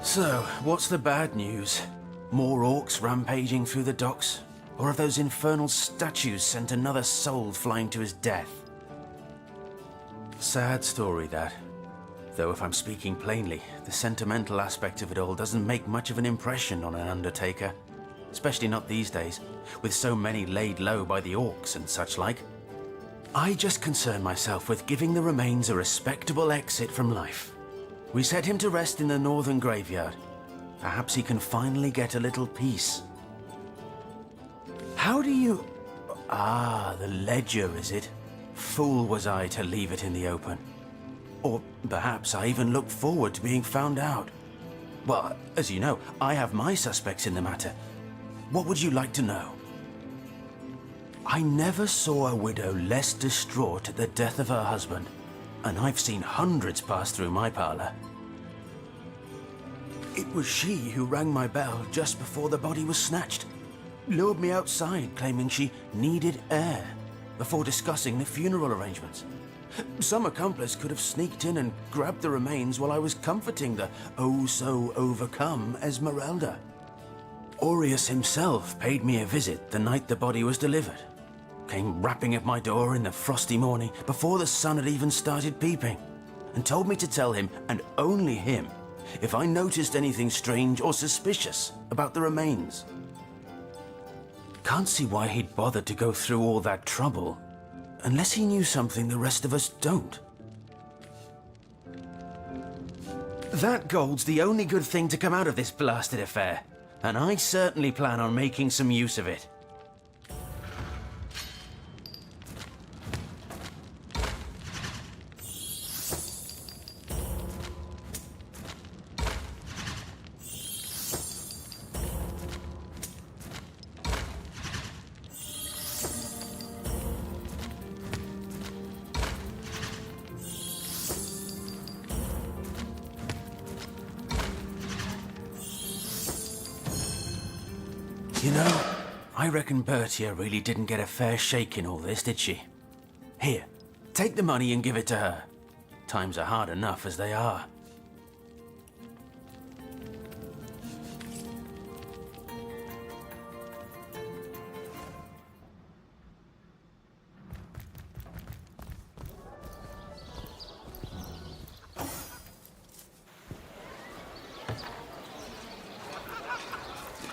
So, what's the bad news? More orcs rampaging through the docks? Or have those infernal statues sent another soul flying to his death? Sad story, that. Though if I'm speaking plainly, the sentimental aspect of it all doesn't make much of an impression on an undertaker. Especially not these days, with so many laid low by the orcs and such like. I just concern myself with giving the remains a respectable exit from life. We set him to rest in the northern graveyard. Perhaps he can finally get a little peace. How do you... Ah, the ledger, is it? Fool was I to leave it in the open. Or perhaps I even looked forward to being found out. Well, as you know, I have my suspects in the matter. What would you like to know? I never saw a widow less distraught at the death of her husband, and I've seen hundreds pass through my parlor. It was she who rang my bell just before the body was snatched, lured me outside claiming she needed air, before discussing the funeral arrangements. Some accomplice could have sneaked in and grabbed the remains while I was comforting the oh-so-overcome Esmeralda. Aureus himself paid me a visit the night the body was delivered. Came rapping at my door in the frosty morning before the sun had even started peeping, and told me to tell him, and only him, if I noticed anything strange or suspicious about the remains. Can't see why he'd bothered to go through all that trouble, unless he knew something the rest of us don't. That gold's the only good thing to come out of this blasted affair, and I certainly plan on making some use of it. You know, I reckon Bertia really didn't get a fair shake in all this, did she? Here, take the money and give it to her. Times are hard enough as they are.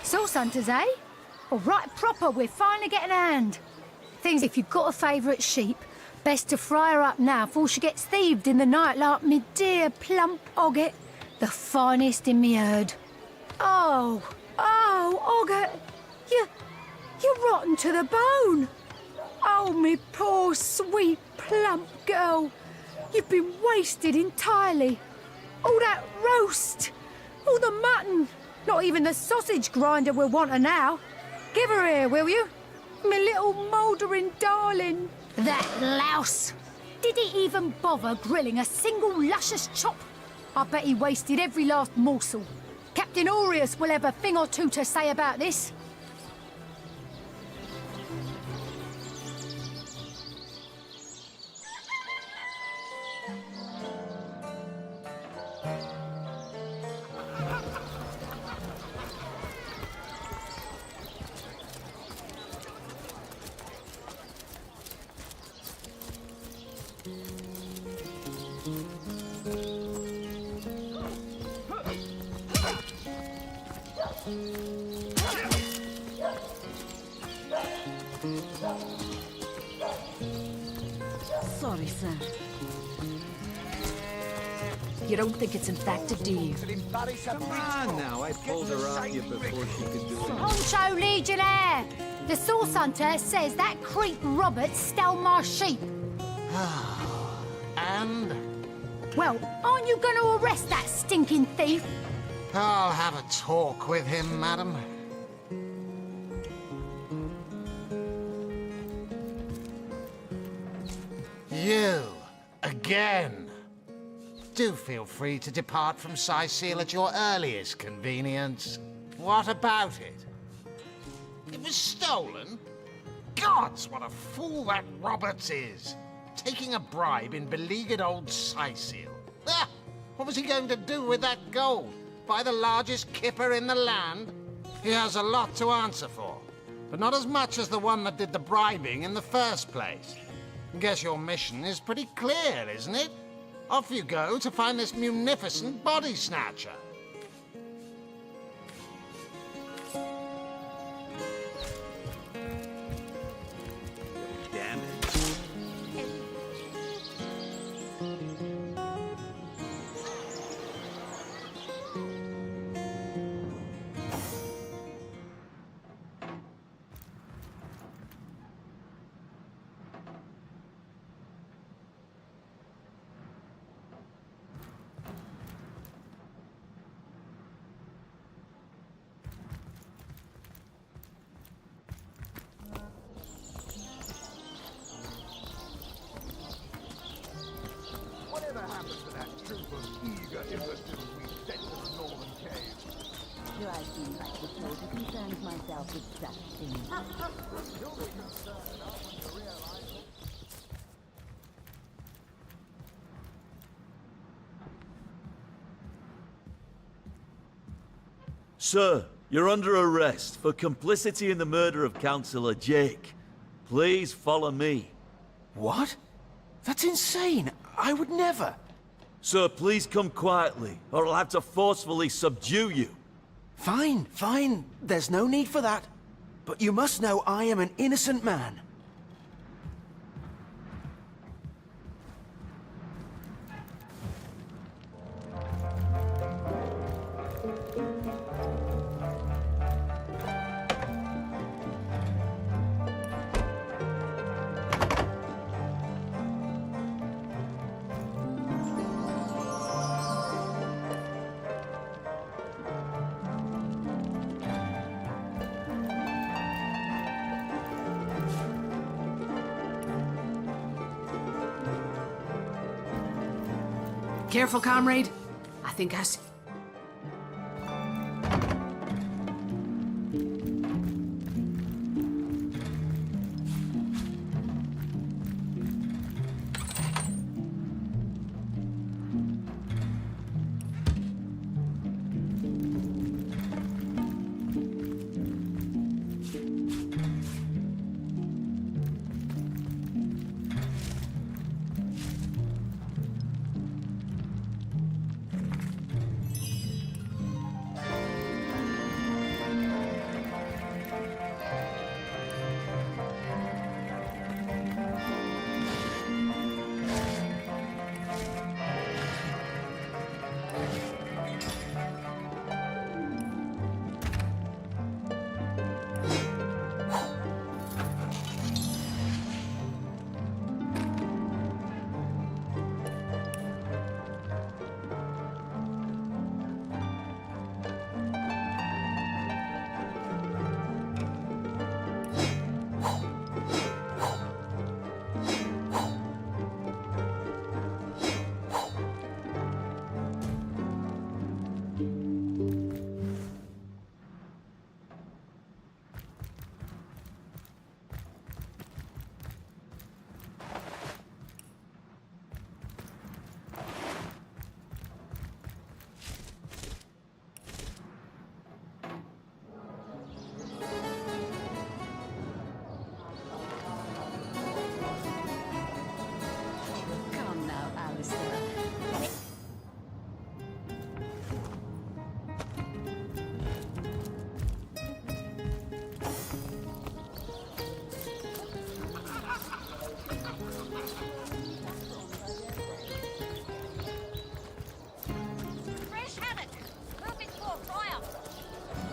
Source hunters, eh? All right, proper, we're finally getting a hand. Things if you've got a favourite sheep, best to fry her up now before she gets thieved in the night like me dear plump Ogget, the finest in me herd. Oh, Ogget, you're rotten to the bone. Oh, me poor, sweet, plump girl. You've been wasted entirely. All that roast, all the mutton. Not even the sausage grinder will want her now. Give her here, will you? Me little mouldering darling. That louse. Did he even bother grilling a single luscious chop? I bet he wasted every last morsel. Captain Aureus will have a thing or two to say about this. Sorry, sir. You don't think it's infected, do you? Come on now, I pulled her off you before she could do it. Honcho Legionnaire! The source hunter says that creep Robert stole my sheep. And? Well, aren't you going to arrest that stinking thief? I'll have a talk with him, madam. You, again. Do feel free to depart from Sicil at your earliest convenience. What about it? It was stolen? Gods, what a fool that Roberts is! Taking a bribe in beleaguered old Sicil. Ah, what was he going to do with that gold? Buy the largest kipper in the land? He has a lot to answer for, but not as much as the one that did the bribing in the first place. Guess your mission is pretty clear, isn't it? Off you go to find this munificent body snatcher. Damn it. concerned myself with such things. Sir, you're under arrest for complicity in the murder of Councillor Jake. Please follow me. What? That's insane. I would never. Sir, please come quietly, or I'll have to forcefully subdue you. Fine, fine. There's no need for that. But you must know I am an innocent man. Careful, comrade. I think I see.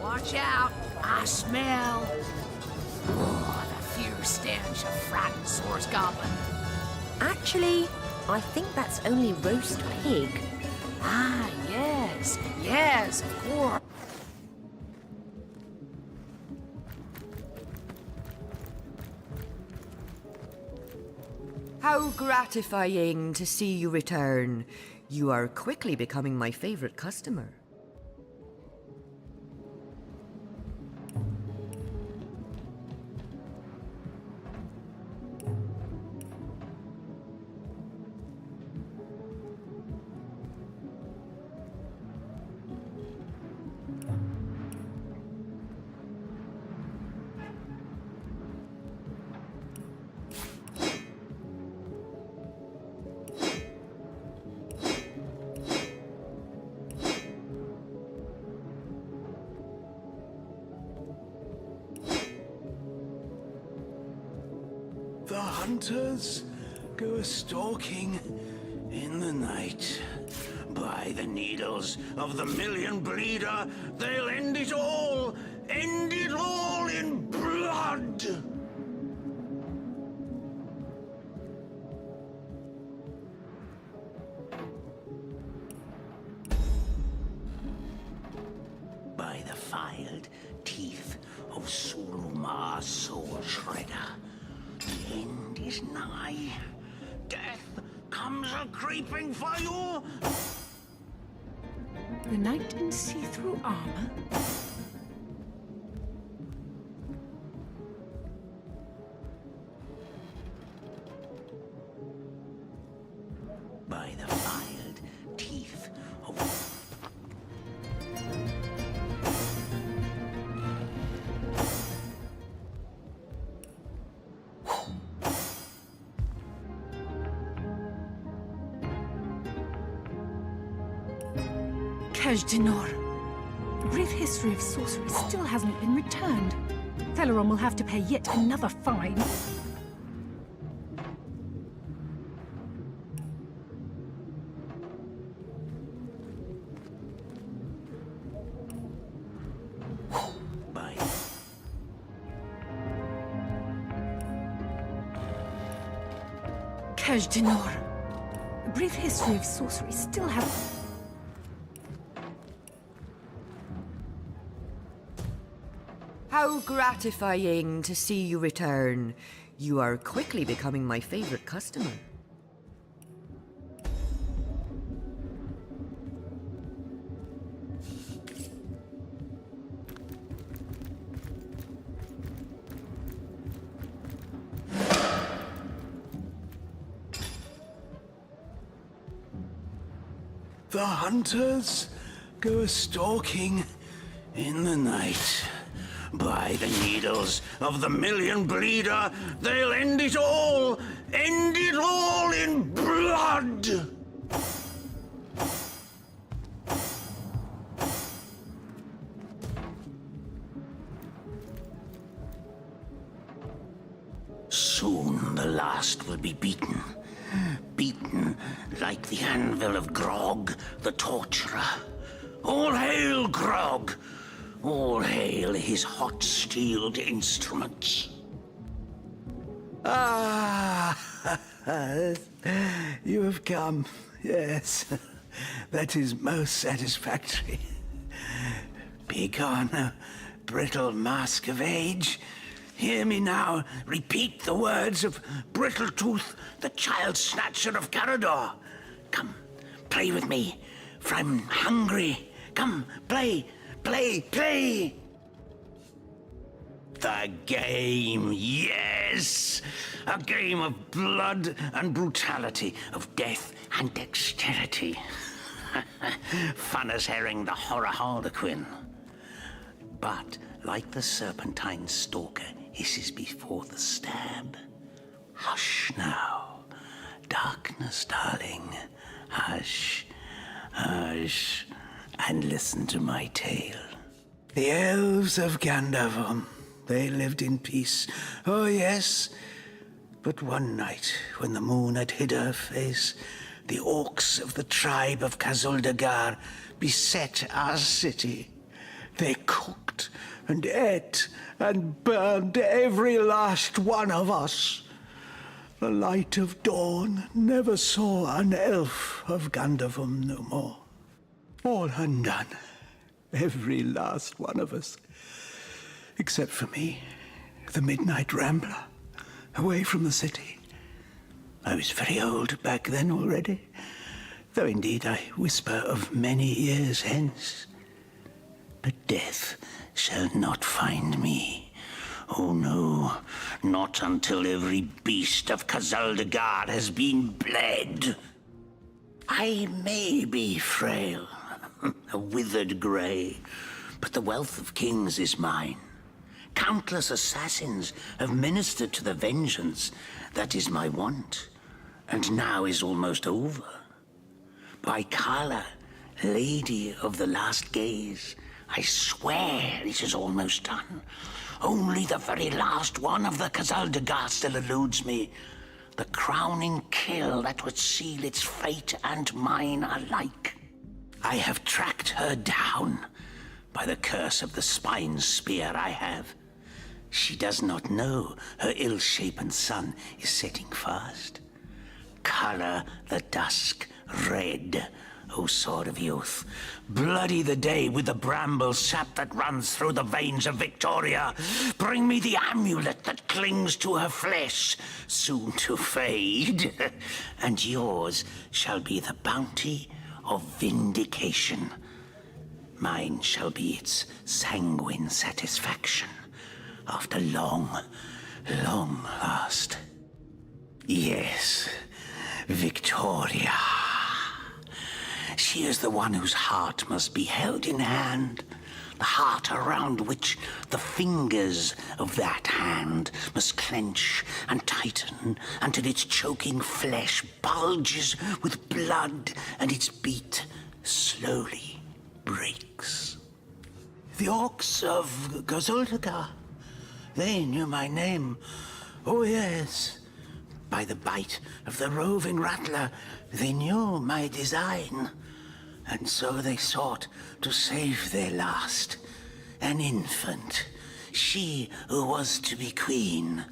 Watch out! I smell. Oh, the fierce stench of frightened Source Goblin. Actually, I think that's only roast pig. Ah, yes. Yes, of course. How gratifying to see you return. You are quickly becoming my favorite customer. The hunters go a-stalking in the night. By the needles of the million bleeder, they'll end it all in blood! By the filed teeth of Sulumar's Soul Shredder, the end is nigh. Death comes a-creeping for you! The knight in see-through armor? A brief history of sorcery still hasn't been returned. Theleron will have to pay yet another fine. A brief history of sorcery still hasn't... How gratifying to see you return. You are quickly becoming my favorite customer. The hunters go stalking in the night. By the needles of the million bleeder, they'll end it all in blood! Soon the last will be beaten. Beaten like the anvil of Grog, the torturer. All hail, Grog! All hail his hot-steeled instruments. Ah, you have come. Yes, that is most satisfactory. Begone, brittle mask of age. Hear me now repeat the words of Brittletooth, the child snatcher of Carador. Come, play with me, for I'm hungry. Come, play, play, play! The game, yes! A game of blood and brutality, of death and dexterity. Fun as herring the horror harlequin. But, like the serpentine stalker hisses before the stab, hush now, darkness, darling, hush, hush, and listen to my tale. The elves of Gandavum, they lived in peace. Oh, yes. But one night, when the moon had hid her face, the orcs of the tribe of Kazuldagar beset our city. They cooked and ate and burned every last one of us. The light of dawn never saw an elf of Gandavum no more. All undone, every last one of us. Except for me, the midnight rambler, away from the city. I was very old back then already, though indeed I whisper of many years hence. But death shall not find me. Oh no, not until every beast of Kazuldagar has been bled. I may be frail, a withered grey, but the wealth of kings is mine. Countless assassins have ministered to the vengeance that is my want, and now is almost over. By Kala, Lady of the Last Gaze, I swear it is almost done. Only the very last one of the Kazuldagar still eludes me. The crowning kill that would seal its fate and mine alike. I have tracked her down. By the curse of the spine spear I have. She does not know her ill-shapen sun is setting fast. Color the dusk red, O sword of youth. Bloody the day with the bramble sap that runs through the veins of Victoria. Bring me the amulet that clings to her flesh, soon to fade. And yours shall be the bounty of vindication. Mine shall be its sanguine satisfaction after long, long last. Yes, Victoria. She is the one whose heart must be held in hand. The heart around which the fingers of that hand must clench and tighten until its choking flesh bulges with blood and its beat slowly breaks. The orcs of Gazuldagar, they knew my name. Oh yes, by the bite of the roving rattler, they knew my design. And so they sought to save their last, an infant, she who was to be queen.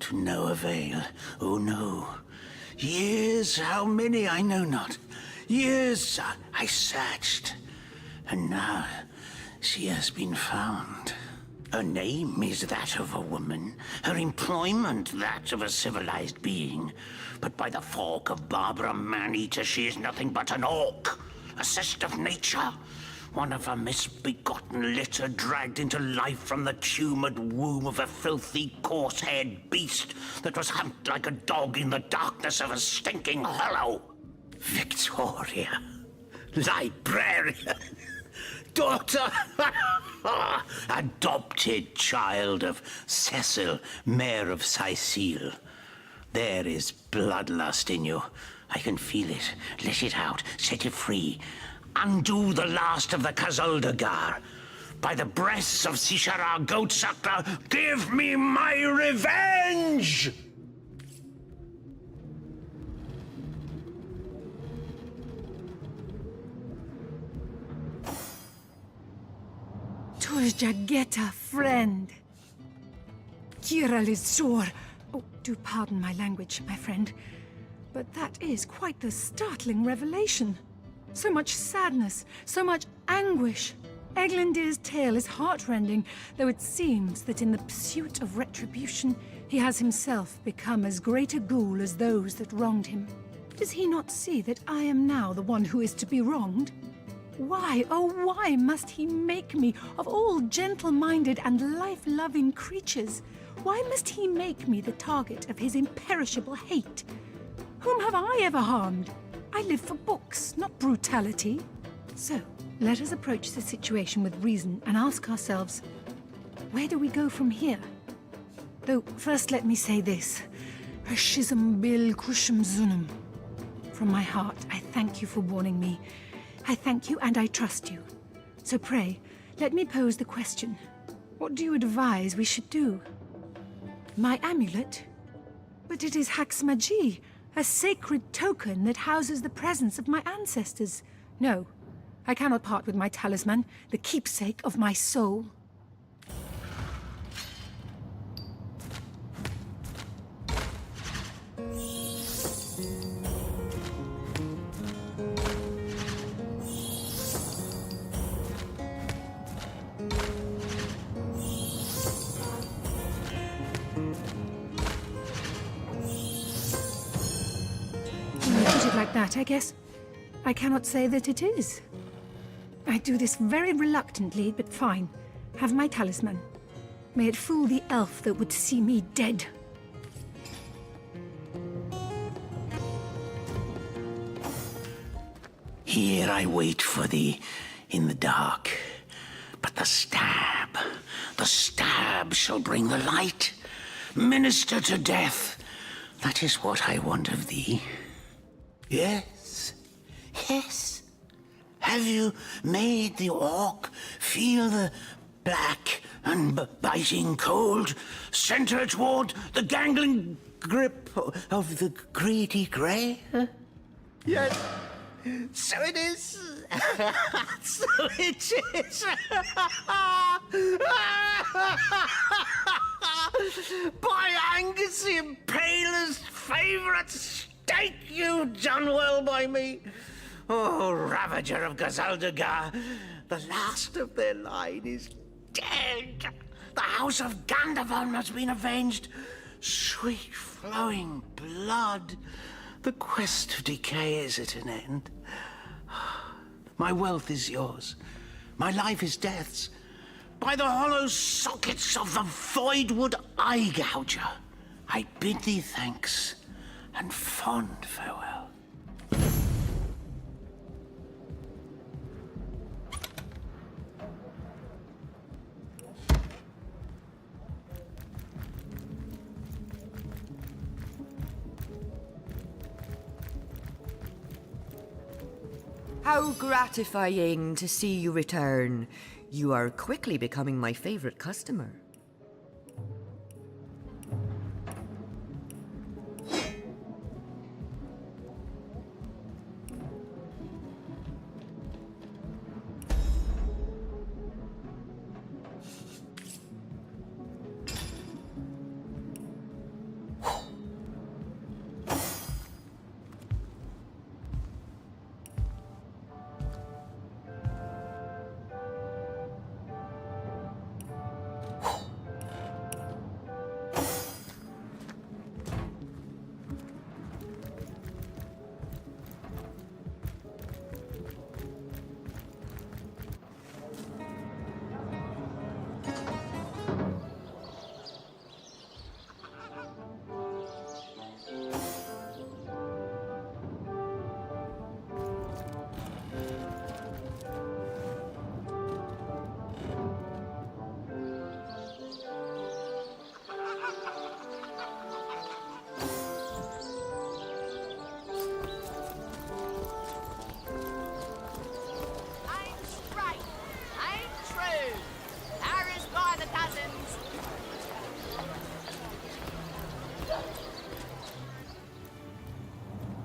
To no avail, oh no. Years, how many I know not. Years I searched, and now she has been found. Her name is that of a woman, her employment that of a civilized being. But by the fork of Barbara Man-Eater, she is nothing but an orc, a cyst of nature, one of a misbegotten litter dragged into life from the tumoured womb of a filthy, coarse-haired beast that was humped like a dog in the darkness of a stinking hollow. Victoria, librarian, daughter, adopted child of Cecil, Mayor of Sicile. There is bloodlust in you. I can feel it. Let it out. Set it free. Undo the last of the Kazuldagar. By the breasts of Sishara Goatsucker, give me my revenge! Turjageta, friend. Kiralizor. Oh, do pardon my language, my friend. But that is quite the startling revelation. So much sadness, so much anguish. Eglandir's tale is heartrending, though it seems that in the pursuit of retribution, he has himself become as great a ghoul as those that wronged him. Does he not see that I am now the one who is to be wronged? Why, oh why must he make me, of all gentle-minded and life-loving creatures, why must he make me the target of his imperishable hate? Whom have I ever harmed? I live for books, not brutality. So, let us approach the situation with reason and ask ourselves, where do we go from here? Though, first let me say this. Hashizm bil kushum zunum. From my heart, I thank you for warning me. I thank you and I trust you. So pray, let me pose the question. What do you advise we should do? My amulet? But it is Haxmagi, a sacred token that houses the presence of my ancestors. No, I cannot part with my talisman, the keepsake of my soul. Like that, I guess. I cannot say that it is. I do this very reluctantly, but fine. Have my talisman. May it fool the elf that would see me dead. Here I wait for thee in the dark. But the stab shall bring the light. Minister to death. That is what I want of thee. Yes, yes. Have you made the orc feel the black and biting cold center toward the gangling grip of the greedy grey? Yes, so it is. So it is. By Angus the Impaler's favourite steak, you done well by me. Oh, Ravager of Gazaldagar, the last of their line is dead. The House of Gandavon has been avenged. Sweet flowing blood. The quest of decay is at an end. My wealth is yours. My life is death's. By the hollow sockets of the Voidwood Eye Gouger, I bid thee thanks and fond farewell. How gratifying to see you return. You are quickly becoming my favorite customer.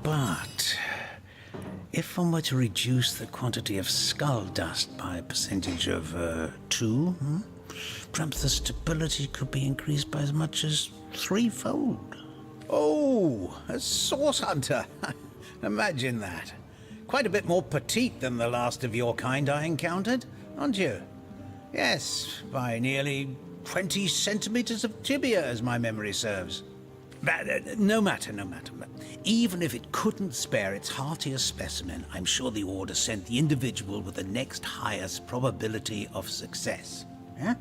But if one were to reduce the quantity of skull dust by a percentage of 2, perhaps the stability could be increased by as much as 3-fold. Oh, a source hunter. Imagine that. Quite a bit more petite than the last of your kind I encountered, aren't you? Yes, by nearly 20 centimeters of tibia, as my memory serves. But no matter. Even if it couldn't spare its heartiest specimen, I'm sure the Order sent the individual with the next highest probability of success. Yeah?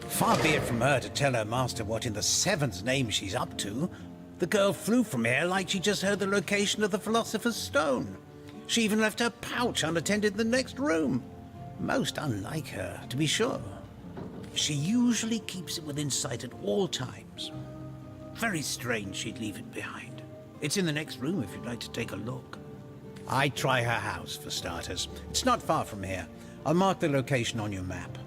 Far be it from her to tell her master what in the seven's name she's up to. The girl flew from here like she just heard the location of the Philosopher's Stone. She even left her pouch unattended in the next room. Most unlike her, to be sure. She usually keeps it within sight at all times. Very strange she'd leave it behind. It's in the next room if you'd like to take a look. I'd try her house, for starters. It's not far from here. I'll mark the location on your map.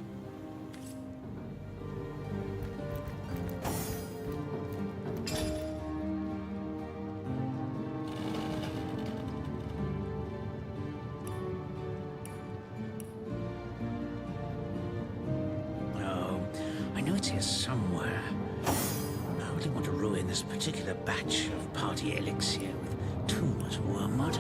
It's here somewhere. I wouldn't want to ruin this particular batch of party elixir with too much wormwood.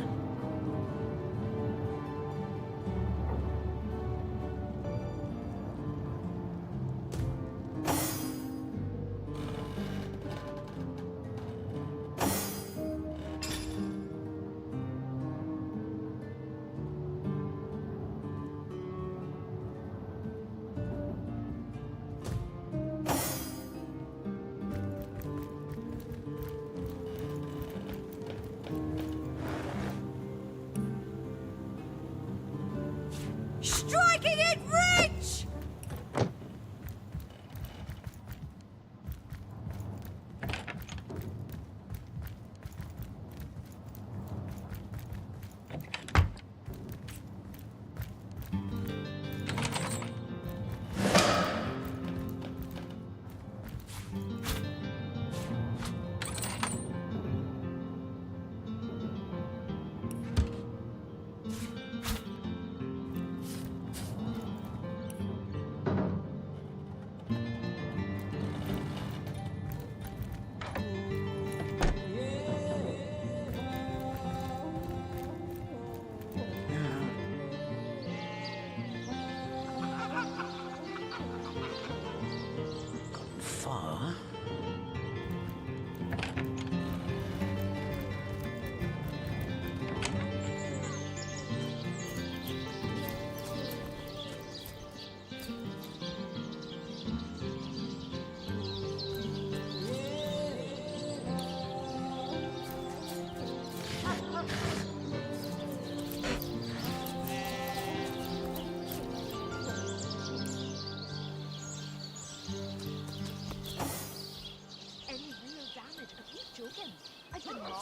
Striking it rich! Far.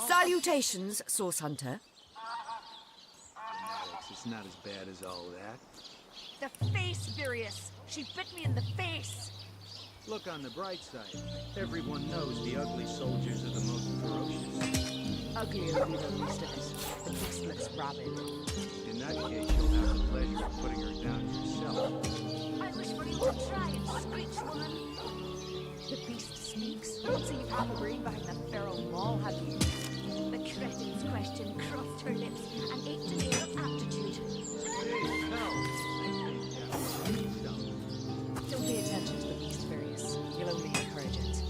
Salutations, Source Hunter. it's not as bad as all that. The face, Furious. She bit me in the face. Look on the bright side. Everyone knows the ugly soldiers are the most ferocious. Uglier will be the least of it. The beast looks rabid. In that case, you'll have the pleasure of putting her down yourself. I wish for you to try and screech, woman. The beast speaks. So you've half a brain behind that feral maul, have you? The cretin's question crossed her lips and ate an air of aptitude. Hey, Don't pay attention to the beast, Furious. You'll only encourage it.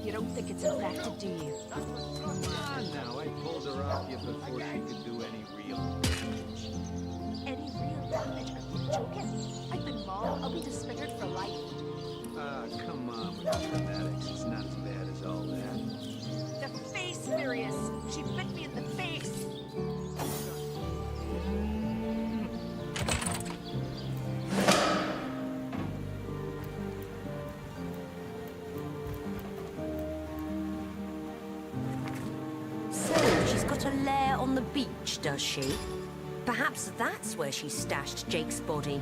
You don't think it's infected, do you? Come on now, I pulled her off you before she could do any real damage. Any real damage? Are you joking? I've been mauled. I'll be disfigured for life. Ah, come on with the dramatics. It's not as bad as all that. The face, Furious. She bit me in the face. So, she's got a lair on the beach, does she? Perhaps that's where she stashed Jake's body.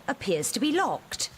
Appears to be locked.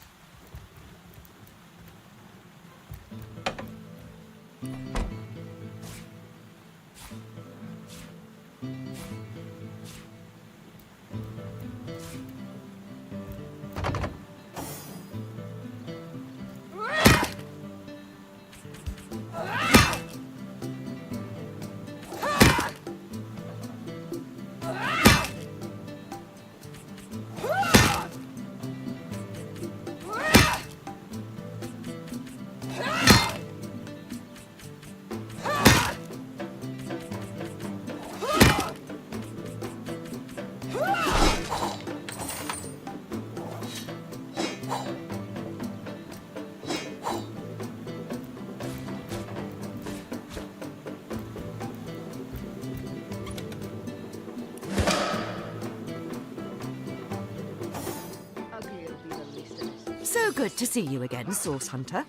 So good to see you again, Source Hunter.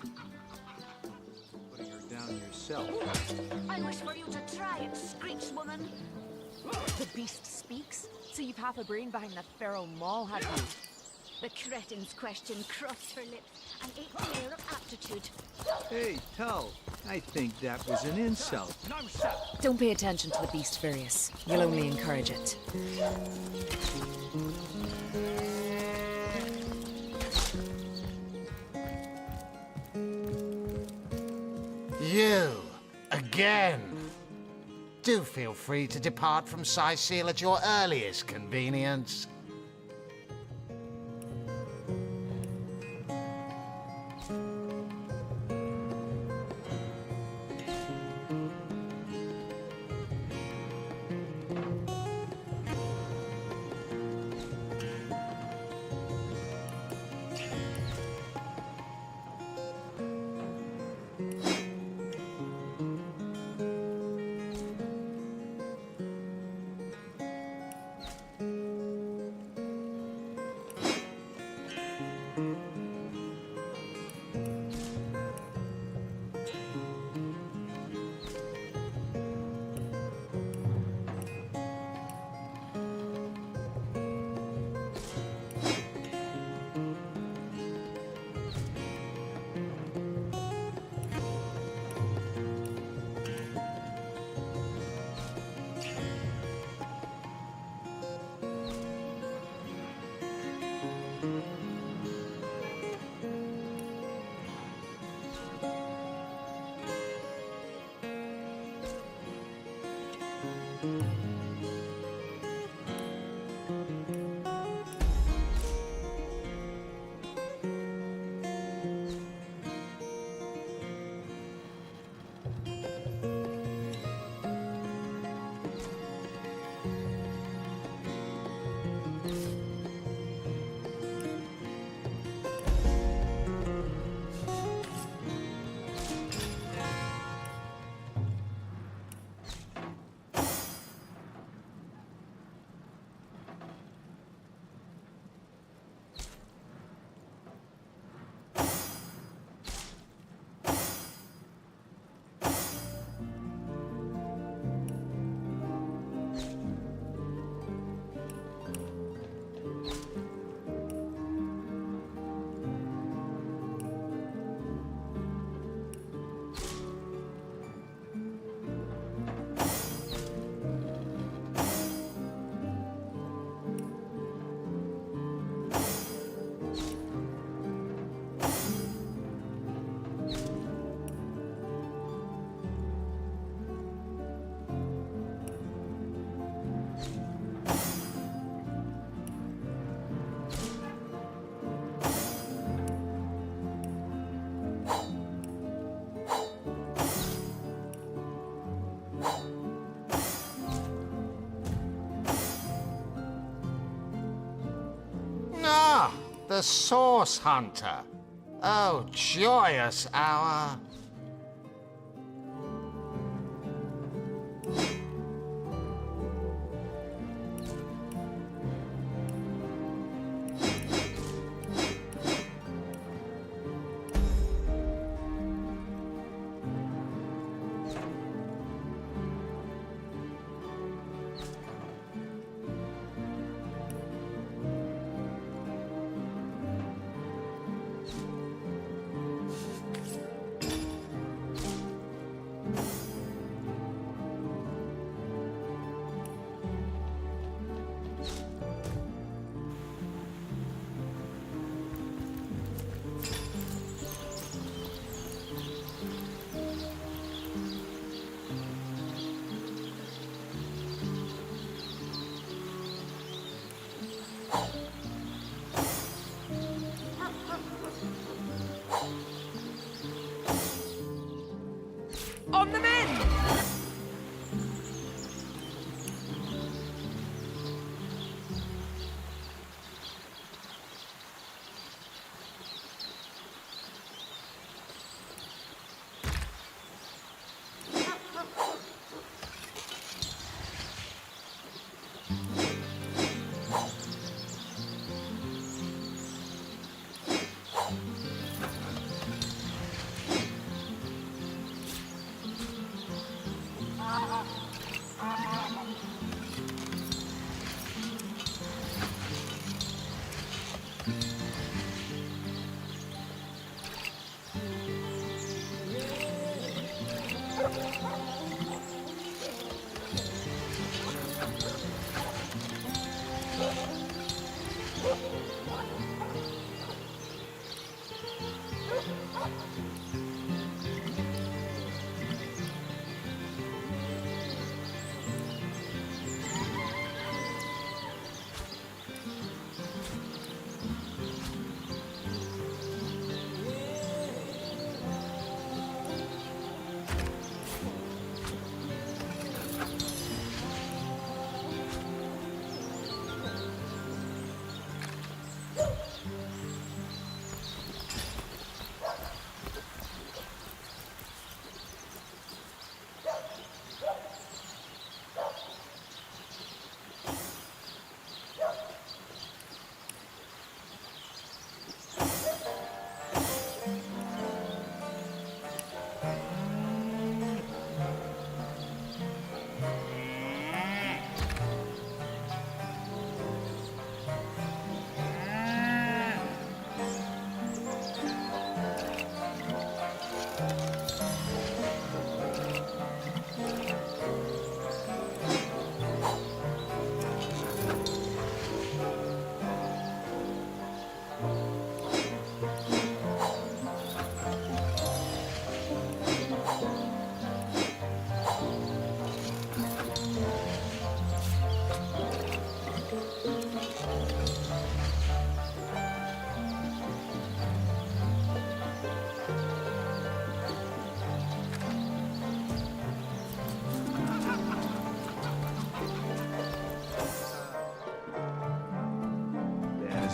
Putting her down yourself. I wish for you to try and screech, woman. The beast speaks? So you've half a brain behind that feral maul, have you? The cretin's question crossed her lips and ate an air of aptitude. Hey, Tull, I think that was an insult. No, sir. Don't pay attention to the beast, Furious. You'll only encourage it. You, again. Do feel free to depart from Seal at your earliest convenience. Ah, the Source Hunter. Oh, joyous hour. On the mend!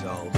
asshole.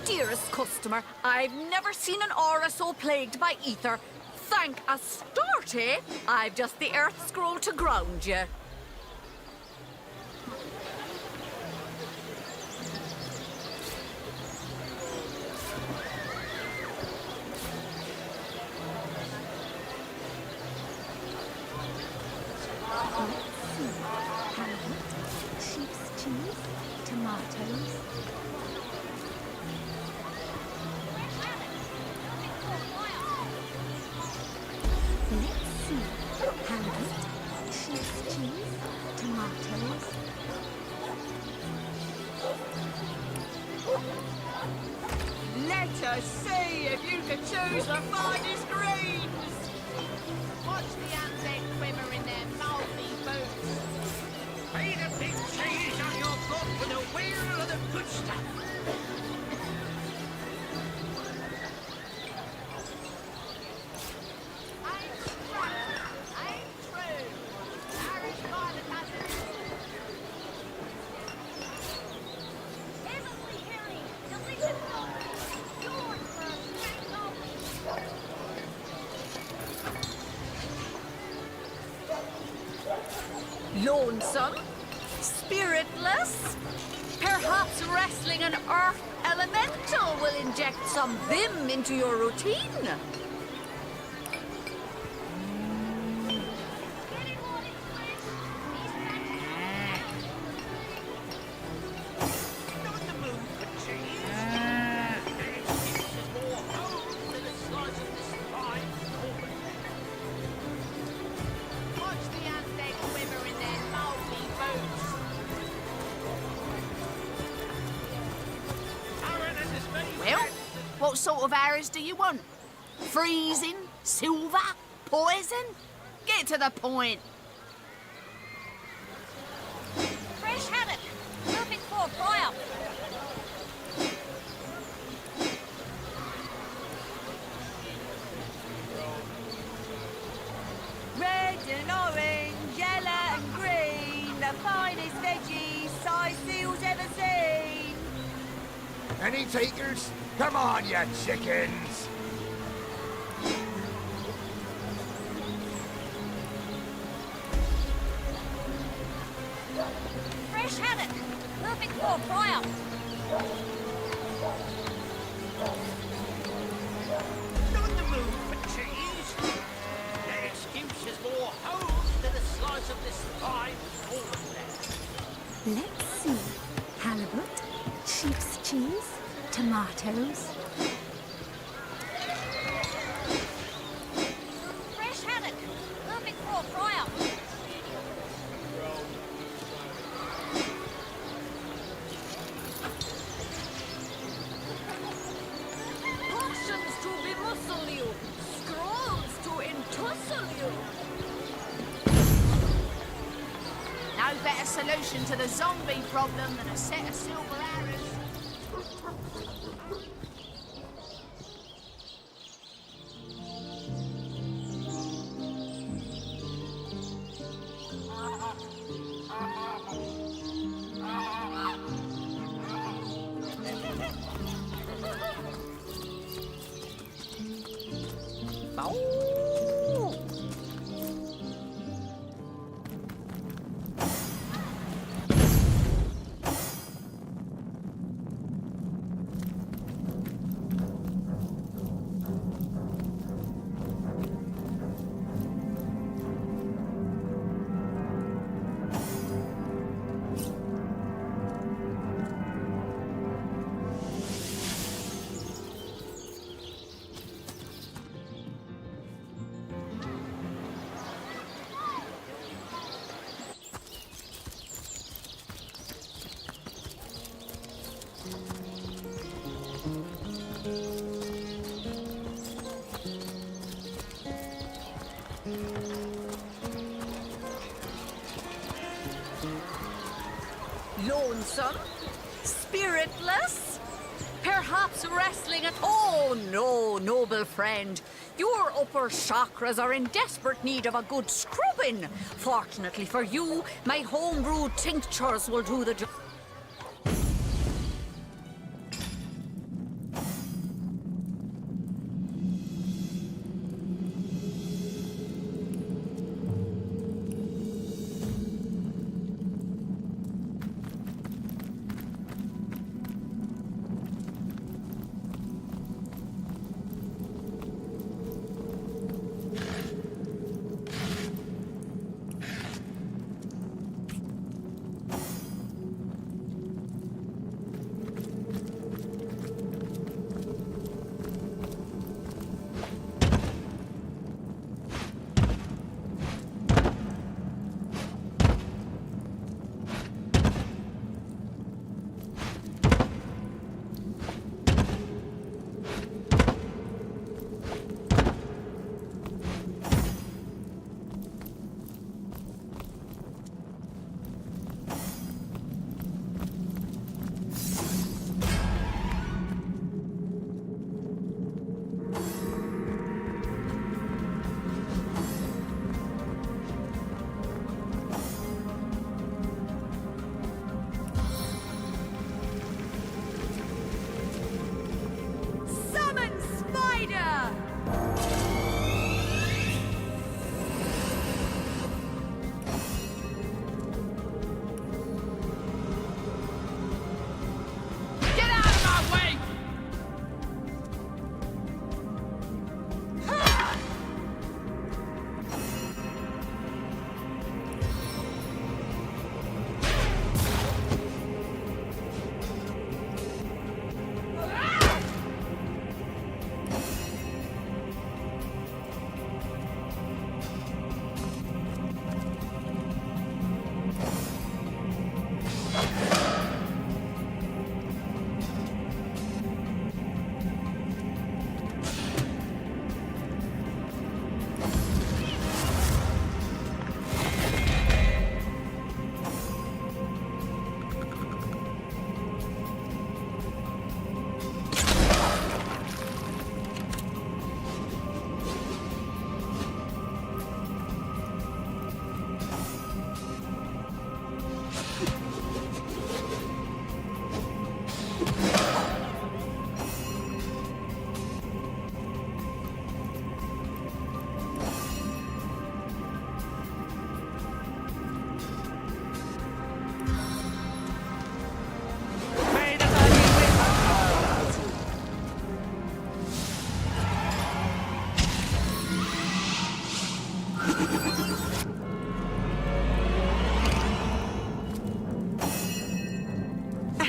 Dearest customer, I've never seen an aura so plagued by ether. Thank Astarte, I've just the earth scroll to ground you. Sheep's cheese, tomatoes. Let's see. Halibut, sheep's cheese, tomatoes. Let us see if you can choose the finest greens. Watch the undead quiver in their mouldy boots. Feed a big cheese on your foot with a wheel of the good stuff. Lonesome? Spiritless? Perhaps wrestling an earth elemental will inject some vim into your routine? Well, what sort of arrows do you want? Freezing? Silver? Poison? Get to the point. Fresh haddock. Perfect for a fry-up. Red and orange, yellow and green, the finest veggies size seals ever seen. Any takers? Come on, you chickens! Fresh haddock. Perfect for a fry-up. On the move for cheese. No excuses, more holes than a slice of this fine fallen there. Let's see. Halibut, sheep's cheese, tomatoes. Fresh haddock. Perfect for a fry-up. Potions to bemuscle you. Scrolls to entussle you. No better solution to the zombie problem than a set of silver arrows. Lonesome? Spiritless? Perhaps wrestling at... Oh, no, noble friend. Your upper chakras are in desperate need of a good scrubbing. Fortunately for you, my homebrewed tinctures will do the job.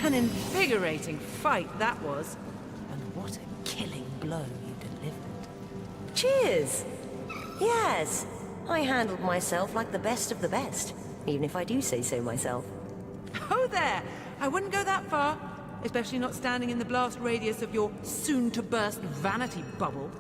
An invigorating fight that was. And what a killing blow you delivered. Cheers! Yes, I handled myself like the best of the best, even if I do say so myself. Oh there! I wouldn't go that far. Especially not standing in the blast radius of your soon-to-burst vanity bubble.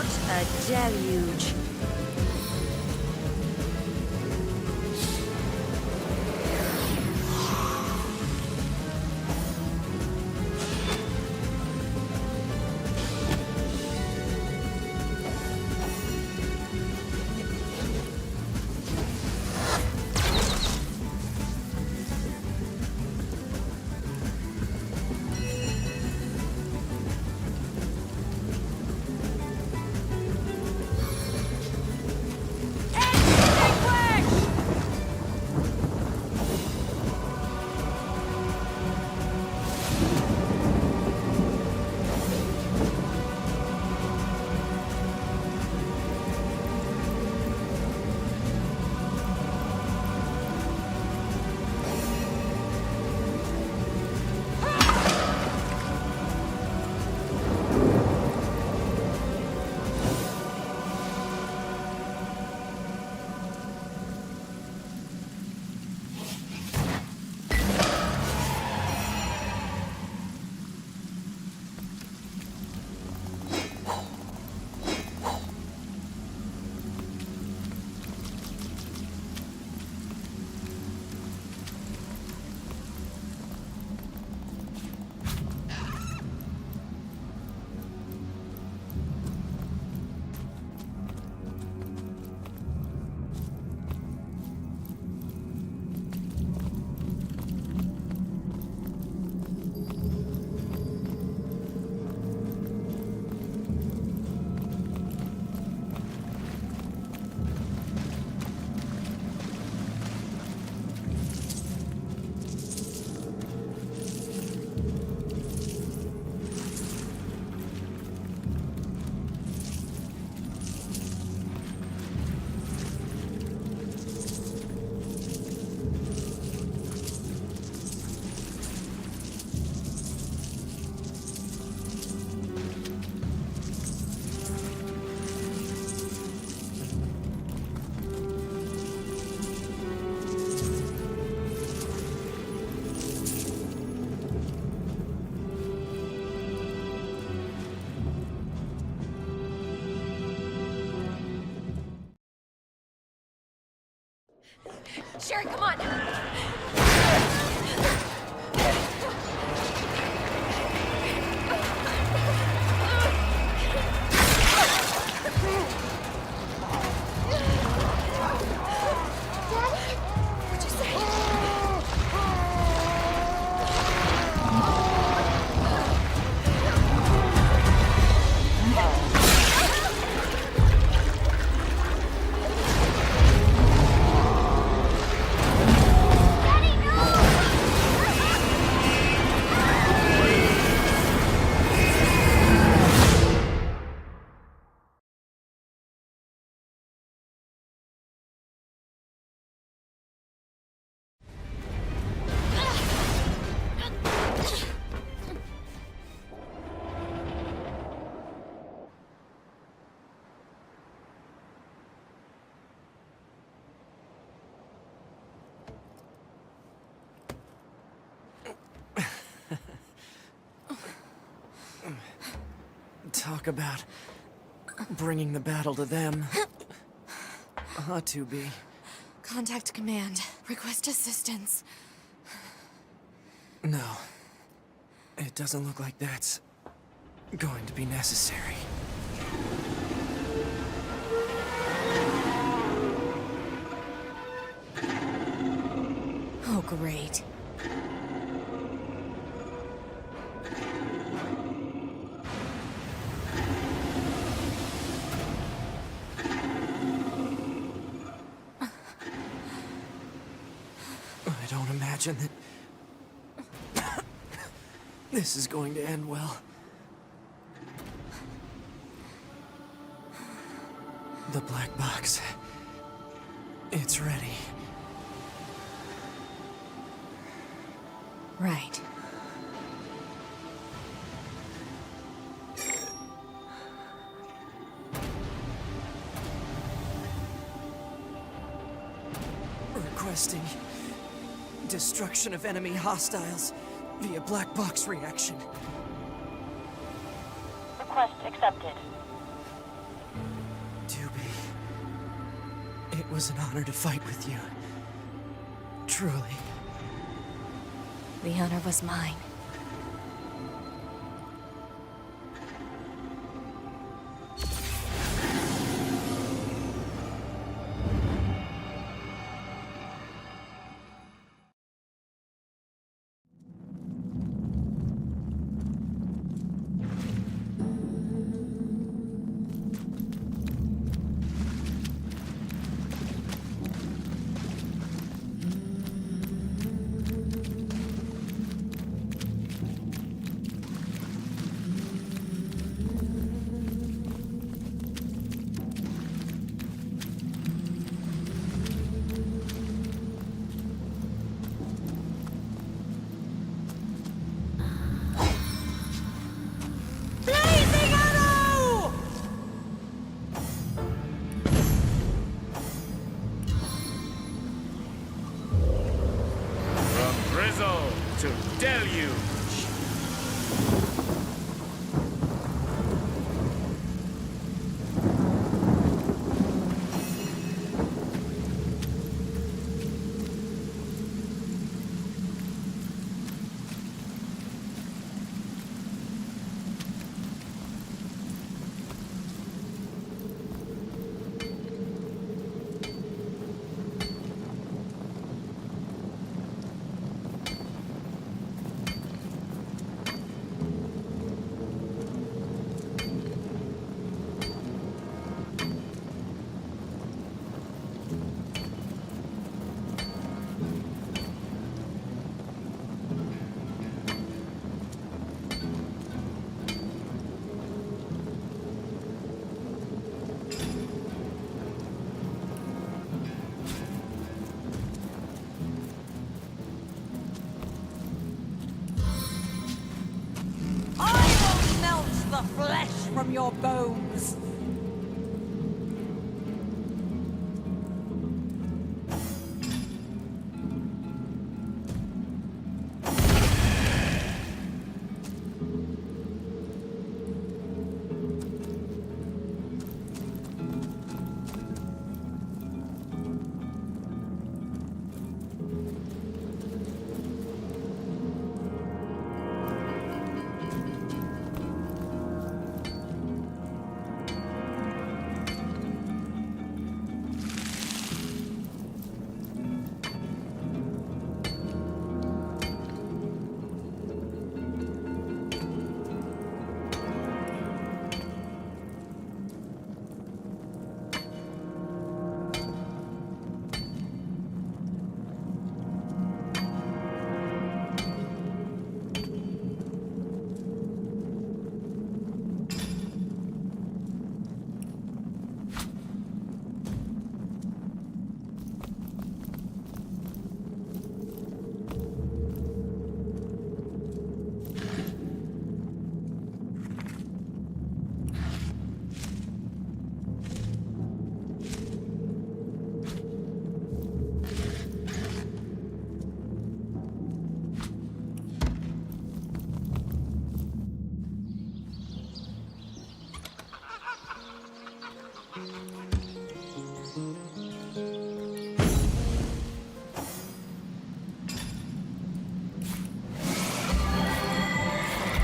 What a deluge. Sherry, come on! What'd you say? Talk about bringing the battle to them. Ought to be. Contact command. Request assistance. No. It doesn't look like that's going to be necessary. Oh, great. I don't imagine that this is going to end well. The black box. It's ready. Right. Requesting destruction of enemy hostiles via black box reaction. Request accepted. Doobie, it was an honor to fight with you. Truly. The honor was mine. To deluge. From your bones.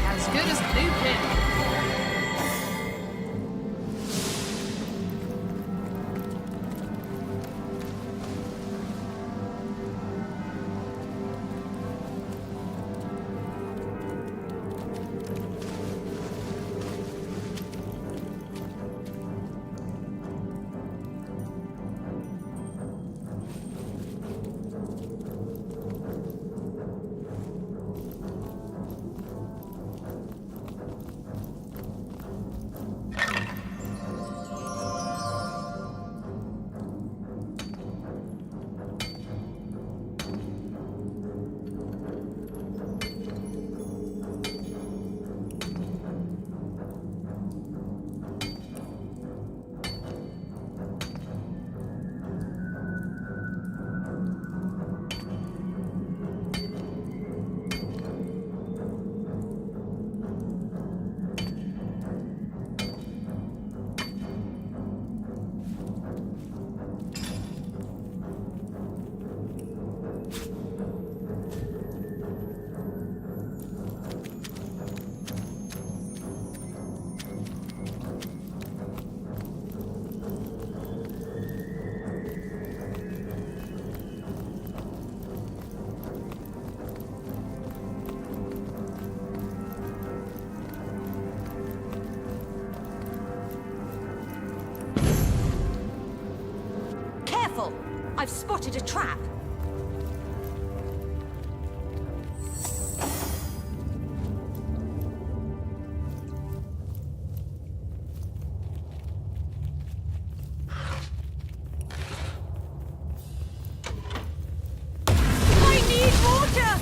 As good as the new pin. careful! I've spotted a trap. I need water!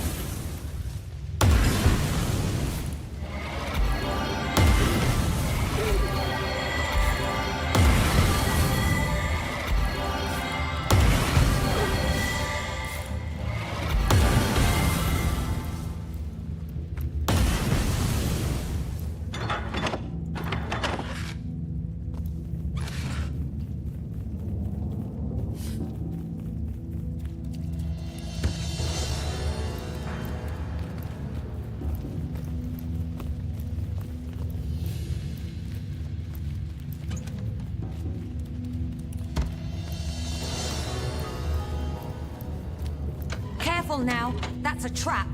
Careful now, that's a trap.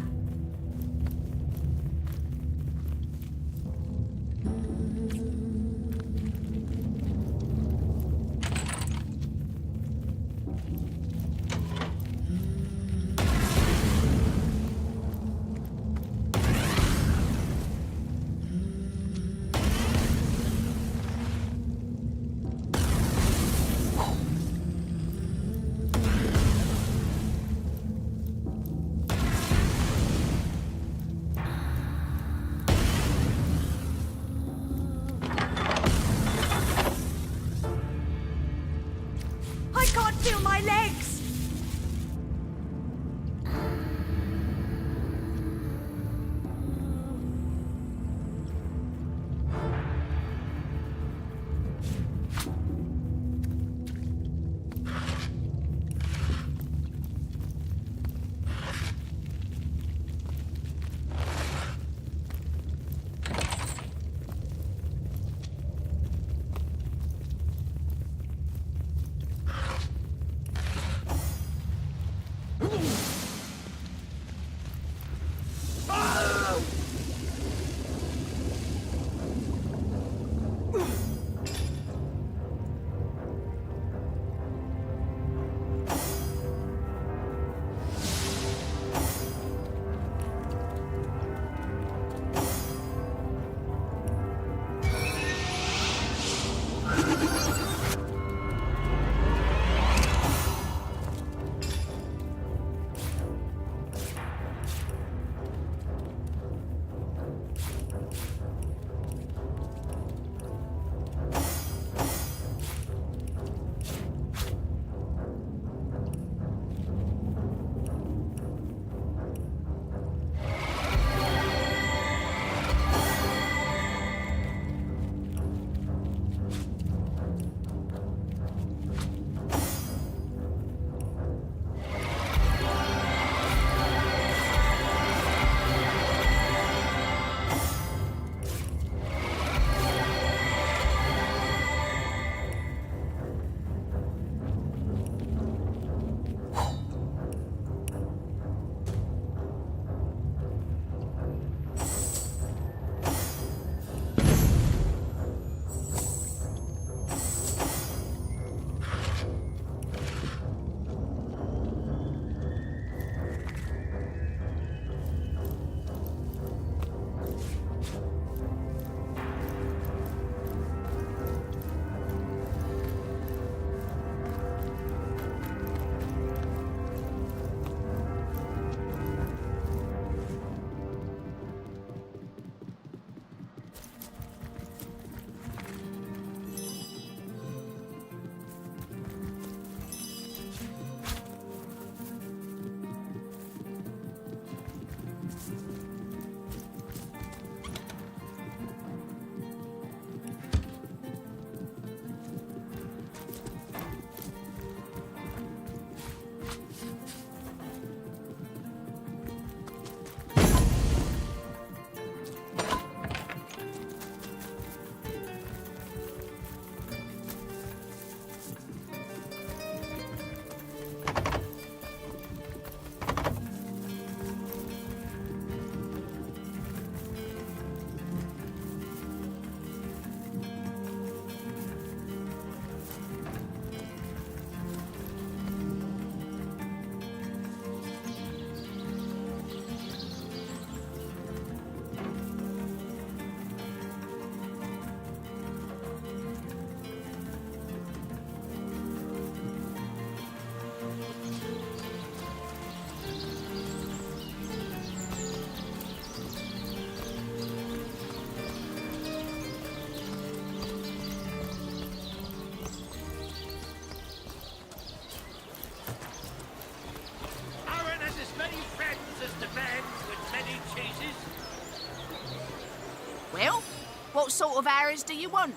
sort of arrows do you want?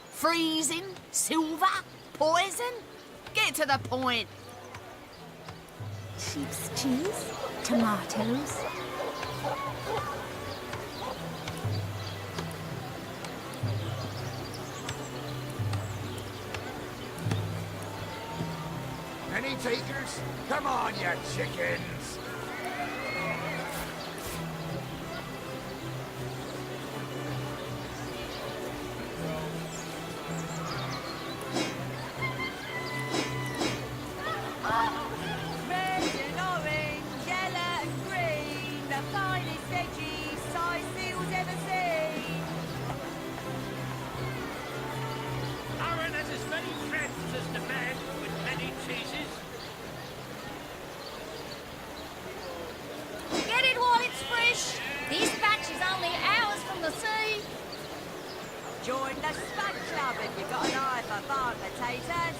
Freezing? Silver? Poison? Get to the point. Sheep's cheese, tomatoes. Any takers? Come on, you chickens! Red and orange, yellow and green, the finest veggies Sicil's ever seen. Aaron has as many friends as the man with many cheeses. Get it while it's fresh. This batch is only hours from the sea. Join the Spud Club if you've got an eye for farm potatoes.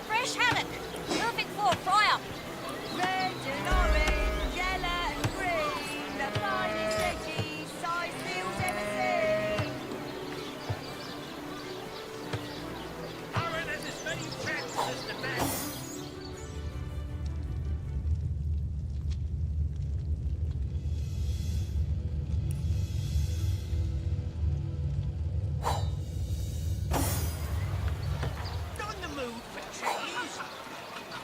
Fresh haddock. Perfect for a fry-up. Red and orange, yellow and green, the finest veggies Sicil's ever seen. Aaron has as many friends as the man. Not in the mood for cheese.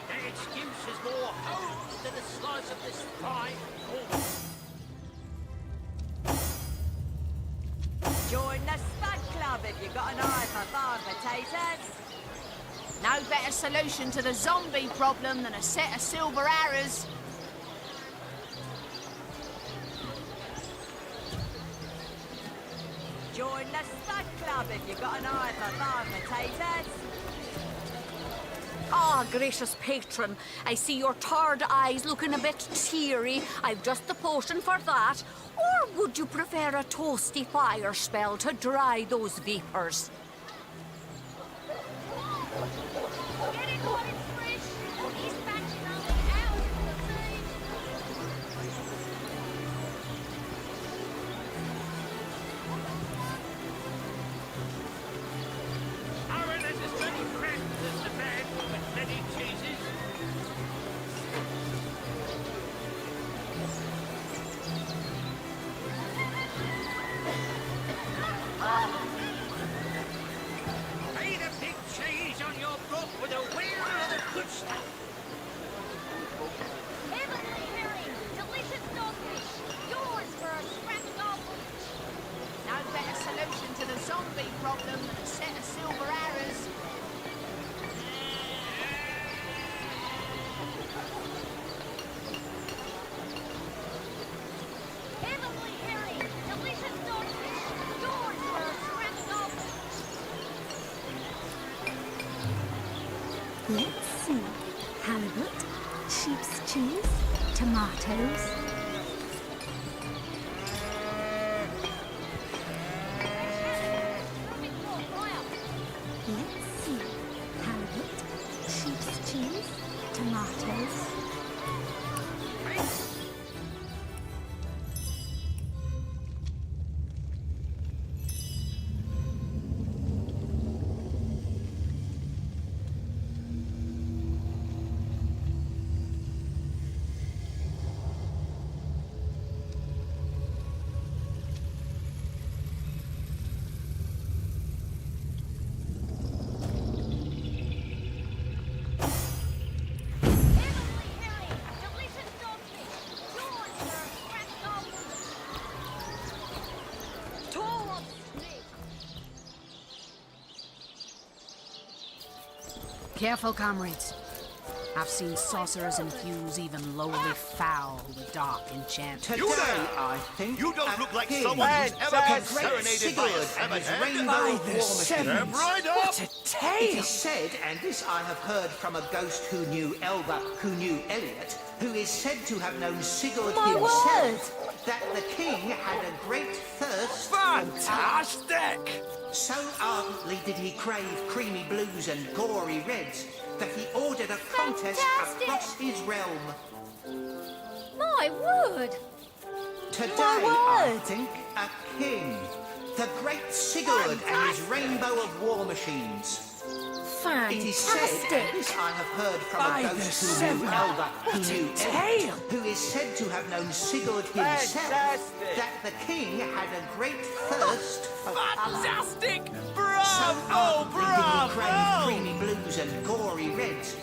An excuse is more holes than a slice of this fine corn. Join the Spud Club if you've got an eye for farm potatoes. No better solution to the zombie problem than a set of silver arrows. Join the Spud Club if you've got an eye for farm potatoes. Ah, gracious patron, I see your tired eyes looking a bit teary. I've just the potion for that. Or would you prefer a toasty fire spell to dry those vapours? Get it while it's fresh. These batches only hours from the sea. Aaron has as many friends as the man with many cheeses. Pay the big cheese on your book with a wheel of the good stuff. Heavenly herring, delicious dogfish, yours for a scrap gobble. No better solution to the zombie problem than a set of silver arrows. Heavenly herring, delicious dogfish, yours for a scrap gobble. Let's see. Halibut, sheep's cheese, tomatoes. Let's see. Halibut, sheep's cheese, tomatoes. Careful, comrades. I've seen sorcerers infuse even lowly fowl with dark enchantment. Today, I think. You don't look like appears someone who's ever been the great serenaded by a Sigurd seven and his head. rainbow By war the machine. Step right up! What a tale! It is said, and this I have heard from a ghost who knew Elba, who knew Elliot, who is said to have known Sigurd My himself, that the king had a great thirst. Fantastic! So ardently did he crave creamy blues and gory reds, that he ordered a contest across his realm. My word! Today, My I word. think, a king. The great Sigurd and his rainbow of war machines. It is said, and this I have heard from By a the ghost who seven. knew Elder, who What a knew tale. Elliot, who is said to have known Sigurd himself, that the king had a great thirst for Fantastic! So Bravo! ardently did he crave Bravo! creamy blues and gory reds